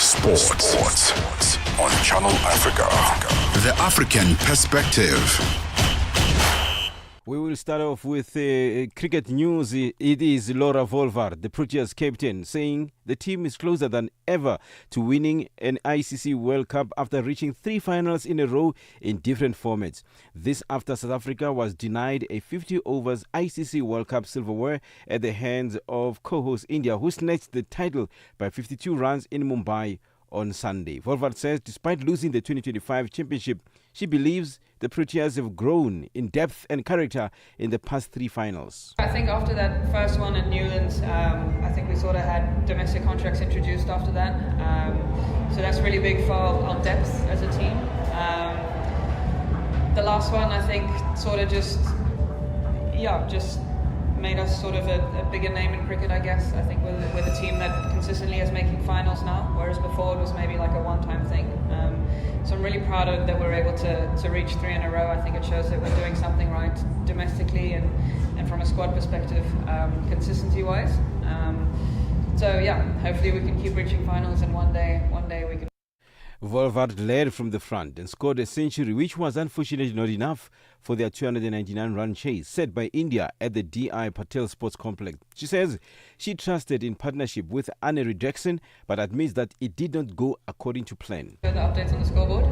Sports on Channel Africa. The African perspective. We will start off with cricket news. It is Laura Volvard, the Proteas captain, saying the team is closer than ever to winning an ICC World Cup after reaching 3 finals in a row in different formats. This after South Africa was denied a 50 overs ICC World Cup silverware at the hands of co-host India, who snatched the title by 52 runs in Mumbai on Sunday. Volvard says despite losing the 2025 championship, she believes the Proteas have grown in depth and character in the past 3 finals. I think after that first one at Newlands, I think we sort of had domestic contracts introduced after that. So that's really big for our depth as a team. The last one, I think, sort of just made us sort of a bigger name in cricket, I guess. I think we're the team that consistently is making finals now, whereas before it was maybe like a one-time thing. So I'm really proud of that we're able to reach 3 in a row. I think it shows that we're doing something right domestically and from a squad perspective, consistency-wise. So yeah, hopefully we can keep reaching finals, and one day we can. Volvard led from the front and scored a century, which was unfortunately not enough for their 299-run chase set by India at the D.I. Patel Sports Complex. She says she trusted in partnership with Anne Jackson, but admits that it did not go according to plan. The updates on the scoreboard.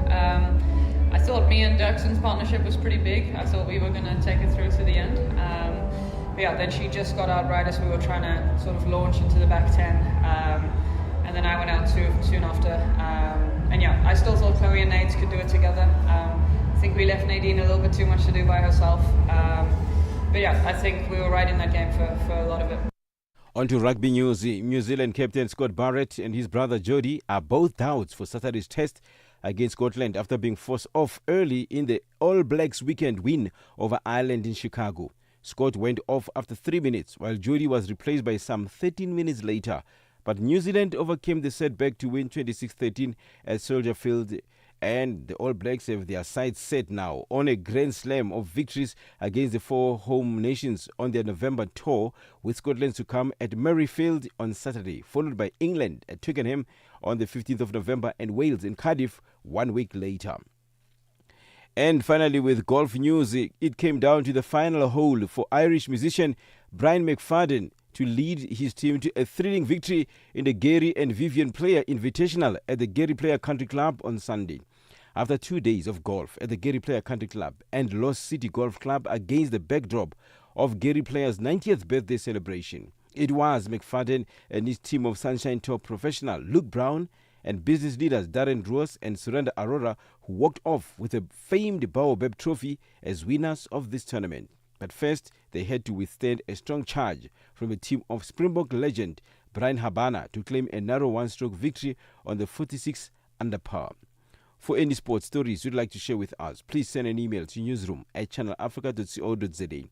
I thought me and Jackson's partnership was pretty big. I thought we were going to take it through to the end. But yeah, then she just got out right as we were trying to sort of launch into the back 10. And then I went out soon after. And yeah, I still thought Chloe and Nate could do it together. I think we left Nadine a little bit too much to do by herself. But yeah, I think we were right in that game for a lot of it. On to rugby news. New Zealand captain Scott Barrett and his brother Jody are both doubts for Saturday's test against Scotland after being forced off early in the All Blacks weekend win over Ireland in Chicago. Scott went off after 3 minutes, while Jody was replaced by some 13 minutes later. But New Zealand overcame the setback to win 26-13 at Soldier Field, and the All Blacks have their sights set now on a grand slam of victories against the 4 home nations on their November tour, with Scotland to come at Murrayfield on Saturday, followed by England at Twickenham on the 15th of November and Wales in Cardiff 1 week later. And finally, with golf news, it came down to the final hole for Irish musician Brian McFadden to lead his team to a thrilling victory in the Gary and Vivian Player Invitational at the Gary Player Country Club on Sunday. After 2 days of golf at the Gary Player Country Club and Lost City Golf Club against the backdrop of Gary Player's 90th birthday celebration, it was McFadden and his team of Sunshine Top professional Luke Brown and business leaders Darren Ross and Surrender Arora who walked off with a famed Baobab trophy as winners of this tournament. But first, they had to withstand a strong charge from a team of Springbok legend Brian Habana to claim a narrow one-stroke victory on the 46 under par. For any sports stories you'd like to share with us, please send an email to newsroom@channelafrica.co.za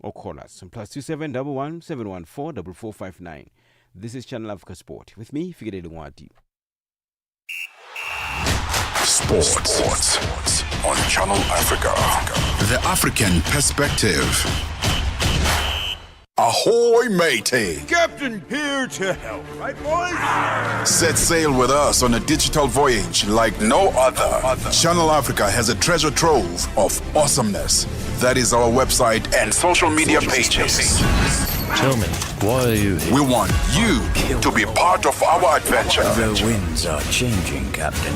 or call us on +27 11 714 4459. This is Channel Africa Sport with me, Figile Lungwati. Sports on Channel Africa. The African perspective. Ahoy, matey! Captain here to help, right, boys? Set sail with us on a digital voyage like no other. Channel Africa has a treasure trove of awesomeness. That is our website and social media pages. Tell me, why are you here? We want you to be part of our adventure. The winds are changing, Captain.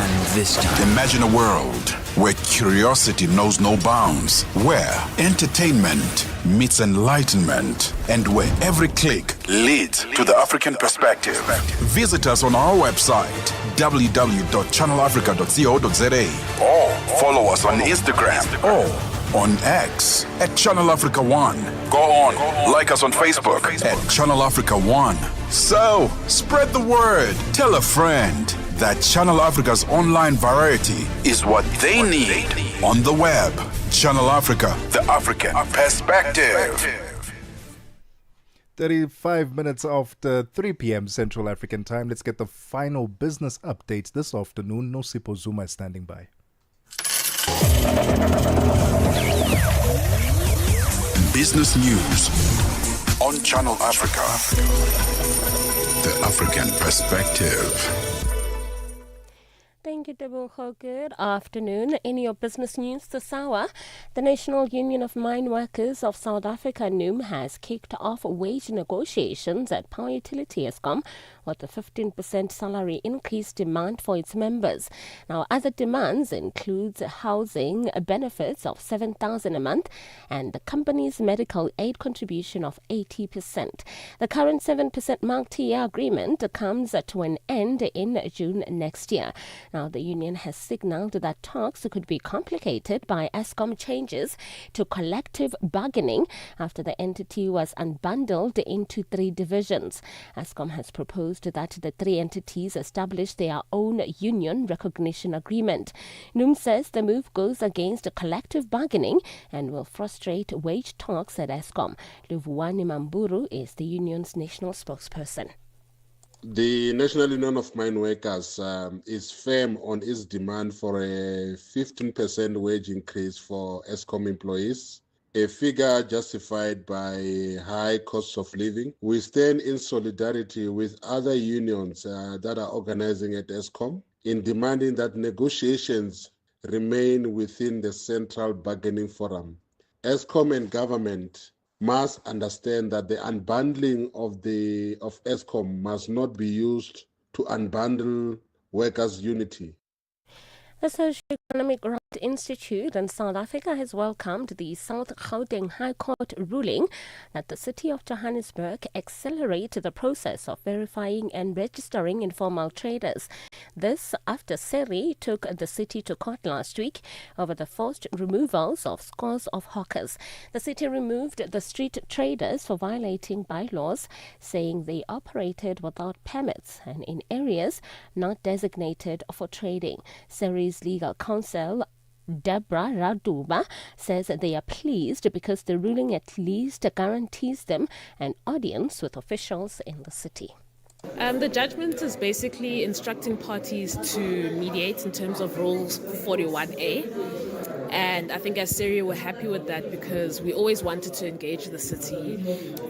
And this time... Imagine a world where curiosity knows no bounds, where entertainment meets enlightenment, and where every click leads to the African perspective. Visit us on our website, www.channelafrica.co.za, or follow us on Instagram or on X at Channel Africa 1. Go on, like us on Facebook at Channel Africa 1. So, spread the word. Tell a friend that Channel Africa's online variety is what they need on the web. Channel Africa, the African perspective. 35 minutes after 3 p.m. Central African time. Let's get the final business updates this afternoon. Nosipho Zuma is standing by. Business news on Channel Africa. The African perspective. Thank you, Tebogo. Good afternoon. In your business news this hour, the National Union of Mine Workers of South Africa, NUM, has kicked off wage negotiations at Power Utility Eskom with a 15% salary increase demand for its members. Now, other demands include housing benefits of 7,000 a month and the company's medical aid contribution of 80%. The current 7% multi-year agreement comes to an end in June next year. Now, the union has signaled that talks could be complicated by Eskom changes to collective bargaining after the entity was unbundled into 3 divisions. Eskom has proposed that the 3 entities establish their own union recognition agreement. NUM says the move goes against collective bargaining and will frustrate wage talks at Eskom. Luvuani Mamburu is the union's national spokesperson. The National Union of Mine Workers is firm on its demand for a 15% wage increase for Eskom employees, a figure justified by high costs of living. We stand in solidarity with other unions that are organizing at Eskom in demanding that negotiations remain within the Central Bargaining Forum. Eskom and government must understand that the unbundling of Eskom must not be used to unbundle workers' unity. The Socio-Economic Growth Institute in South Africa has welcomed the South Gauteng High Court ruling that the city of Johannesburg accelerate the process of verifying and registering informal traders. This after SERI took the city to court last week over the forced removals of scores of hawkers. The city removed the street traders for violating bylaws, saying they operated without permits and in areas not designated for trading. SERI's legal counsel Deborah Raduba says they are pleased because the ruling at least guarantees them an audience with officials in the city. The judgment is basically instructing parties to mediate in terms of Rules 41A. And I think as Syria, we're happy with that because we always wanted to engage the city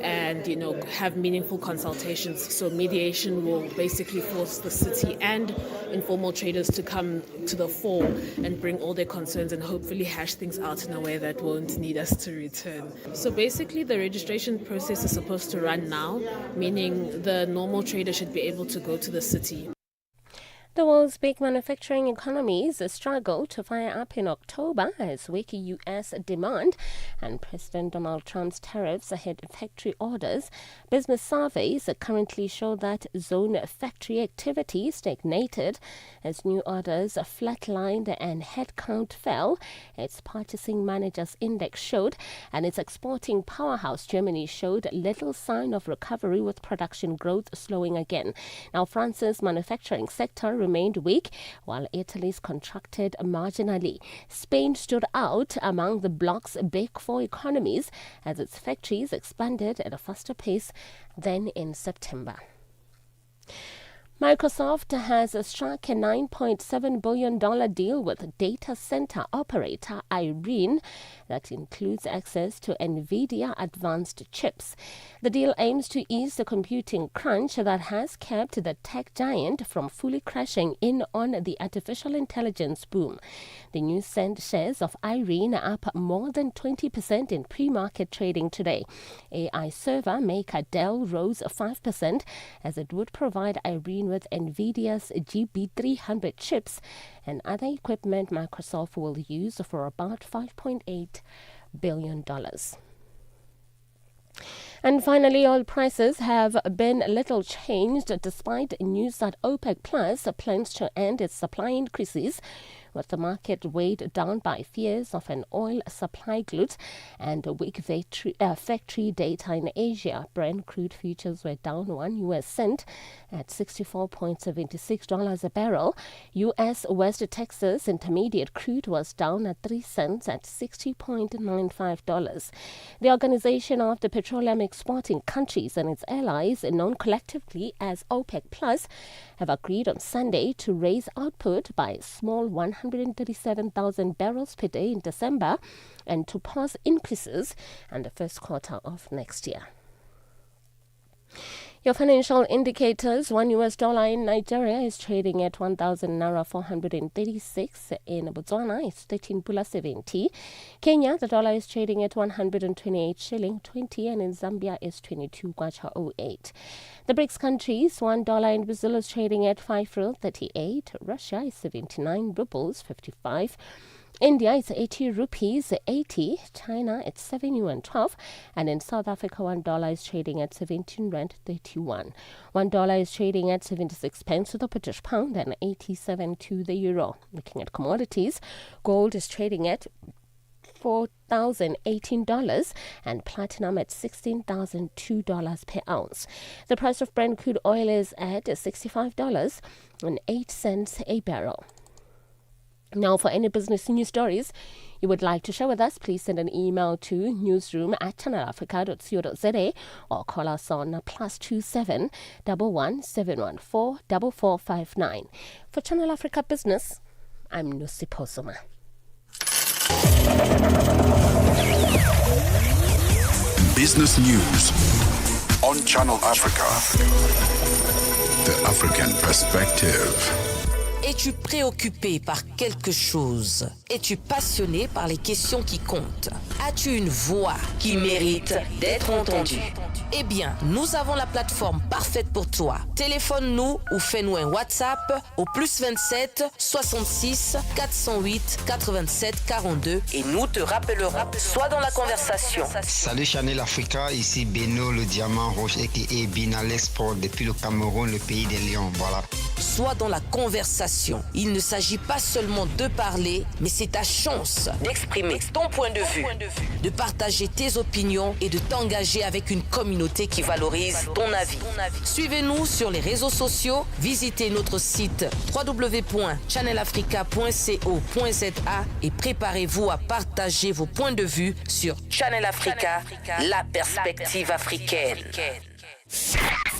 and, have meaningful consultations. So mediation will basically force the city and informal traders to come to the fore and bring all their concerns and hopefully hash things out in a way that won't need us to return. So basically the registration process is supposed to run now, meaning the normal trader should be able to go to the city. The world's big manufacturing economies struggle to fire up in October as weak U.S. demand and President Donald Trump's tariffs hit factory orders. Business surveys currently show that zone factory activity stagnated as new orders flatlined and headcount fell. Its Purchasing Managers Index showed, and its exporting powerhouse Germany showed little sign of recovery with production growth slowing again. Now, France's manufacturing sector remained weak, while Italy's contracted marginally. Spain stood out among the bloc's big 4 economies as its factories expanded at a faster pace than in September. Microsoft has struck a $9.7 billion deal with data center operator Irene. that includes access to NVIDIA advanced chips. The deal aims to ease the computing crunch that has kept the tech giant from fully crashing in on the artificial intelligence boom. The news sent shares of Irene up more than 20% in pre-market trading today. AI server maker Dell rose 5% as it would provide Irene with NVIDIA's GB300 chips and other equipment Microsoft will use for about $5.8 billion. And finally, oil prices have been little changed despite news that OPEC Plus plans to end its supply increases, with the market weighed down by fears of an oil supply glut and weak factory data in Asia. Brent crude futures were down 1 US cent at $64.76 a barrel. US West Texas Intermediate crude was down at 3 cents at $60.95. The Organization of the Petroleum Exporting Countries and its allies, known collectively as OPEC Plus, have agreed on Sunday to raise output by a small 137,000 barrels per day in December and to pause increases in the first quarter of next year. Your financial indicators: $1 US in Nigeria is trading at 1,000 naira 436. In Botswana, it's 13 pula 70. Kenya, the dollar is trading at 128 shilling 20, and in Zambia is 22 kwacha 08. The BRICS countries: $1 in Brazil is trading at 5 real 38. Russia is 79 rubles 55. India is 80 rupees 80, China at 7 yuan 12, and in South Africa $1 is trading at 17 rand 31. $1 is trading at 76 pence to the British pound and 87 to the euro. Looking at commodities, gold is trading at $4,018 and platinum at $16,002 per ounce. The price of Brent crude oil is at $65.08 a barrel. Now, for any business news stories you would like to share with us, please send an email to newsroom@channelafrica.co.za or call us on +27 11 714 4459. For Channel Africa Business, I'm Nusi Posoma. Business news on Channel Africa. The African perspective. Es-tu préoccupé par quelque chose? Es-tu passionné par les questions qui comptent? As-tu une voix qui mérite d'être entendue? Eh bien, nous avons la plateforme parfaite pour toi. Téléphone-nous ou fais-nous un WhatsApp au +27 66 408 87 42 et nous te rappellerons. Sois dans la conversation. Salut Channel Africa, ici Beno le diamant rouge et Binal Export depuis le Cameroun, le pays des lions. Voilà. Sois dans la conversation. Il ne s'agit pas seulement de parler, mais c'est ta chance d'exprimer ton point de vue, de partager tes opinions et de t'engager avec une communauté qui valorise ton avis. Suivez-nous sur les réseaux sociaux, visitez notre site www.channelafrica.co.za et préparez-vous à partager vos points de vue sur Channel Africa, la perspective africaine.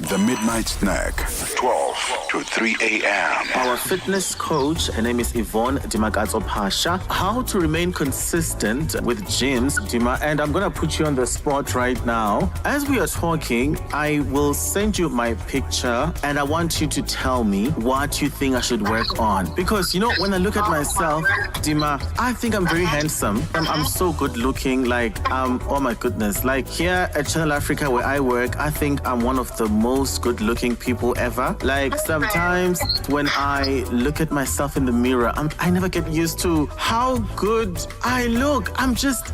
The Midnight Snack, 12 to 3 a.m. Our fitness coach, her name is Yvonne Dimagazo Pasha. How to remain consistent with gyms, Dima, and I'm going to put you on the spot right now. As we are talking, I will send you my picture and I want you to tell me what you think I should work on. Because, you know, when I look at myself, Dima, I think I'm very handsome. I'm so good looking, oh my goodness. Like here at Channel Africa where I work, I think I'm one of the most good-looking people ever. Like sometimes when I look at myself in the mirror, I never get used to how good I look. I'm just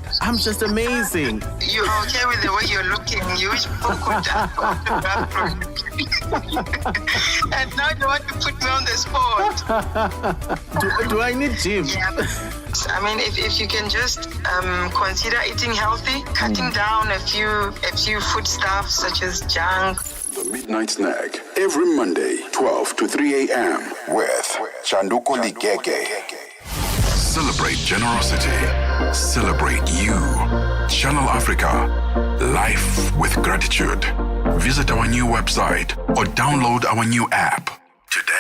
amazing. You're okay with the way you're looking. You wish people could and now you want to put me on the spot. Do I need gym? Yeah. I mean, if you can just consider eating healthy, cutting down a few foodstuffs such as junk. The Midnight Snack, every Monday, 12 to 3 a.m. with Chanduko Ligege. Celebrate generosity. Celebrate you. Channel Africa. Life with gratitude. Visit our new website or download our new app today.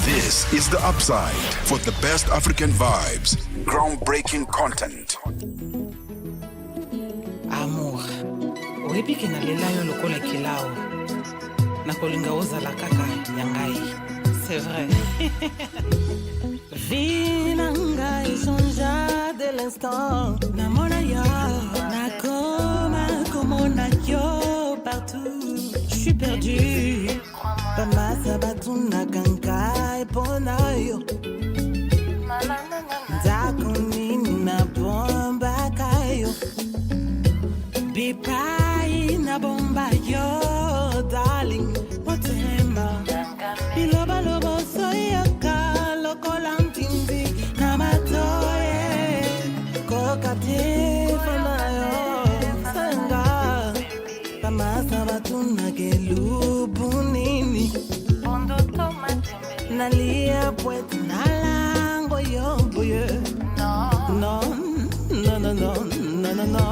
This is The Upside for the best African vibes, groundbreaking content. Amour, oyebi ke nalela yo lokola kilao nakolinga ozala kaka yangai. C'est vrai. Vina ngai sonja de l'instant namona yo nakoma komona yo partout. Je suis perdue. Pamasa batuna kankai pona yo. Nzakunini na bomba kayo. Bipai na bomba yo, darling. What's hema? Biloba lobo soyaka lokola mtindi namatoye. Kokate fana yo sanga. Pamasa batuna gelubunini. Nalia puet nalango yo boye. No, no, no, no, no, no, no.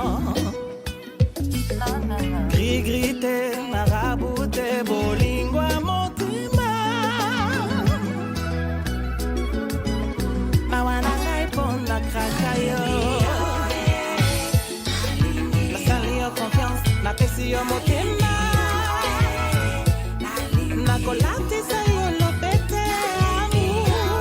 Grite, marabute, bolingwa motima. Mawana répondre la krakayo. La salle yo confiance, la pesi yo motima. Na kolati sa yo lopete amour.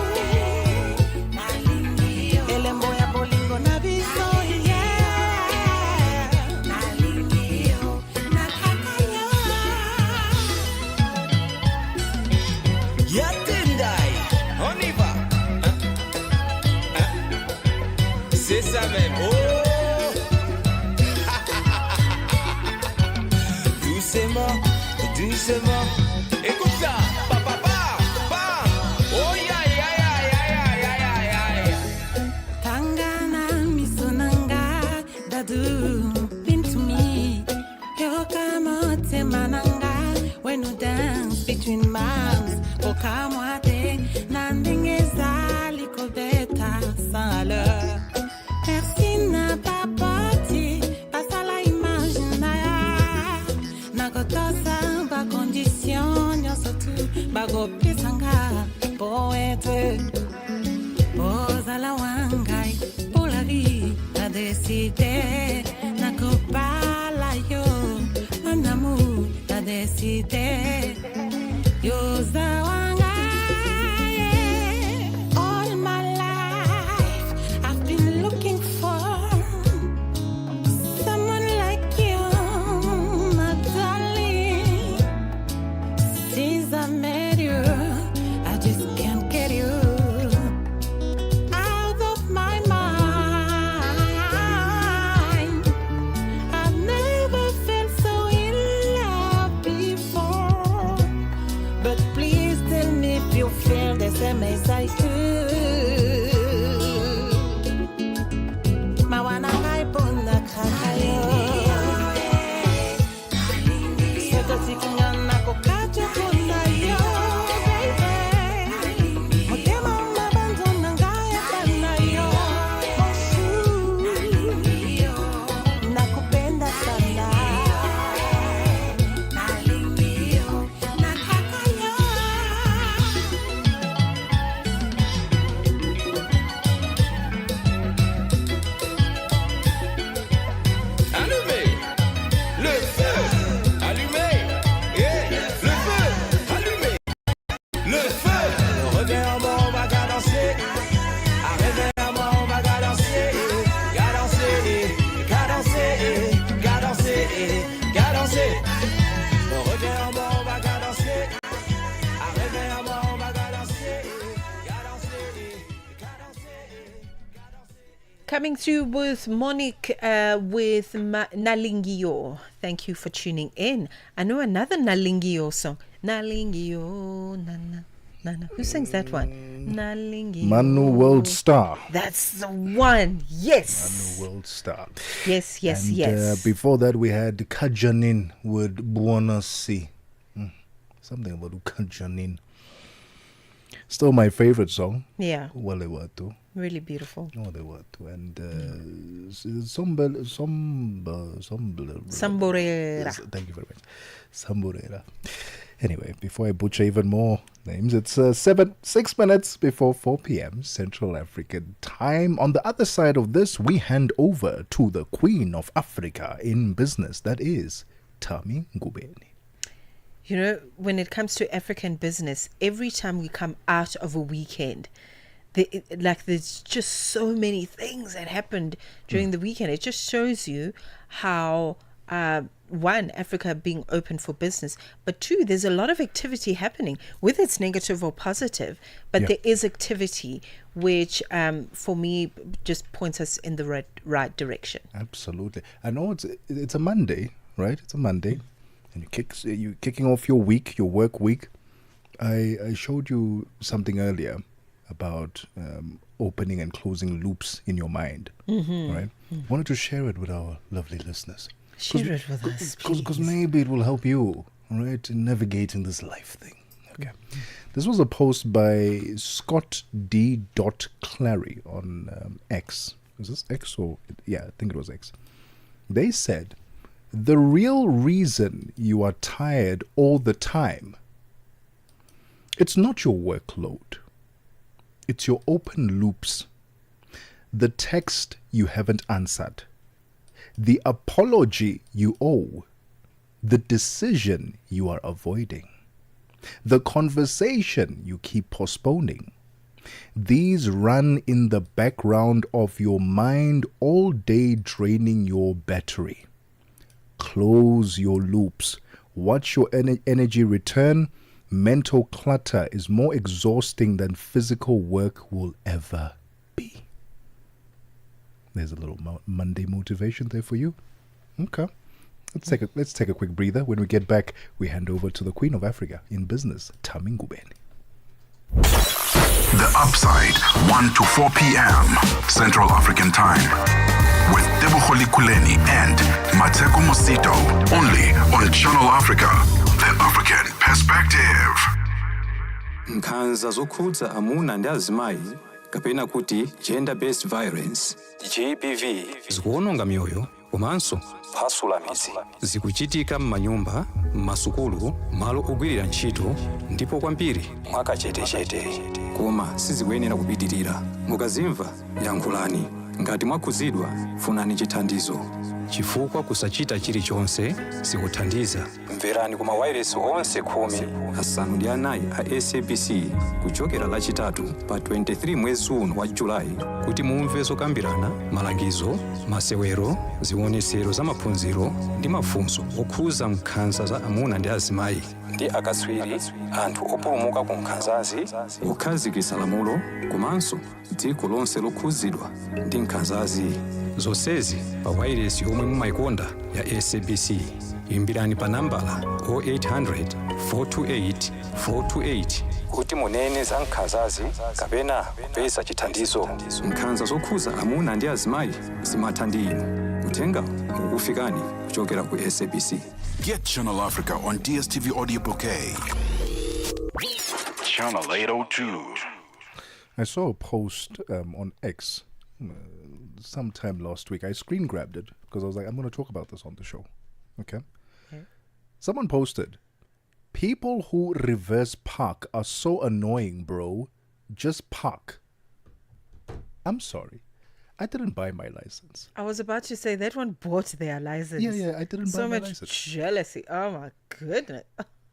C'est ça même. Oh. Doucement, doucement. Écoute ça. Pa, pa, pa, pa. Oh, ya, ya, ya, ya, ya, ya, ya, ya. Tangana misonanga dadu into me. Yokamote mananga when you dance between moms. Okamwate nandingeza likobeta sala. Merci na papati pasala imagina. Nakotosa ba condition yosotu bago pisanga poete. Ozala wangai pour la vie a décidé nakopala yo mon amour a décidé yoza wangai all my life I've been looking for someone like you my darling since I met you I just can't get you out of my mind. I've never felt so in love before. But please tell me if you feel the same as I do. Mawana kaipona kakayo. Soto tikingana kokacho kunayo, baby. Motema mabanzo nangaya kanayo. Nakupenda sana. Nakakayo. Allumez le feu, allumez, yeah. Le feu, allumez le feu. Reviens en bas, on va cadencer. Reviens en bas, on va cadencer, cadencer, cadencer, cadencer, cadencer. Reviens en bas, on va cadencer. Reviens en bas, on va cadencer, cadencer, cadencer. Coming through with Monique with Nalingio. Thank you for tuning in. I know another Nalingio song. Nalingio, nana, nana. Who sings that one? Nalingio. Manu World Star. That's the one. Yes. Manu World Star. Yes, yes, And, yes. before that, we had Kajanin with Buona Si. Something about Kajanin. Still my favorite song. Yeah. Wale Watu. Really beautiful. Wale Watu. And Samborera. Thank you very much. Samborera. Anyway, before I butcher even more names, it's 6 minutes before 4 p.m. Central African time. On the other side of this, we hand over to the Queen of Africa in business. That is Tami Ngubeni. You know, when it comes to African business, every time we come out of a weekend, there's just so many things that happened during the weekend. It just shows you how, one, Africa being open for business, but two, there's a lot of activity happening, whether it's negative or positive, but there is activity which, for me, just points us in the right direction. Absolutely. I know it's a Monday, right? It's a Monday. And you're kicking off your week, your work week. I showed you something earlier about opening and closing loops in your mind, right? Wanted to share it with our lovely listeners. Share it with us, because maybe it will help you, right, in navigating this life thing. Okay, this was a post by Scott D. Clary on X. Is this X or yeah? I think it was X. They said, the real reason you are tired all the time, it's not your workload. It's your open loops. The text you haven't answered. The apology you owe. The decision you are avoiding. The conversation you keep postponing. These run in the background of your mind all day, draining your battery. Close your loops. Watch your energy return. Mental clutter is more exhausting than physical work will ever be. There's a little Monday motivation there for you. Okay. Let's take a quick breather. When we get back, we hand over to the Queen of Africa in business, Tami Ngubeni. The Upside, 1 to 4 p.m. Central African Time. With Tebogo Kuleni and Mmatsheko only on Channel Africa, the African Perspective. Nkhanza zokhudza amuna ndi azimayi kapena kuti gender-based violence GBV zikuwononga mioyo komanso kuphwasula midzi zikuchitika m'manyumba, m'masukulu, malo ogwirira ntchito ndipo kwambiri mwakachetechete koma sizikuyenera kupitirira. Mukazimva yankhulani, ngati mwakhuzidwa funani chithandizo chifukwa kusachita chilichonse sikuthandiza. Mverani kuma wireless onse 14 a SABC kuchokera lachitatu pa 23 mwezi uno wa Julai kuti mumve zokambirana, malangizo, masewero, zionesero za maphunziro ndi mafunso okhuza nkhanza za amuna ndi azimayi ndi akatswiri, anthu opulumuka ku nkhanzazi, kukhazikitsa lamulo komanso dziko lonse lokhuzidwa ndi nkhanzazi. Zonsezi pa wireless yomwe mumayikonda ya SABC. Imbirani pa nambala 0800 428 428 kuti munene za nkhanzazi kapena kupeza chithandizo. Nkhanza zokhuza amuna ndi azimayi zimatha ndi inu. Uthenga ukufikani kuchokera ku SABC. Get Channel Africa on DSTV Audio Bouquet. Channel 802. I saw a post on X sometime last week. I screen grabbed it because I was like, I'm going to talk about this on the show. Okay. Someone posted, people who reverse park are so annoying, bro. Just park. I'm sorry. I didn't buy my license. I was about to say that one bought their license. Yeah, I didn't buy my license. So much jealousy. Oh my goodness.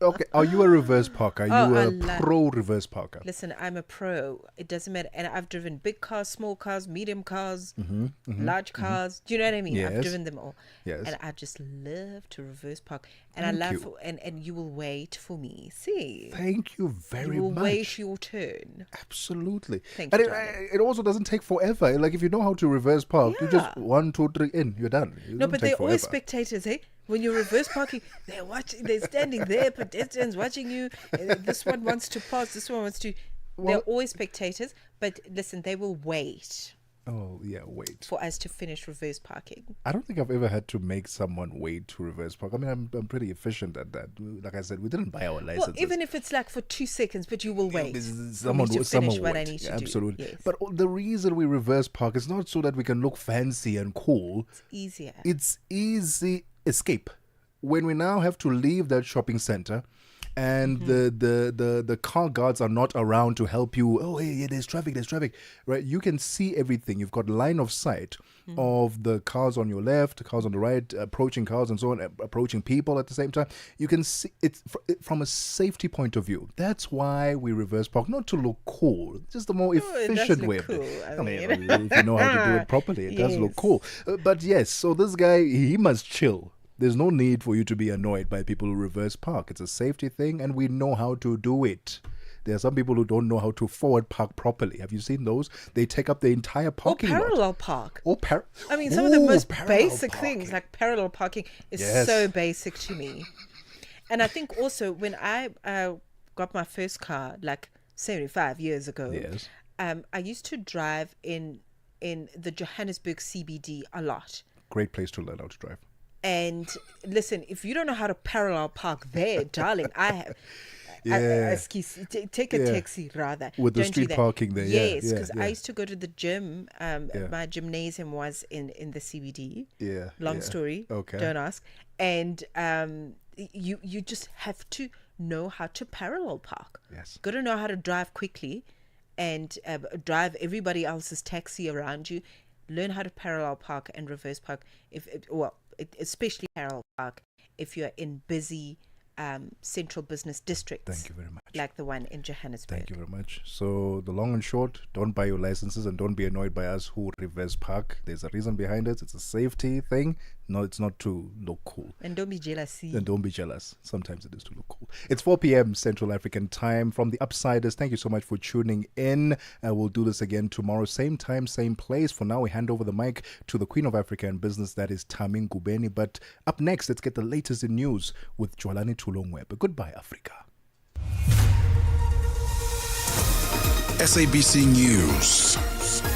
Okay, are you a reverse parker? Are you a pro reverse parker? Listen, I'm a pro. It doesn't matter. And I've driven big cars, small cars, medium cars, large cars. Do you know what I mean? Yes. I've driven them all. Yes. And I just love to reverse park. And and you will wait for me. See? Thank you very much. You will wait your turn. Absolutely. Thank and you, it also doesn't take forever. Like if you know how to reverse park, you just 1, 2, 3 in, you're done. No, but they're always spectators, eh? When you're reverse parking, they're watching. They're standing there, pedestrians watching you. This one wants to pass. This one wants to. They're always spectators. But listen, they will wait. Oh yeah, wait for us to finish reverse parking. I don't think I've ever had to make someone wait to reverse park. I mean, I'm pretty efficient at that. Like I said, we didn't buy our licenses. Well, even if it's like for 2 seconds, but you will wait. Someone will finish what I wait. need to Absolutely. do. Yes. But the reason we reverse park is not so that we can look fancy and cool. It's easier. It's easy escape. When we now have to leave that shopping center and the car guards are not around to help you. Oh, hey, there's traffic, right? You can see everything. You've got line of sight of the cars on your left, cars on the right, approaching cars and so on, approaching people at the same time. You can see it from a safety point of view. That's why we reverse park, not to look cool, just the more efficient way. Cool. I mean, if you know how to do it properly, it does look cool. But yes, so this guy, he must chill. There's no need for you to be annoyed by people who reverse park. It's a safety thing, and we know how to do it. There are some people who don't know how to forward park properly. Have you seen those? They take up the entire parking lot. Or parallel park. I mean, some of the most basic things, like parallel parking, is so basic to me. And I think also when I got my first car, like 75 years ago, I used to drive in the Johannesburg CBD a lot. Great place to learn how to drive. And listen, if you don't know how to parallel park there, darling, I have. Take a taxi rather. With the street parking there. Yes, because I used to go to the gym. My gymnasium was in the CBD. Yeah. Long story. Okay. Don't ask. And you just have to know how to parallel park. Yes. Got to know how to drive quickly and drive everybody else's taxi around you. Learn how to parallel park and reverse park. Especially parallel park if you're in busy central business districts. Thank you very much. Like the one in Johannesburg. Thank you very much. So the long and short, don't buy your licenses and don't be annoyed by us who reverse park. There's a reason behind it. It's a safety thing. No, it's not to look cool. And don't be jealous. And don't be jealous. Sometimes it is to look cool. It's 4 p.m. Central African time. From the Upsiders, thank you so much for tuning in. We'll do this again tomorrow, same time, same place. For now, we hand over the mic to the Queen of Africa and Business, that is Tamin Gubeni. But up next, let's get the latest in news with Jwalani Tulongwebe. Goodbye, Africa. SABC News.